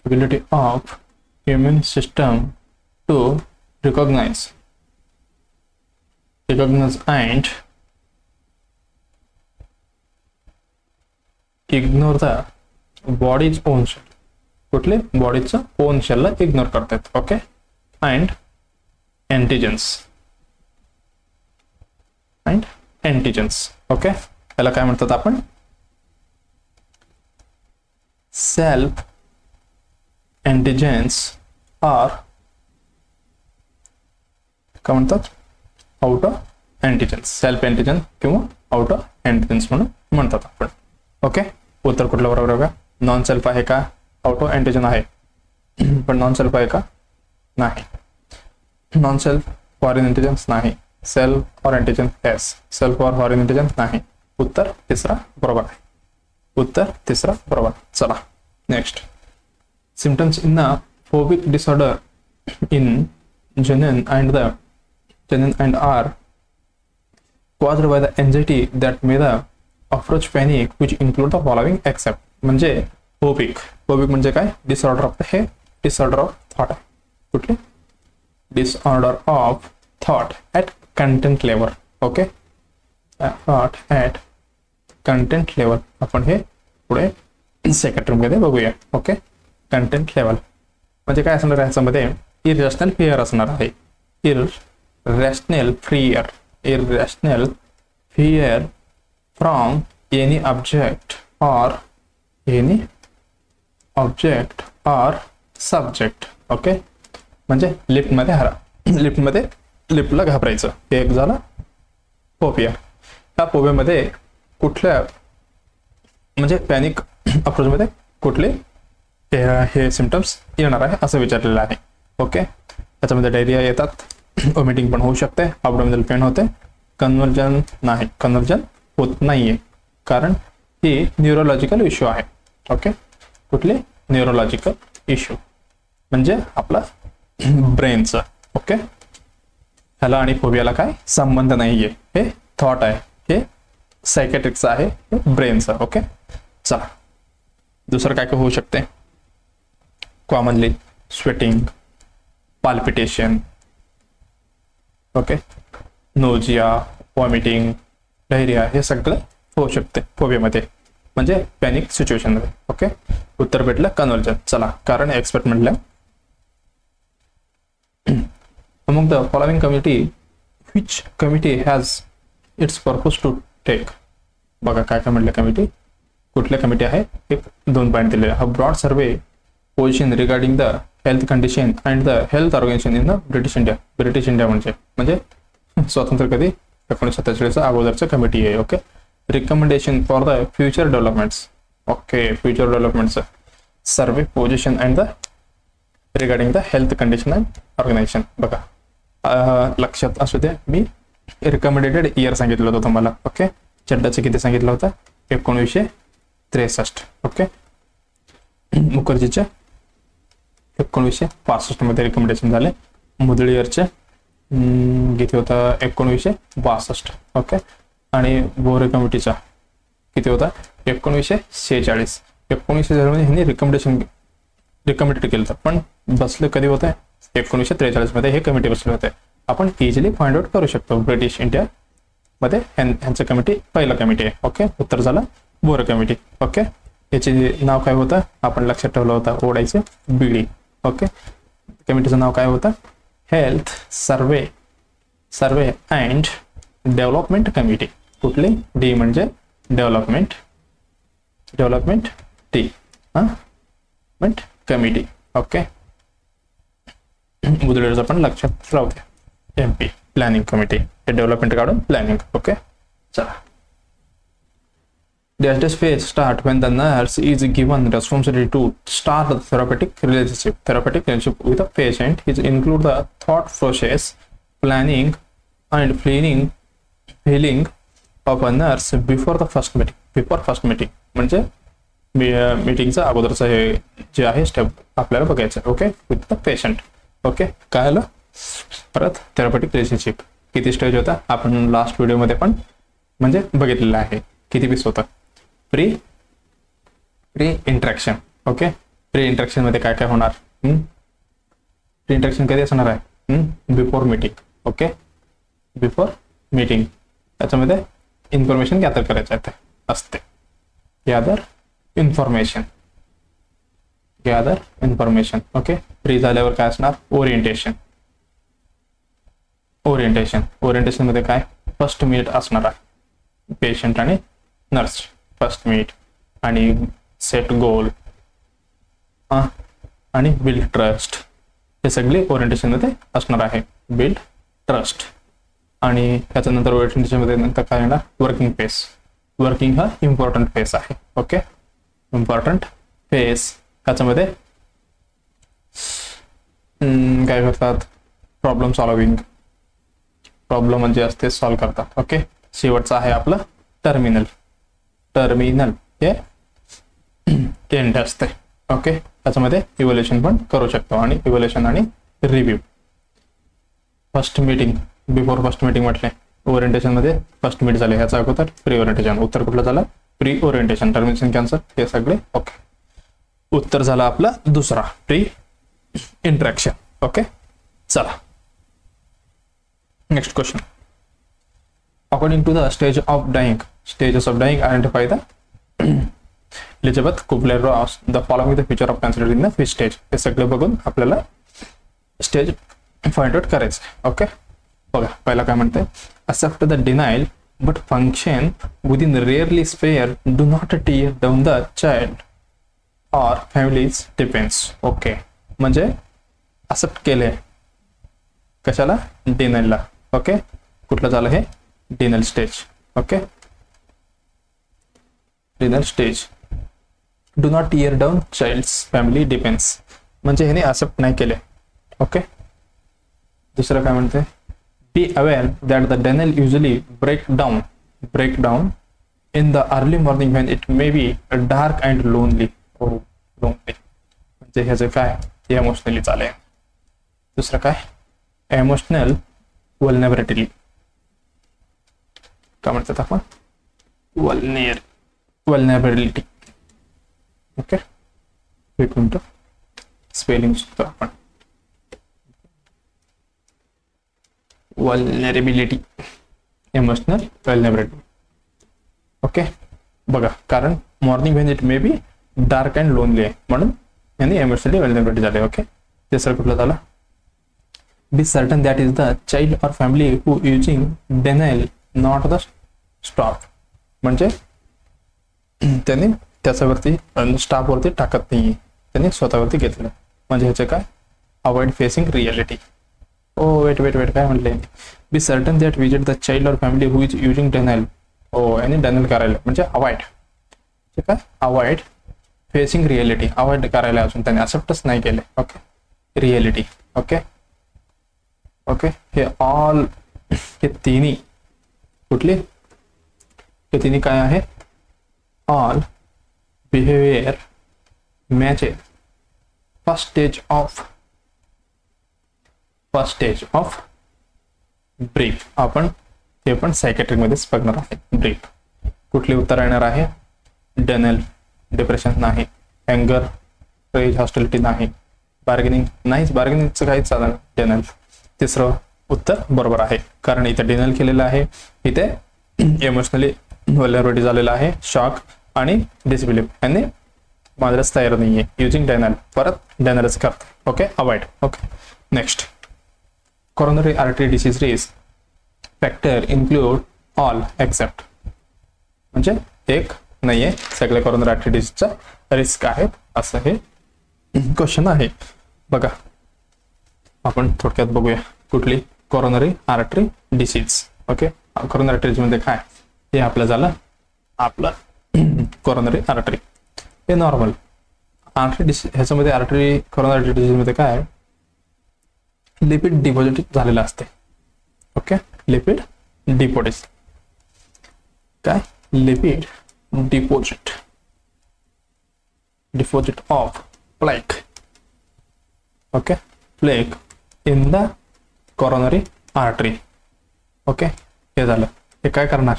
ability of immune system to recognize and ignore the body's own cell. कुठले बॉडीचं ओन शेलला इग्नोर करतात. ओके. And antigens. ओके. याला काय म्हणतात आपण, सेल्फ एंटीजेन्स आर काय म्हणतात out of antigens, self antigen किंवा आउट ऑफ एंटीजेन्स म्हणून म्हणतात आपण. ओके, उत्तर कुठलं बरोबर आहे का? नॉन सेल्फ आहे का? आउट ऑफ एंटीजन आहे पण नॉन सेल्फ आहे का? नाही. नॉन सेल्फ फॉरेन एंटीजन्स नाही. सेल्फ और एंटीजन एस, सेल्फ और फॉरेन एंटीजन नाही. उत्तर तिसरा बरोबर आहे. उत्तर तिसरा बरोबर. चला next. Symptoms in the phobic disorder in Janin and are caused by the anxiety that may the approach panic which include the following except. म्हणजे फोबिक म्हणजे काय? डिसऑर्डर ऑफ हे डिसऑर्डर ऑफ थॉट आहे. कुठले? Disorder of thought at content level. Okay, thought at content level. आपण हे पुढे second मध्ये बघूया. ओके, कंटेंट लेवल म्हणजे काय असणार आहे? ह्याच्यामध्ये इरॅशनल फिअर असणार आहे. Irrational fear from any object और सब्जेक्ट. ओके, म्हणजे लिफ्टला घाबरायचं. हे एक झालं फोबिया. या फोबियामध्ये कुठल्या म्हणजे पॅनिक अप्रोचमध्ये कुठले हे सिम्पटम्स येणार आहे असं विचारलेलं आहे. ओके, त्याच्यामध्ये डायरिया येतात, वॉमिटिंग पण होऊ शकते, ॲब्डोमिनल पेन होते, कन्वर्जन होत नाहीये कारण ही न्यूरोलॉजिकल इश्यू आहे. ओके, कुठले? न्यूरोलॉजिकल इश्यू म्हणजे आपला ब्रेनचा. ओके, ह्याला आणि फोबियाला काय संबंध नाहीये. हे थॉट आहे, हे सायकॅट्रिकचं आहे, हे ब्रेनचं. ओके, चला दुसरं काय काय होऊ शकते? Commonly sweating, palpitation, okay, nausea, vomiting, diarrhoea हे सगळं होऊ शकते फोबियामध्ये म्हणजे पॅनिक सिच्युएशनमध्ये. ओके, उत्तर भेटलं कन्वर्जन. चला, कारण एक्सपर्ट म्हटलं among the following committee which committee has its purpose to take. बघा काय काय म्हटलं कमिटी, कुठल्या कमिटी आहे? एक 2 पॉइंट दिलेले. हा broad survey position regarding the health condition and the health organization in the British India म्हणजे स्वातंत्र्य कधी 1947 अगोदरचं कमिटी आहे. Okay, recommendation for the future developments. Okay, future developments survey position and the regarding the health condition and organization. बघा लक्षात असू द्या, मी recommended year सांगितलं होतं तुम्हाला. ओके, चड्डाचं किती सांगितलं होतं? 1963. ओके, मुखर्जीच्या 1965 मध्ये रिकमेंडेशन झाले. मुदळीयरचे किती होता? 1962. ओके, आणि बोरे कमिटीचा किती होता? 1946. 1946 मध्ये ह्यांनी रिकमेंडेड केलं होतं पण बसले कधी होते? 1943 मध्ये हे कमिटी बसले होते. आपण इझिली फाइंड आउट करू शकतो. ब्रिटिश इंडिया मध्ये ह्यांचं कमिटी पहिलं कमिटी आहे. ओके, उत्तर झालं बोरे कमिटी. ओके, याचे नाव काय होतं? आपण लक्षात ठेवलं होतं, ओढायचं बीडी. ओके, कमिटीचं नाव काय होतं? Health survey and development committee. कुठली? डी म्हणजे डेव्हलपमेंट टी कमिटी. ओके, मुदळीचं पण लक्षात राहू द्या. MP प्लॅनिंग कमिटी, डेव्हलपमेंट काढून प्लॅनिंग. ओके, चला. This phase start when the nurse is given responsibility to start the therapeutic relationship with the patient. It include the thought process, planning and feeling of a nurse before the first meeting. म्हणजे मीटिंगचा अगोदरचा हे जे आहे step आपल्याला बघायचं. Okay, with the patient. Okay, काय आलं परत? थेरapeutic रिलेशनशिप किती स्टेज होता? आपण लास्ट व्हिडिओमध्ये पण म्हणजे बघितलेलं आहे. किती पीस होता? Pre interaction. Okay, pre interaction मध्ये काय काय होणार? प्री इंटरॅक्शन कधी असणार आहे? Before meeting. Okay, before meeting त्याच्यामध्ये इन्फॉर्मेशन गॅदर करायचं असते. Gather information. ओके, प्री झाल्यावर काय असणार? ओरिएंटेशन मध्ये काय? फर्स्ट मीट असणार आहे पेशंट आणि नर्स. फर्स्ट मीट आणि सेट गोल, आणि बिल्ड ट्रस्ट, हे सगळे ओरिएंटेशन मध्ये असणार आहे. Build trust. आणि त्याच्यानंतर ओरिएंटेशन मध्ये नंतर काय येणार, वर्किंग फेस. वर्किंग हा इम्पॉर्टंट फेस आहे. Okay, important face. त्याच्यामध्ये काय करतात, प्रॉब्लेम सॉल्विंग. प्रॉब्लेम म्हणजे असते सॉल्व्ह करतात. ओके, शेवटचा आहे आपलं टर्मिनल. टर्मिनल हे एंड असते. ओके, त्याच्यामध्ये इव्हॅल्युएशन पण करू शकतो. आणि इव्हॅल्युएशन आणि review. First meeting, before first meeting म्हटले ओरिएंटेशन मध्ये फर्स्ट मीट झाले. ह्याचा अगोदर प्री ओरिएंटेशन. उत्तर कुठलं झालं, प्री ओरिएंटेशन. टर्मिनेशन कॅन्सर हे सगळे ओके. उत्तर झालं आपला दुसरा, प्री इंटरॅक्शन. ओके, चला next question. According to the stage of dying, stages of dying identify the Elizabeth Kubler Ross the following the feature of cancer in the fifth stage. हे सगळं बघून आपल्याला स्टेज फाइंड आउट करायचं. Okay, बघा पहिला काय म्हणते, accept the denial but function within rarely spare, do not tear down the child or family's defense. Okay, म्हणजे accept केले कशाला, डिनायलला. ओके, कुठलं झालं हे, denial stage. Okay, denial stage. Do not tear down child's family defence, म्हणजे ह्याने accept नाही केले. ओके, दुसरं काय म्हणते, be aware that the denial usually break down in the early morning when it may be dark and lonely. lonely म्हणजे ह्याचं काय, इमोशनली चालेल. दुसरं काय, इमोशनल वल्नरेबिलिटी. काय म्हणतात आपण, वल्नरेबिलिटी. ओके, एक मिनिट स्पेलिंग सुद्धा आपण, वल्नरेबिलिटी, इमोशनल वल्नरेबिलिटी. ओके, बघा कारण morning when it may be dark and lonely आहे म्हणून यांनी इमोशनली वल्नरेबिलिटी झाले. ओके, तिसरं कुठलं झालं, be certain that is the child or family who using denial not the stop, म्हणजे त्यांनी त्याच्यावरती स्टाफवरती टाकत नाही, त्यांनी स्वतःवरती घेतलं. म्हणजे ह्याचे काय, avoid facing reality. Oh wait काय म्हणले, बी certain that visit the child or family who is using डेनायल. ओ यांनी डेनायल करायला म्हणजे अवॉइड, काय अवॉइड फेसिंग रियालिटी, अवॉइड करायला अजून त्यांनी एक्सेप्टच नाही केले. Okay, reality. ओके ओके, हे ऑल, हे तिन्ही कुठली, हे तिन्ही काय आहे, all behaviour matches first stage of brief. आपण ते पण सायकॅट्रिक मध्येच बघणार आहे. ब्रीफ कुठले उत्तर येणार आहे, डेनायल, डिप्रेशन नाही, अँगर, रेज, हॉस्टिलिटी नाही, बार्गेनिंग नाहीच, बार्गेनिंगचं काहीच चालणार, डेनायल. तिसरं उत्तर बरोबर आहे कारण इथे डेनायल केलेलं आहे, इथे इमोशनली वल्नरेबिलिटी झालेलं आहे, शॉक आणि डिसबिलीफ. यांनी मारच तयार नाहीये, युजिंग डेनायल, परत डेनायलच करतात. Okay, avoid. Okay, next, coronary artery disease risk factor include all except, म्हणजे एक नाहीये, सगळे coronary artery diseaseचा रिस्क आहेत असं हे क्वेश्चन आहे. बघा आपण थोडक्यात बघूया कुठली, coronary artery disease. Okay, coronary artery मध्ये काय, हे आपलं झालं आपलं coronary artery. हे नॉर्मल आर्टरी डिसीज, ह्याच्यामध्ये आर्टरी coronary artery disease मध्ये काय, लिपिड डिपॉझिट झालेलं असते. ओके, लिपिड डिपॉझिट, काय, lipid deposit of plaque. Okay, plaque in the coronary artery. Okay, हे झालं. हे काय करणार,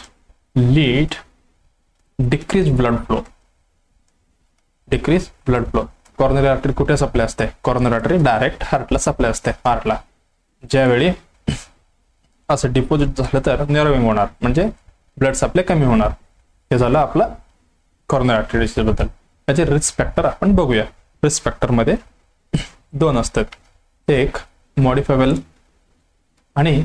lead decrease blood flow. Coronary artery कुठे सप्लाय असते, कॉर्नरी आर्टरी डायरेक्ट हार्टला सप्लाय असते. हार्टला ज्यावेळी असं डिपॉझिट झालं तर नर्विंग होणार, म्हणजे ब्लड सप्लाय कमी होणार. हे झालं आपलं कॉर्नरी आर्टरी डिसीज बद्दल. याचे रिस्क फॅक्टर आपण बघूया. रिस्क फॅक्टर मध्ये दोन असतात, एक मॉडिफायबल आणि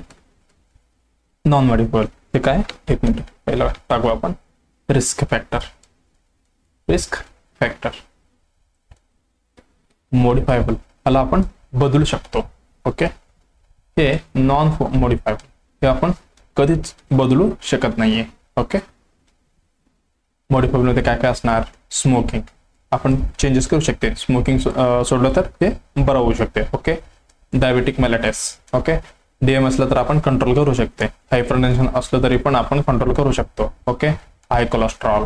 नॉन मॉडिफायबल. हे काय, एक मिनिट पहिला टाकू आपण. रिस्क फॅक्टर मॉडिफायबल, याला आपण बदलू शकतो. ओके, हे नॉन मॉडिफायबल, हे आपण कधीच बदलू शकत नाहीये. ओके, मॉडिफायबल मध्ये काय काय असणार? स्मोकिंग आपण चेंजेस करू शकते, स्मोकिंग सोडलं तर ते बरं होऊ शकते. Okay, diabetic mellitus. Okay, DM असलं तर आपण कंट्रोल करू शकते, हायपरटेन्शन असलं तरी पण आपण कंट्रोल करू शकतो. ओके, हाय कोलेस्ट्रॉल,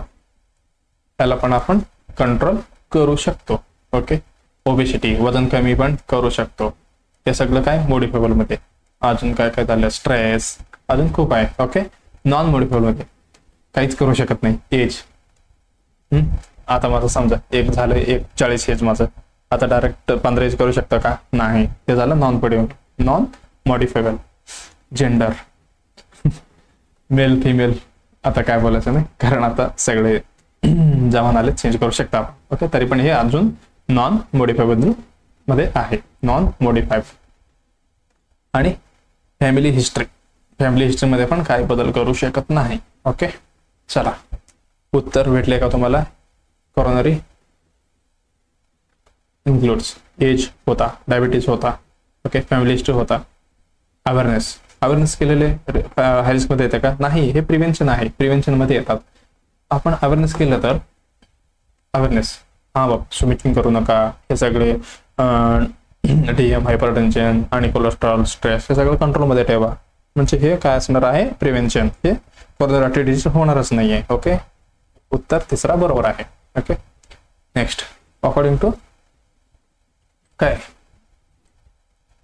त्याला पण आपण कंट्रोल करू शकतो. ओके, ओबेसिटी, वजन कमी पण करू शकतो. हे सगळं काय मॉडिफायबल मध्ये. अजून काय काय झालं? स्ट्रेस, अजून खूप आहे. ओके, नॉन मॉडिफायबल मध्ये काहीच करू शकत नाही. एज, आता माझं समजा एक झालं, 40 एज माझं, आता डायरेक्ट 15 एज करू शकतं का? नाही, ते झालं नॉन मॉडिफायबल. जेंडर, मेल फिमेल, आता काय बोलायचं नाही, कारण आता सगळे जमान आले, चेंज करू शकता आपण. ओके, तरी पण हे अजून नॉन मॉडिफायबल मध्ये आहे, नॉन मॉडिफायबल. आणि फॅमिली हिस्ट्री मध्ये पण काही बदल करू शकत नाही. ओके, चला उत्तर भेटले का तुम्हाला? कोरोनरी इन्क्लूड्स, एज होता, डायबिटीज होता. ओके, फॅमिली हिस्ट्री होता, अवेअरनेस केलेले हाय रिस्क मध्ये येते का? नाही, हे प्रिव्हेन्शन आहे, प्रिव्हेन्शन मध्ये येतात. आपण अवेअरनेस केलं तर अवेअरनेस, हा बाबा स्मोकिंग करू नका, हे सगळे डीएम, हायपरटेन्शन आणि कोलेस्ट्रॉल, स्ट्रेस, हे सगळं कंट्रोलमध्ये ठेवा. म्हणजे हे काय असणार आहे? प्रिव्हेन्शन. हे फर्दर डिसीज होणारच नाहीये. ओके, उत्तर तिसरा बरोबर आहे. ओके, नेक्स्ट, अकॉर्डिंग टू काय?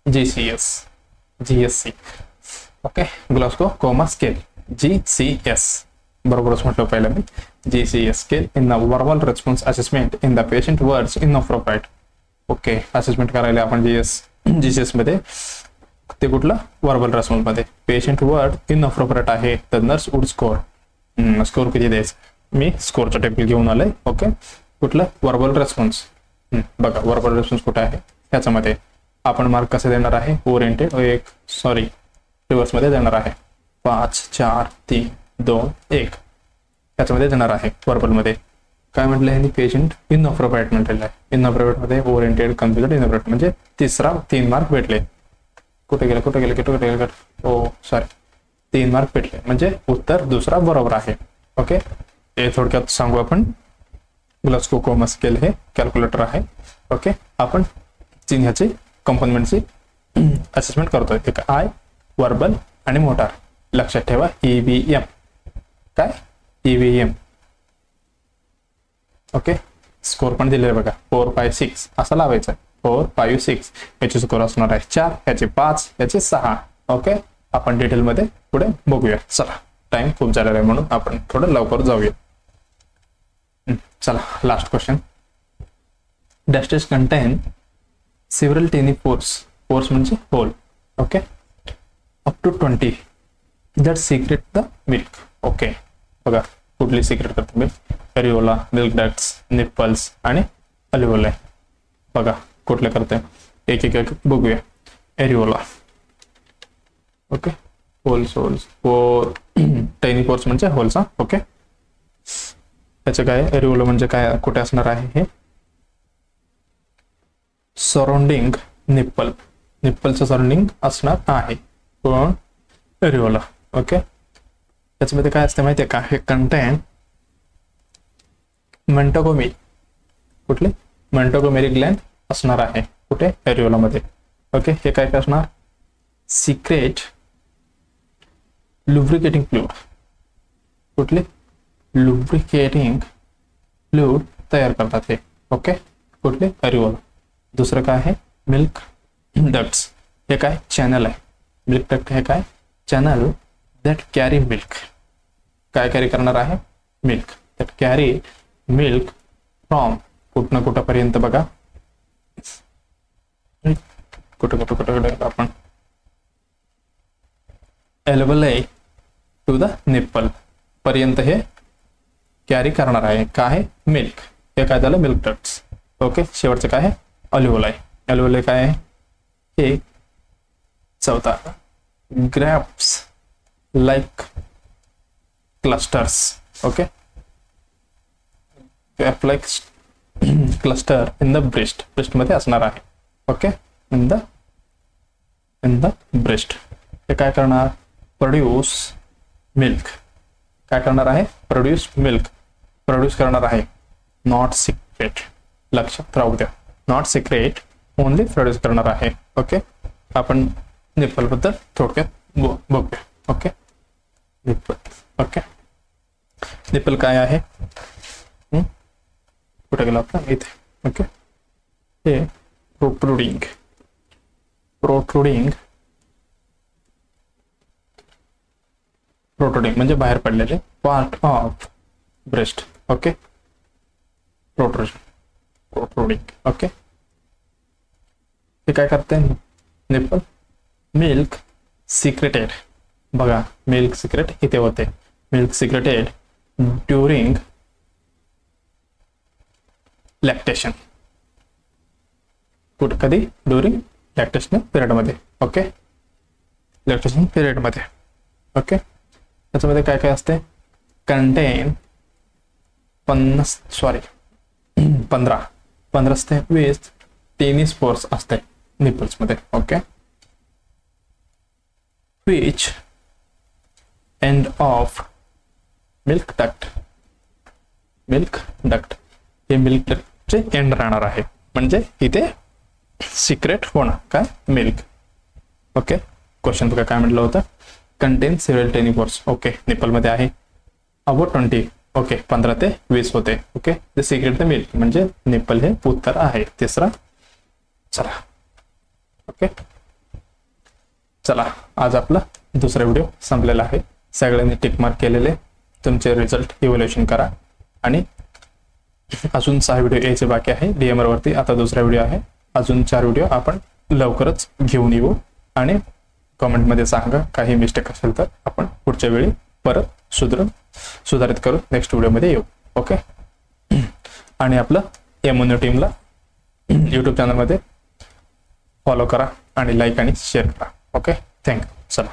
GCS. Okay, Glasgow coma scale, GCS बरोबरच म्हटलं पहिलं मी. GCS scale in the verbal response assessment in the patient words inappropriate. Okay, assessment करायला आपण GCS मध्ये, ते कुठलं? वर्बल रिस्पॉन्स मध्ये पेशंट वर्ड इनअप्रोप्रिएट आहे तर नर्स वुड स्कोर किती द्यायचं? मी स्कोरचं टेबल घेऊन आलोय. ओके, कुठलं? Verbal response. बघा, वर्बल रिस्पॉन्स कुठे आहे? ह्याच्यामध्ये आपण मार्क कसे देणार आहे? ओरिएंटेड, रिव्हर्स मध्ये देणार आहे. 5 4 3 2 1 त्याच्यामध्ये देणार आहे. वर्बल मध्ये काय म्हटलं आहे? पेशंट इनअप्रोप्रिएट म्हटलेलं आहे. इनअप्रोप्रिएट मध्ये ओरिएंटेड, कन्फ्युज्ड, इनअप्रोप्रिएट, म्हणजे तिसरा 3 मार्क भेटले. कुठे गेले? हो सॉरी, 3 मार्क भेटले, म्हणजे उत्तर दुसरा बरोबर आहे. ओके, हे थोडक्यात सांगू आपण. ग्लासगो कोमा स्केल हे कॅल्क्युलेटर आहे. ओके, आपण ह्याची कंपोनेंटची असेसमेंट करतोय. एक आय, वर्बल आणि मोटार. लक्षात ठेवा, EVM. काय? EVM. ओके, स्कोर पण दिलेला बघा, 4 5 6 असा लावायचा. 4 5 6 याची स्कोर असणार आहे 4, याचे 5, याचे 6. ओके, आपण डिटेल मध्ये पुढे बघूया. चला, टाइम खूप झालेला आहे म्हणून आपण थोडं लवकर जाऊया. चला, last question. Dashes contain several tiny pores म्हणजे hole. Okay, up to 20 that secrete the milk. Okay, बघा कुठली सिक्रेट करते milk? Areola, milk ducts, nipples आणि अल्व्होलाई. बघा कुठले करते, एक एक बघूया. Areola. Okay, holes tiny pores म्हणजे होल्स. ओके, त्याचे काय? एरिओला म्हणजे काय, कुठे असणार आहे? हे सराउंडिंग निप्पलचं सराउंडिंग असणार आहे. पण एरिओला. ओके, त्याच्यामध्ये काय असते माहितीये का? हे कंटेन मेंटोगोमी, कुठले? मेंटोगोमेरी ग्लॅंड असणार आहे. कुठे? एरिओला मध्ये. ओके, हे काय काय असणार? Secrete lubricating fluid. कुठले? लुब्रिकेटिंग फ्लुइड तयार करतात हे. ओके, कुठले? एरिओला. दुसरं काय आहे? Milk ducts. हे काय? चॅनल आहे. मिल्क डक्ट हे काय? Channel that carry milk. काय कॅरी करणार आहे? Milk. That carry milk from कुठं कुठंपर्यंत बघा, कुठं आपण एल्व्होलाई टू द निप्पल पर्यंत हे कॅरी करणार आहे. काय? मिल्क. हे काय झालं? Milk ducts. ओके, शेवटचं काय आहे? अल्व्होलाई. अल्व्होलाई काय आहे? हे चौथा grapes like clusters. Okay, grape like cluster in the breast, ब्रेस्टमध्ये असणार आहे. Okay, in the breast. हे काय करणार? Produce milk. काय करणार आहे? प्रोड्यूस मिल्क, प्रोड्यूस करणार आहे. नॉट सिक्रेट, लक्षात राहू द्या, नॉट सिक्रेट, ओनली प्रोड्यूस करणार आहे. ओके, आपण निप्पल बद्दल थोडक्यात बघूया. Okay, nipple. ओके, निप्पल काय आहे? कुठे गेला आपला? इथे. ओके, हे प्रोट्रुडिंग म्हणजे बाहेर पडलेले part of breast. Okay, protruding. Okay, हे काय करते? Nipple milk secreted. बघा, मिल्क सिक्रेट इथे होते. Milk secreted during lactation. कुठे? कधी? ड्युरिंग लॅक्टेशन पिरियड मध्ये. ओके, लॅक्टेशन पिरियड मध्ये. ओके, त्याच्यामध्ये काय काय असते? कंटेन 15 ते 20 टेनी स्पोर्स असते निपल्स मध्ये. Okay, which end of milk duct. हे मिल्क डक्टचे एंड राहणार आहे, म्हणजे इथे सिक्रेट होणार काय? मिल्क. ओके, क्वेश्चन बघा काय म्हटलं होतं? Contain several tiny pores. Okay, nipple मध्ये आहे अबाउट 20. ओके, 15 ते 20 होते. Okay, the secrete the milk म्हणजे निपल हे उत्तर आहे तिसरा. चला, ओके, चला, आज आपला दुसरा व्हिडिओ संपलेला आहे. सगळ्यांनी टिक मार्क केलेले तुमचे रिझल्ट इव्हॅल्युएशन करा. आणि अजून 6 व्हिडिओ यायचे बाकी आहे DMR वरती. आता दुसरा व्हिडिओ आहे. अजून 4 व्हिडिओ आपण लवकरच घेऊन येऊ. आणि कमेंटमध्ये सांगा काही मिस्टेक असेल तर आपण पुढच्या वेळी परत सुधारित करू, नेक्स्ट व्हिडिओमध्ये येऊ. ओके, आणि आपलं एमओन्यू टीमला यूट्यूब चॅनलमध्ये फॉलो करा आणि लाईक आणि शेअर करा. Okay, thank you. चला.